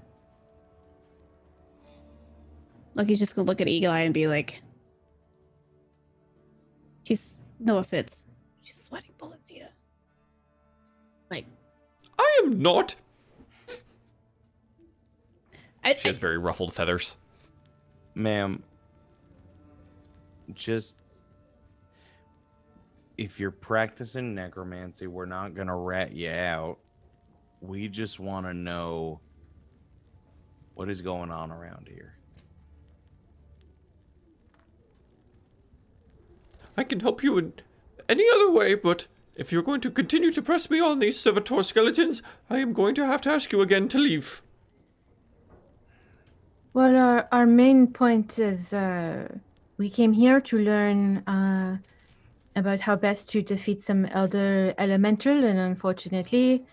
just gonna look at Eagle Eye and be like, she's, no offense, she's sweating bullets here. Like, I am not. She has very ruffled feathers. Ma'am, just if you're practicing necromancy, we're not gonna rat you out. We just want to know what is going on around here. I can help you in any other way, but if you're going to continue to press me on these servitor skeletons, I am going to have to ask you again to leave. Well, our main point is we came here to learn about how best to defeat some elder elemental, and unfortunately,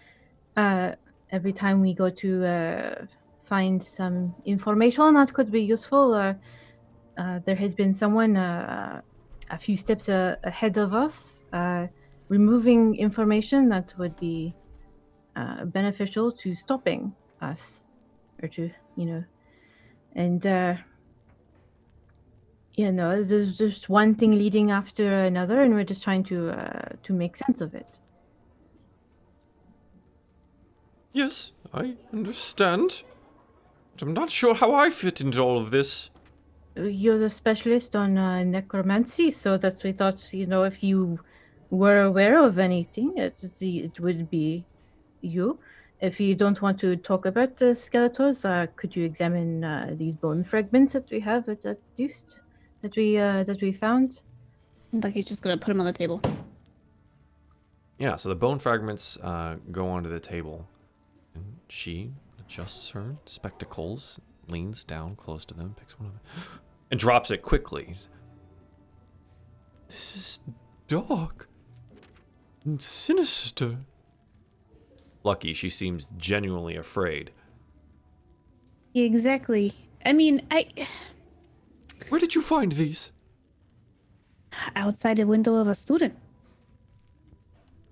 every time we go to find some information that could be useful, there has been someone a few steps ahead of us, removing information that would be beneficial to stopping us, or to, and there's just one thing leading after another, and we're just trying to make sense of it. Yes, I understand. But I'm not sure how I fit into all of this. You're the specialist on necromancy, so that's we thought, if you were aware of anything, it would be you. If you don't want to talk about the skeletons, could you examine these bone fragments that we have that we found? Lucky's just gonna put him on the table. Yeah, so the bone fragments go onto the table. And she adjusts her spectacles, leans down close to them, picks one of them, and drops it quickly. This is dark and sinister. Lucky, she seems genuinely afraid. Exactly. I mean, Where did you find these? outside the window of a student.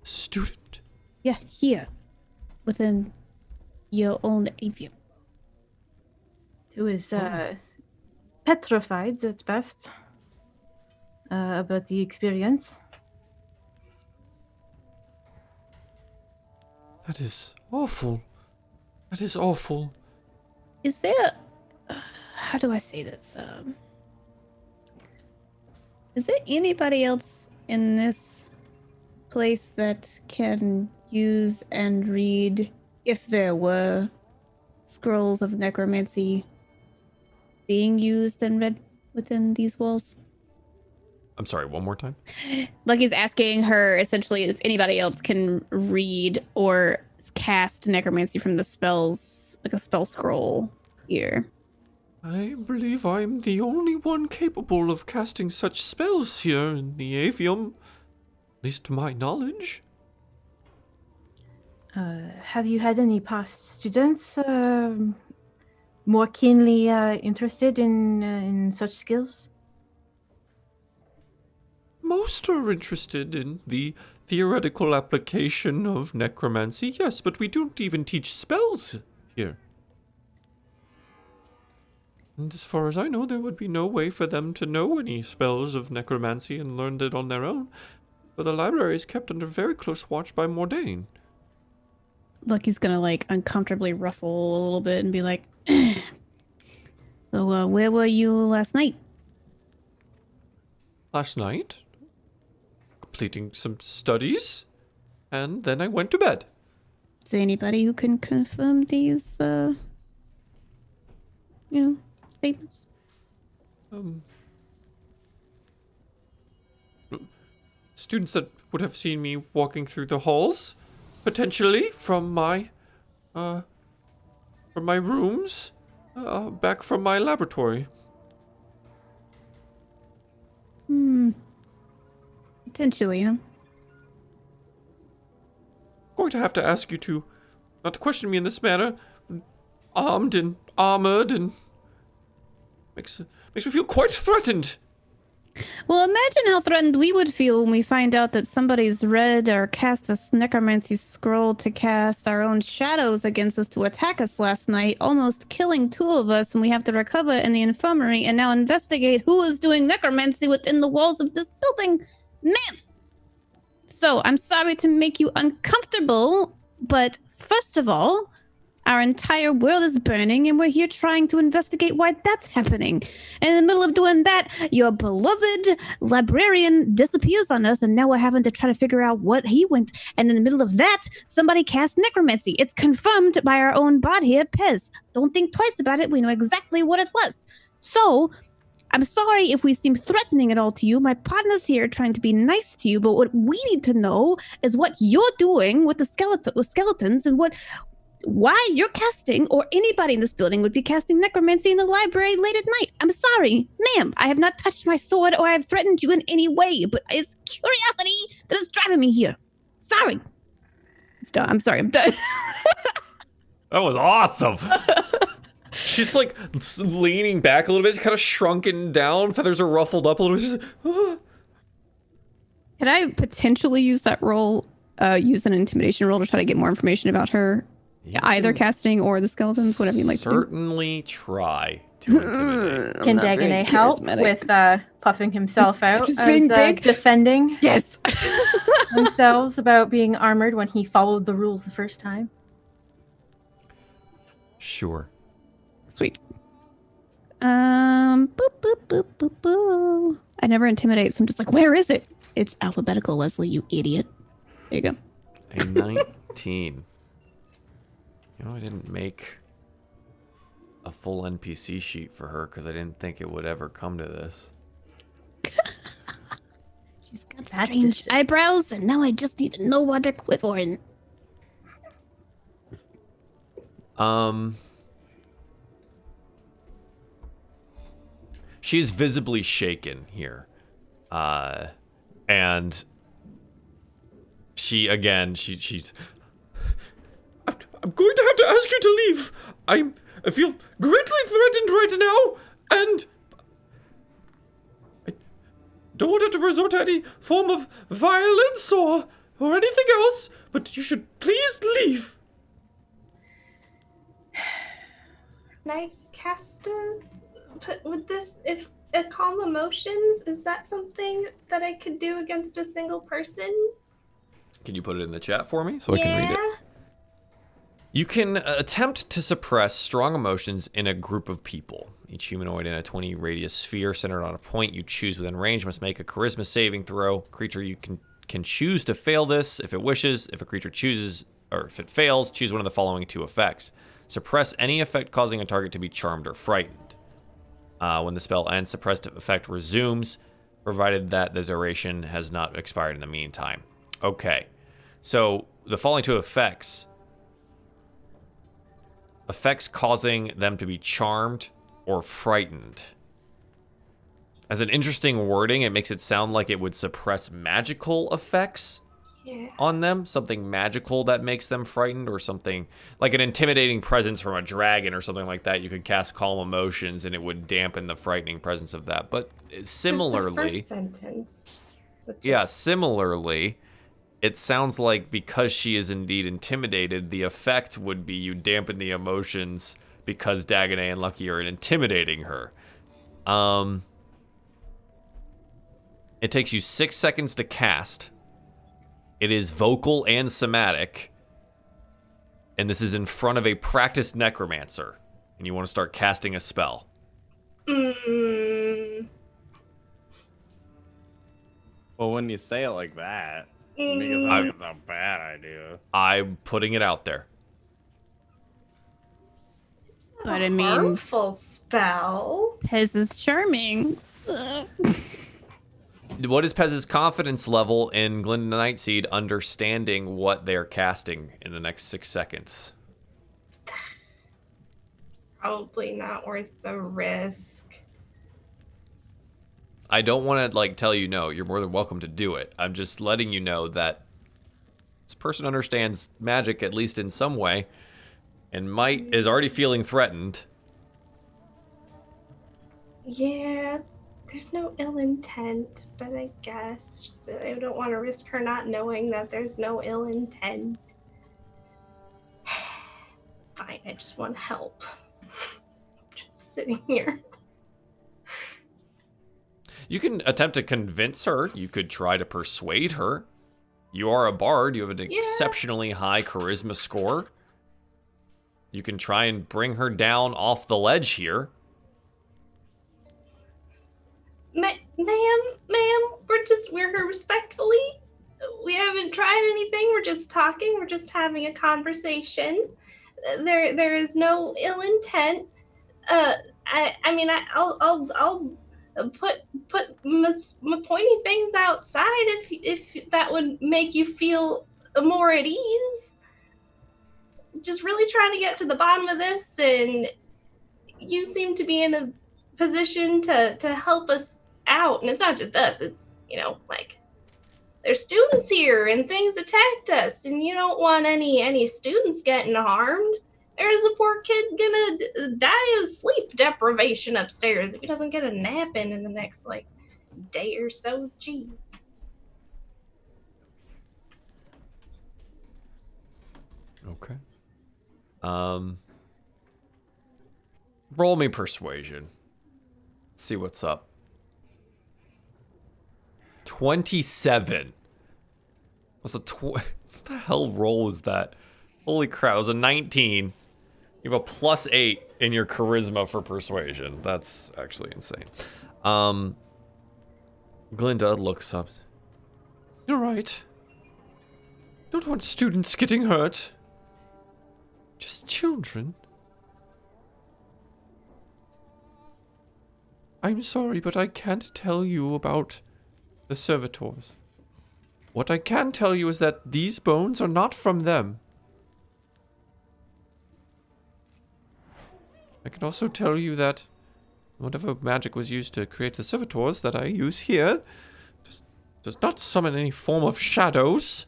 Student? Yeah, here. Within your own avium. Who is petrified at best about the experience. That is awful. That is awful. Is there... how do I say this? Is there anybody else in this place that can use and read, if there were scrolls of necromancy being used and read within these walls? I'm sorry, one more time? Lucky's asking her essentially if anybody else can read or cast necromancy from the spells, like a spell scroll here. I believe I'm the only one capable of casting such spells here in the avium, at least to my knowledge. Have you had any past students more keenly interested in such skills? Most are interested in the theoretical application of necromancy, yes, but we don't even teach spells here. And as far as I know, there would be no way for them to know any spells of necromancy and learn it on their own, for the library is kept under very close watch by Mordain. Lucky's gonna like uncomfortably ruffle a little bit and be like, so where were you last night? Last night, completing some studies, and then I went to bed. Is there anybody who can confirm these, statements? Students that would have seen me walking through the halls, potentially from my rooms, back from my laboratory. Potentially, huh? going to have to ask you to not to question me in this manner. Armed and armored and makes me feel quite threatened. Well, imagine how threatened we would feel when we find out that somebody's read or cast a necromancy scroll to cast our own shadows against us to attack us last night, almost killing 2 of us, and we have to recover in the infirmary and now investigate who is doing necromancy within the walls of this building. Man! So, I'm sorry to make you uncomfortable, but first of all, our entire world is burning, and we're here trying to investigate why that's happening. And in the middle of doing that, your beloved librarian disappears on us, and now we're having to try to figure out what he went. And in the middle of that, somebody cast necromancy. It's confirmed by our own bot here, Pez. Don't think twice about it. We know exactly what it was. So, I'm sorry if we seem threatening at all to you. My partner's here trying to be nice to you, but what we need to know is what you're doing with the skeletons and why you're casting, or anybody in this building would be casting necromancy in the library late at night. I'm sorry, ma'am. I have not touched my sword or I have threatened you in any way, but it's curiosity that is driving me here. Sorry. Stop. I'm sorry. I'm done. That was awesome. She's like leaning back a little bit, kind of shrunken down. Feathers are ruffled up a little bit. She's like, Can I potentially use that roll, use an intimidation roll to try to get more information about her? Either casting or the skeletons, whatever you like to do. Certainly try to intimidate. Can Dagonet help with puffing himself out Just as being big? defending Yes. themselves about being armored when he followed the rules the first time? Sure. Sweet. Boop, boop, boop, boop, boop. I never intimidate, so I'm just like, where is it? It's alphabetical, Leslie, you idiot. There you go. A 19. You know, I didn't make a full NPC sheet for her because I didn't think it would ever come to this. She's got strange eyebrows, and now I just need to know why they're quivering. She's visibly shaken here. And she's I'm going to have to ask you to leave. I feel greatly threatened right now, and I don't want to resort to any form of violence or anything else, but you should please leave. Can I cast with this, if a calm emotions, is that something that I could do against a single person? Can you put it in the chat for me so I can read it? You can attempt to suppress strong emotions in a group of people. Each humanoid in a 20 radius sphere centered on a point you choose within range must make a charisma saving throw. Creature you can choose to fail this if it wishes. If a creature chooses, or if it fails, choose one of the following 2 effects. Suppress any effect causing a target to be charmed or frightened. When the spell ends, suppressed effect resumes, provided that the duration has not expired in the meantime. Okay, so the following 2 effects causing them to be charmed or frightened. As an interesting wording, it makes it sound like it would suppress magical effects on them. Something magical that makes them frightened, or something like an intimidating presence from a dragon or something like that. You could cast calm emotions and it would dampen the frightening presence of that. But similarly, the first sentence. Similarly, it sounds like because she is indeed intimidated, the effect would be you dampen the emotions because Dagonet and Lucky are intimidating her. It takes you 6 seconds to cast. It is vocal and somatic. And this is in front of a practiced necromancer. And you want to start casting a spell. Well, when you say it like that, it makes it sound like it's a bad idea. I'm putting it out there. But I mean, harmful spell. Pez is charming. So. What is Pez's confidence level in Glinda Nightseed understanding what they're casting in the next 6 seconds? Probably not worth the risk. I don't want to tell you no. You're more than welcome to do it. I'm just letting you know that This person understands magic, at least in some way, and is already feeling threatened. Yeah, there's no ill intent, but I guess I don't want to risk her not knowing that there's no ill intent. Fine, I just want help. Just sitting here. You can attempt to convince her. You could try to persuade her. You are a bard. You have an exceptionally high charisma score. You can try and bring her down off the ledge here. Ma'am, we're here respectfully. We haven't tried anything. We're just talking. We're just having a conversation. There is no ill intent. I'll put my pointy things outside if that would make you feel more at ease. Just really trying to get to the bottom of this, and you seem to be in a position to help us out. And it's not just us, it's, like, there's students here and things attacked us, and you don't want any students getting harmed. There's a poor kid gonna die of sleep deprivation upstairs if he doesn't get a nap in the next, day or so. Jeez. Okay. Roll me persuasion. See what's up. 27. What the hell roll was that? Holy crap, it was a 19. You have a +8 in your charisma for persuasion. That's actually insane. Glinda looks up. You're right. Don't want students getting hurt. Just children. I'm sorry, but I can't tell you about the servitors. What I can tell you is that these bones are not from them. I can also tell you that whatever magic was used to create the servitors that I use here does not summon any form of shadows.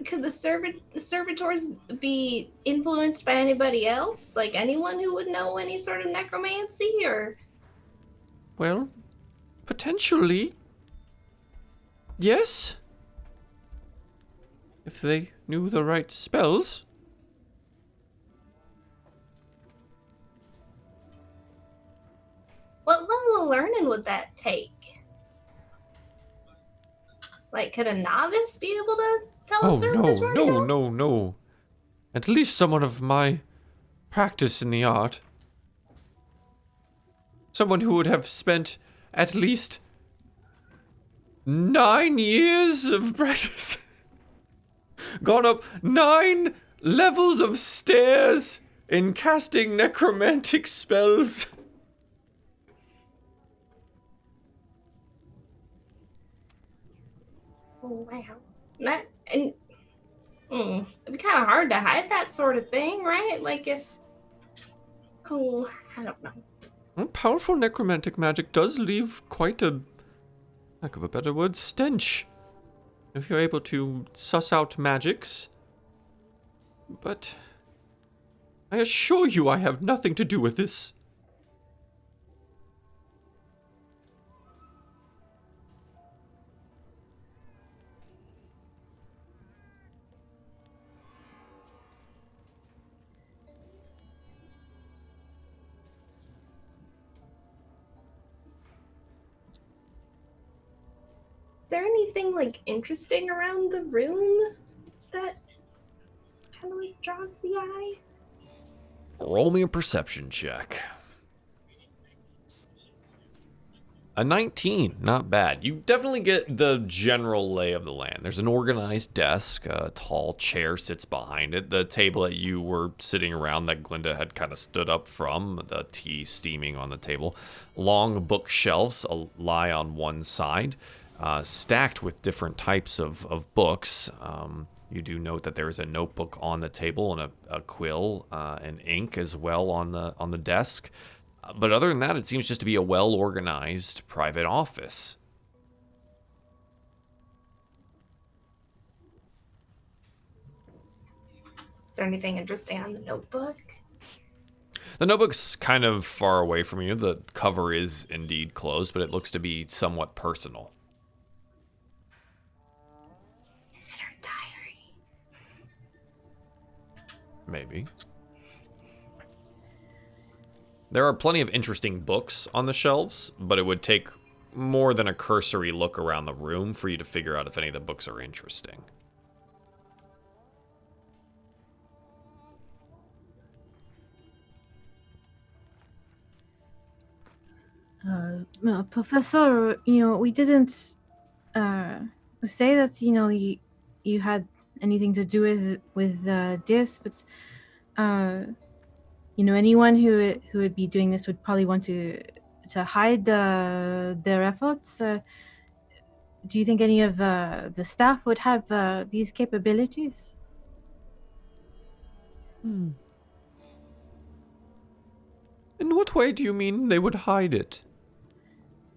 Could the servitors be influenced by anybody else? Like anyone who would know any sort of necromancy, or? Well, potentially. Yes. If they knew the right spells. What level of learning would that take? Like, could a novice be able to tell a servitor's where to go? No. At least someone of my practice in the art. Someone who would have spent at least 9 years of practice. Gone up 9 levels of stairs in casting necromantic spells. Oh, wow. It'd be kind of hard to hide that sort of thing, right? Like if... Oh, I don't know. Well, powerful necromantic magic does leave quite a, lack of a better word, stench. If you're able to suss out magics. But I assure you I have nothing to do with this. Is there anything, like, interesting around the room that kind of, like, draws the eye? Roll me a perception check. A 19, not bad. You definitely get the general lay of the land. There's an organized desk, a tall chair sits behind it. The table that you were sitting around that Glinda had kind of stood up from, the tea steaming on the table. Long bookshelves lie on one side. Stacked with different types of books. You do note that there is a notebook on the table and a quill and ink as well on the desk. But other than that, it seems just to be a well-organized private office. Is there anything interesting on the notebook? The notebook's kind of far away from you. The cover is indeed closed, but it looks to be somewhat personal. Is it her diary? Maybe. There are plenty of interesting books on the shelves, but it would take more than a cursory look around the room for you to figure out if any of the books are interesting. Professor, we didn't say that you had anything to do with this, but anyone who would be doing this would probably want to hide their efforts. Do you think any of the staff would have these capabilities? In what way do you mean they would hide it?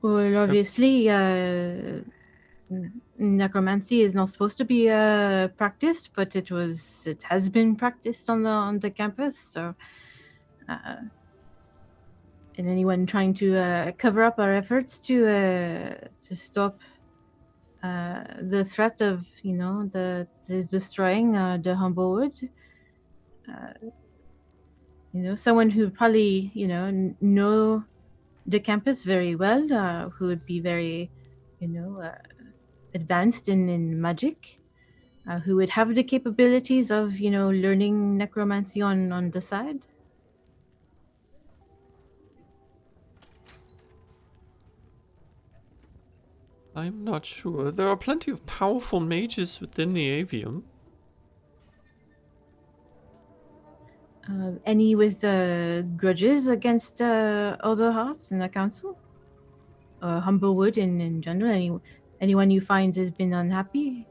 Well, obviously, necromancy is not supposed to be practiced, but it has been practiced on the campus. So, and anyone trying to cover up our efforts to stop the threat of the destroying the Humblewood. Someone who probably know the campus very well, who would be very advanced in magic, who would have the capabilities of learning necromancy on the side. I'm not sure. There are plenty of powerful mages within the Avium. Any with grudges against Alderheart and the council? Humblewood in general? Anyone you find has been unhappy?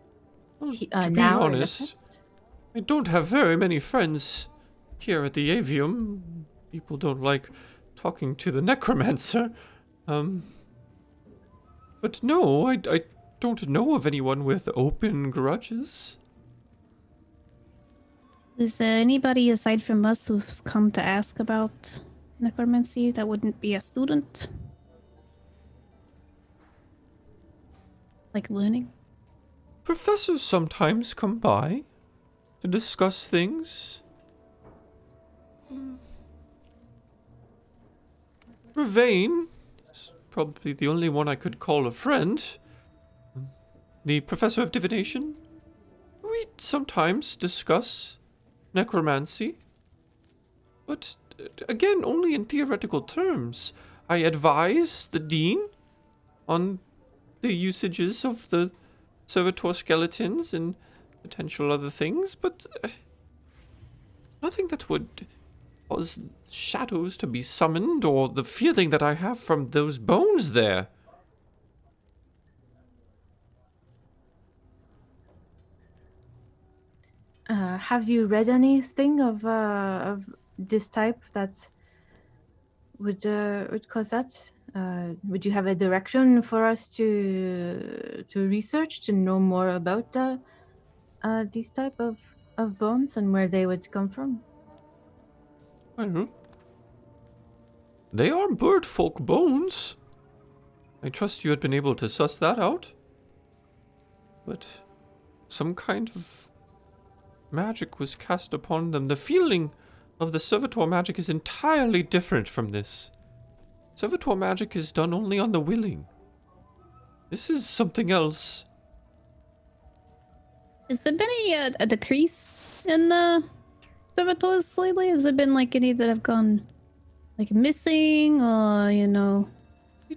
Well, to be honest, I don't have very many friends here at the Avium. People don't like talking to the necromancer. But no, I don't know of anyone with open grudges. Is there anybody aside from us who's come to ask about necromancy that wouldn't be a student? Like learning? Professors sometimes come by to discuss things. Ravane is probably the only one I could call a friend. The professor of divination. We sometimes discuss necromancy, but again, only in theoretical terms. I advise the dean on the usages of the servitor skeletons and potential other things, but nothing that would cause shadows to be summoned or the feeling that I have from those bones there. Have you read anything of this type that would cause that? Would you have a direction for us to research to know more about these type of bones and where they would come from? Well, they are bird folk bones. I trust you had been able to suss that out. But some kind of magic was cast upon them. The feeling of the servitor magic is entirely different from this. Servitor magic is done only on the willing. This is something else. Has there been a decrease in servitors lately? Has there been like any that have gone like missing or I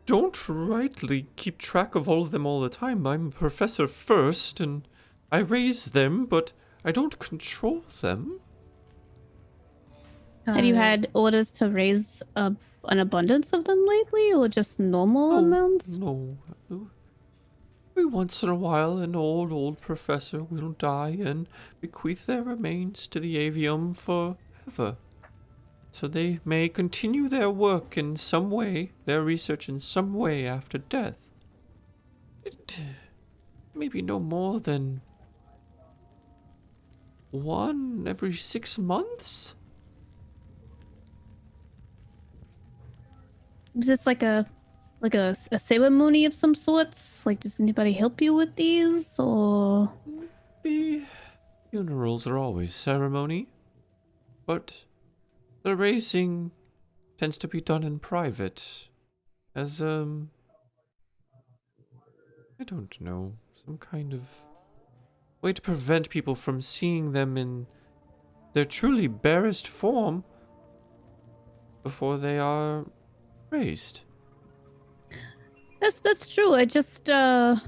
don't rightly keep track of all of them all the time. I'm a professor first, and I raise them, but I don't control them. Have you had orders to raise an abundance of them lately, or just normal amounts? No. Every once in a while, an old professor will die and bequeath their remains to the Avium forever. so they may continue their work in some way, their research in some way after death. It may be no more than one every 6 months? Is this like a ceremony of some sorts? Like, does anybody help you with these, or? The funerals are always ceremony, but the raising tends to be done in private, as, I don't know, some kind of way to prevent people from seeing them in their truly barest form before they are raised. That's true. I just was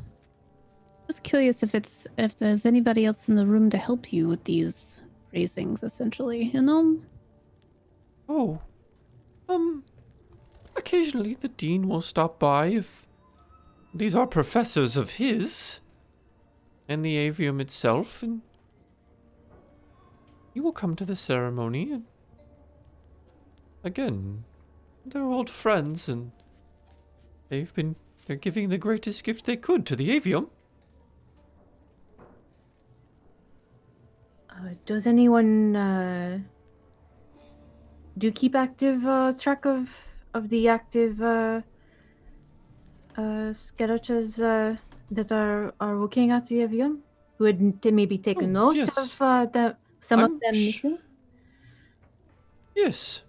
curious if there's anybody else in the room to help you with these raisings, essentially, you know? Oh, occasionally the dean will stop by if these are professors of his and the avium itself, and he will come to the ceremony, and again, they're old friends, and they're giving the greatest gift they could to the avium. Does anyone do you keep active track of the active skeletons that are working at the avium? Would they maybe take a note yes. of some of I'm them missing? Yes.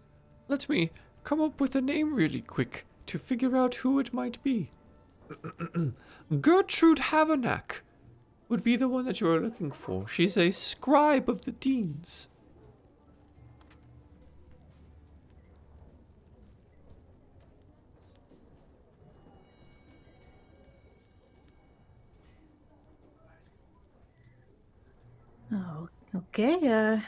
Let me come up with a name really quick to figure out who it might be. Gertrude Havernack would be the one that you are looking for. She's a scribe of the dean's. Oh, okay.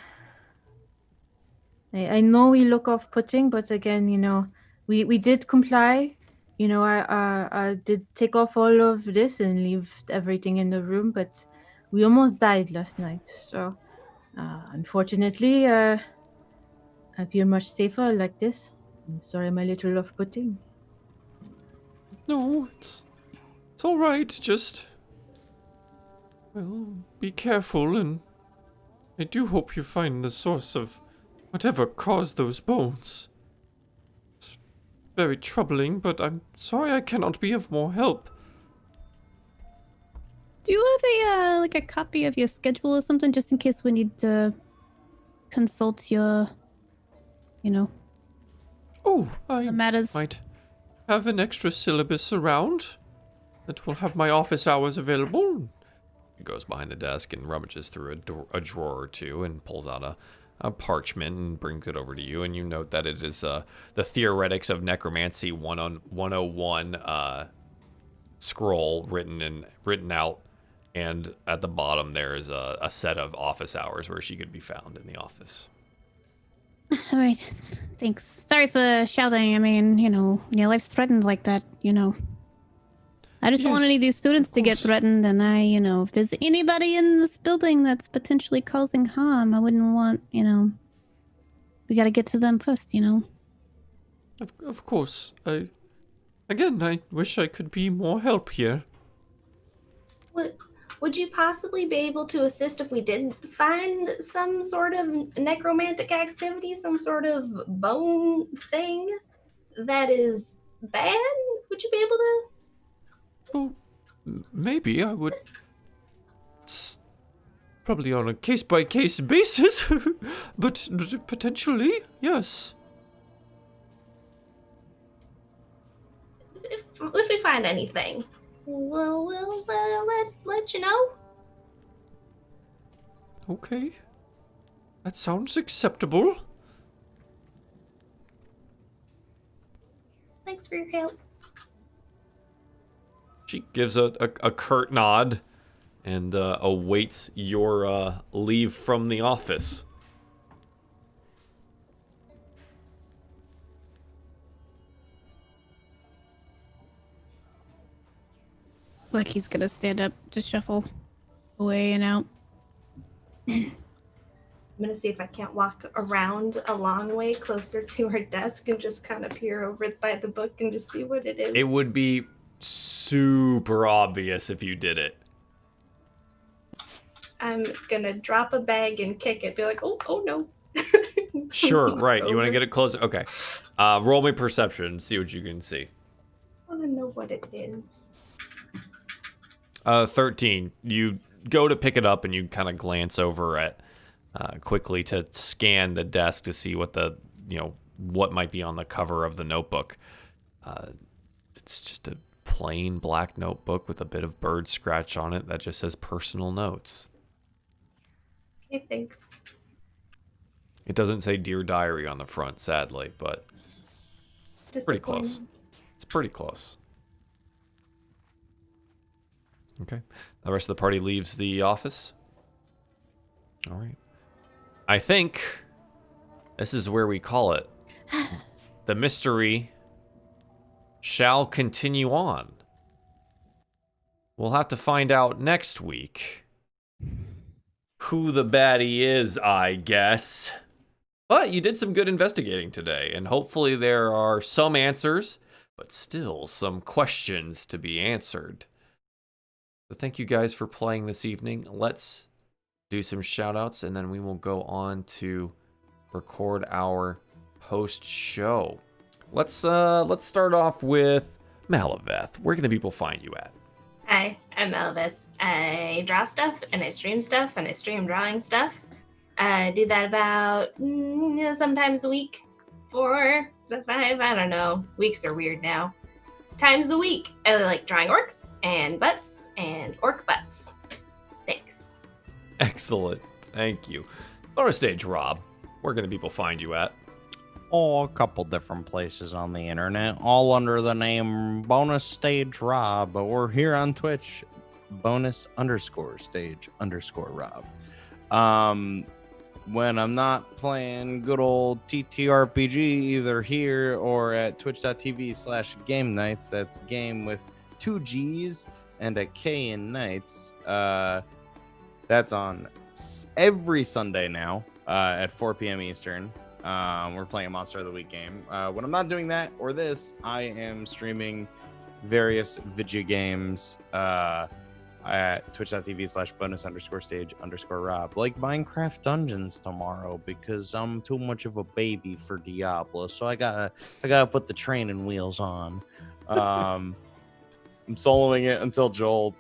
I know we look off-putting, but again, you know, we did comply. You know, I did take off all of this and leave everything in the room, but we almost died last night. So, unfortunately, I feel much safer like this. I'm sorry I'm a little off-putting. No, it's all right. Just, well, be careful, and I do hope you find the source of whatever caused those bones. It's very troubling, but I'm sorry I cannot be of more help. Do you have a copy of your schedule or something, just in case we need to consult your, you know? Oh, I matters. might have an extra syllabus around that will have my office hours available. He goes behind the desk and rummages through a drawer or two and pulls out a parchment and brings it over to you. And you note that it is the Theoretics of Necromancy 101 scroll written out. And at the bottom there is a set of office hours where she could be found in the office. All right, thanks. Sorry for shouting. I mean, you know, when your life's threatened like that, you know. I just don't want any of these students to get threatened, and if there's anybody in this building that's potentially causing harm, I wouldn't want, we gotta get to them first, Of course. I wish I could be more help here. Would you possibly be able to assist if we did find some sort of necromantic activity, some sort of bone thing that is bad? Would you be able to? Well, maybe I would. It's probably on a case-by-case basis, but potentially, yes. If we find anything, we'll let you know. Okay. That sounds acceptable. Thanks for your help. She gives a curt nod and awaits your leave from the office. Like he's gonna stand up to shuffle away and out. I'm gonna see if I can't walk around a long way closer to her desk and just kind of peer over by the book and just see what it is. It would be super obvious if you did it. I'm gonna drop a bag and kick it. Be like, oh no. Sure, right. You want to get it closer? Okay. Roll me perception. See what you can see. I want to know what it is. 13. You go to pick it up and you kind of glance over at quickly to scan the desk to see what what might be on the cover of the notebook. It's just a plain black notebook with a bit of bird scratch on it that just says personal notes. Okay, thanks. It doesn't say Dear Diary on the front, sadly, but pretty close. It's pretty close. Okay. The rest of the party leaves the office. All right. I think this is where we call it. The mystery shall continue on. We'll have to find out next week who the baddie is, I guess. But you did some good investigating today, and hopefully there are some answers, but still some questions to be answered. So thank you guys for playing this evening. Let's do some shout outs, and then we will go on to record our post show. Let's start off with Malaveth. Where can the people find you at? Hi, I'm Malaveth. I draw stuff and I stream stuff and I stream drawing stuff. I do that about sometimes a week, 4 to 5, I don't know. Weeks are weird now. Times a week. I like drawing orcs and butts and orc butts. Thanks. Excellent. Thank you. On stage, Rob. Where can the people find you at? Oh, a couple different places on the internet, all under the name Bonus Stage Rob, but we're here on Twitch, bonus_stage_Rob. When I'm not playing good old TTRPG, either here or at twitch.tv/game nights, that's game with 2 G's and a K in nights. That's on every Sunday now at 4 p.m. Eastern. We're playing a Monster of the Week game. When I'm not doing that or this, I am streaming various video games at twitch.tv/bonus_stage_Rob, like Minecraft Dungeons tomorrow, because I'm too much of a baby for Diablo, so I gotta put the training wheels on. I'm soloing it until Joel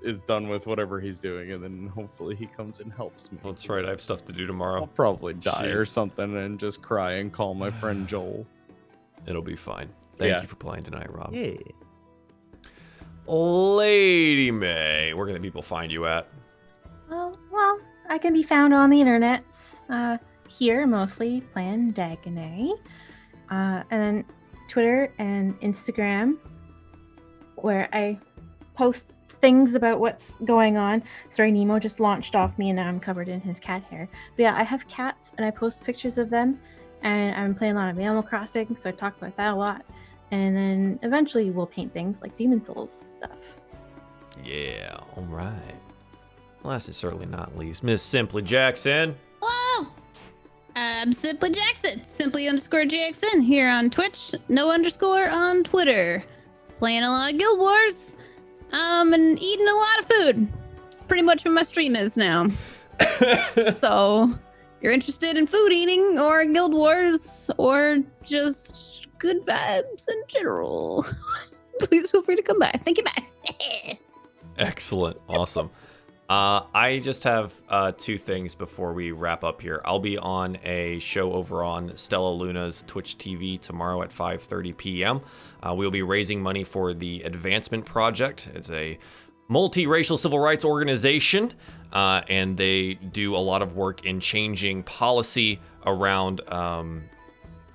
is done with whatever he's doing, and then hopefully he comes and helps me. That's right. I have stuff to do tomorrow. I'll probably die or Jeez. something and just cry and call my friend Joel. It'll be fine. Thank Yeah. you for playing tonight, Rob. Yeah. Lady May, where can the people find you at? Oh, well, I can be found on the internet. Here, mostly playing Dagonet. And then Twitter and Instagram, where I post things about what's going on. Sorry, Nemo just launched off me and now I'm covered in his cat hair. But yeah, I have cats and I post pictures of them. And I'm playing a lot of Animal Crossing, so I talk about that a lot. And then eventually we'll paint things like Demon Souls stuff. Yeah, all right. Last and certainly not least, Miss Simply Jackson. Hello! I'm Simply Jackson, Simply_Jackson here on Twitch, no underscore on Twitter. Playing a lot of Guild Wars, and eating a lot of food. It's pretty much what my stream is now. So, you're interested in food eating or Guild Wars or just good vibes in general, please feel free to come by. Thank you, bye. Excellent. Awesome. I just have 2 things before we wrap up here. I'll be on a show over on Stella Luna's Twitch TV tomorrow at 5:30 p.m. We'll be raising money for the Advancement Project. It's a multiracial civil rights organization, and they do a lot of work in changing policy around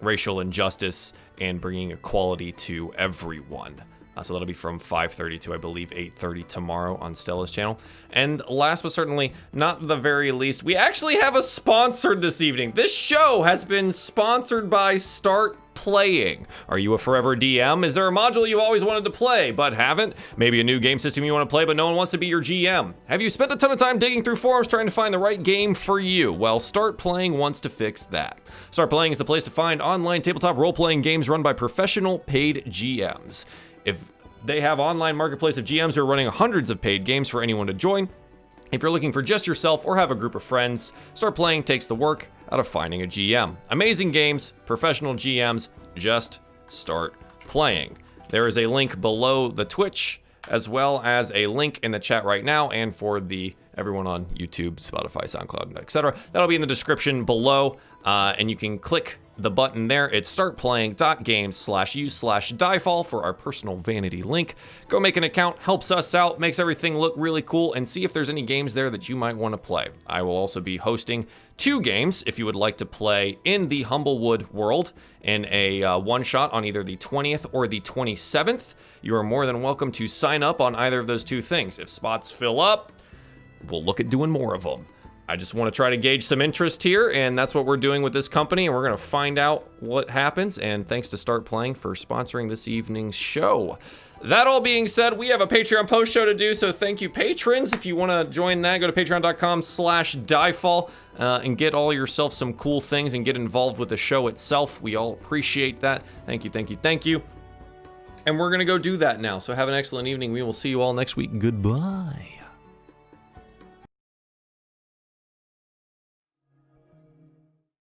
racial injustice and bringing equality to everyone. So that'll be from 5:30 to, I believe, 8:30 tomorrow on Stella's channel. And last but certainly not the very least, we actually have a sponsor this evening. This show has been sponsored by Start playing. Are you a forever DM? Is there a module you've always wanted to play but haven't? Maybe a new game system you want to play but no one wants to be your GM? Have you spent a ton of time digging through forums trying to find the right game for you? Well, Start Playing wants to fix that. Start Playing is the place to find online tabletop role-playing games run by professional paid GMs. If they have online marketplace of GMs who are running hundreds of paid games for anyone to join. If you're looking for just yourself or have a group of friends, Start Playing takes the work out of finding a GM. Amazing games, professional GMs, just start playing. There is a link below the Twitch, as well as a link in the chat right now, and for everyone on YouTube, Spotify, SoundCloud, etc. That'll be in the description below, and you can click the button there. It's startplaying.games/u/DieFall for our personal vanity link. Go make an account, helps us out, makes everything look really cool, and see if there's any games there that you might want to play. I will also be hosting 2 games if you would like to play in the Humblewood world in a one-shot on either the 20th or the 27th. You are more than welcome to sign up on either of those 2 things. If spots fill up, we'll look at doing more of them. I just want to try to gauge some interest here, and that's what we're doing with this company, and we're going to find out what happens, and thanks to Start Playing for sponsoring this evening's show. That all being said, we have a Patreon post show to do, so thank you, patrons. If you want to join that, go to patreon.com/DieFall and get all yourself some cool things and get involved with the show itself. We all appreciate that. Thank you, thank you, thank you. And we're going to go do that now, so have an excellent evening. We will see you all next week. Goodbye.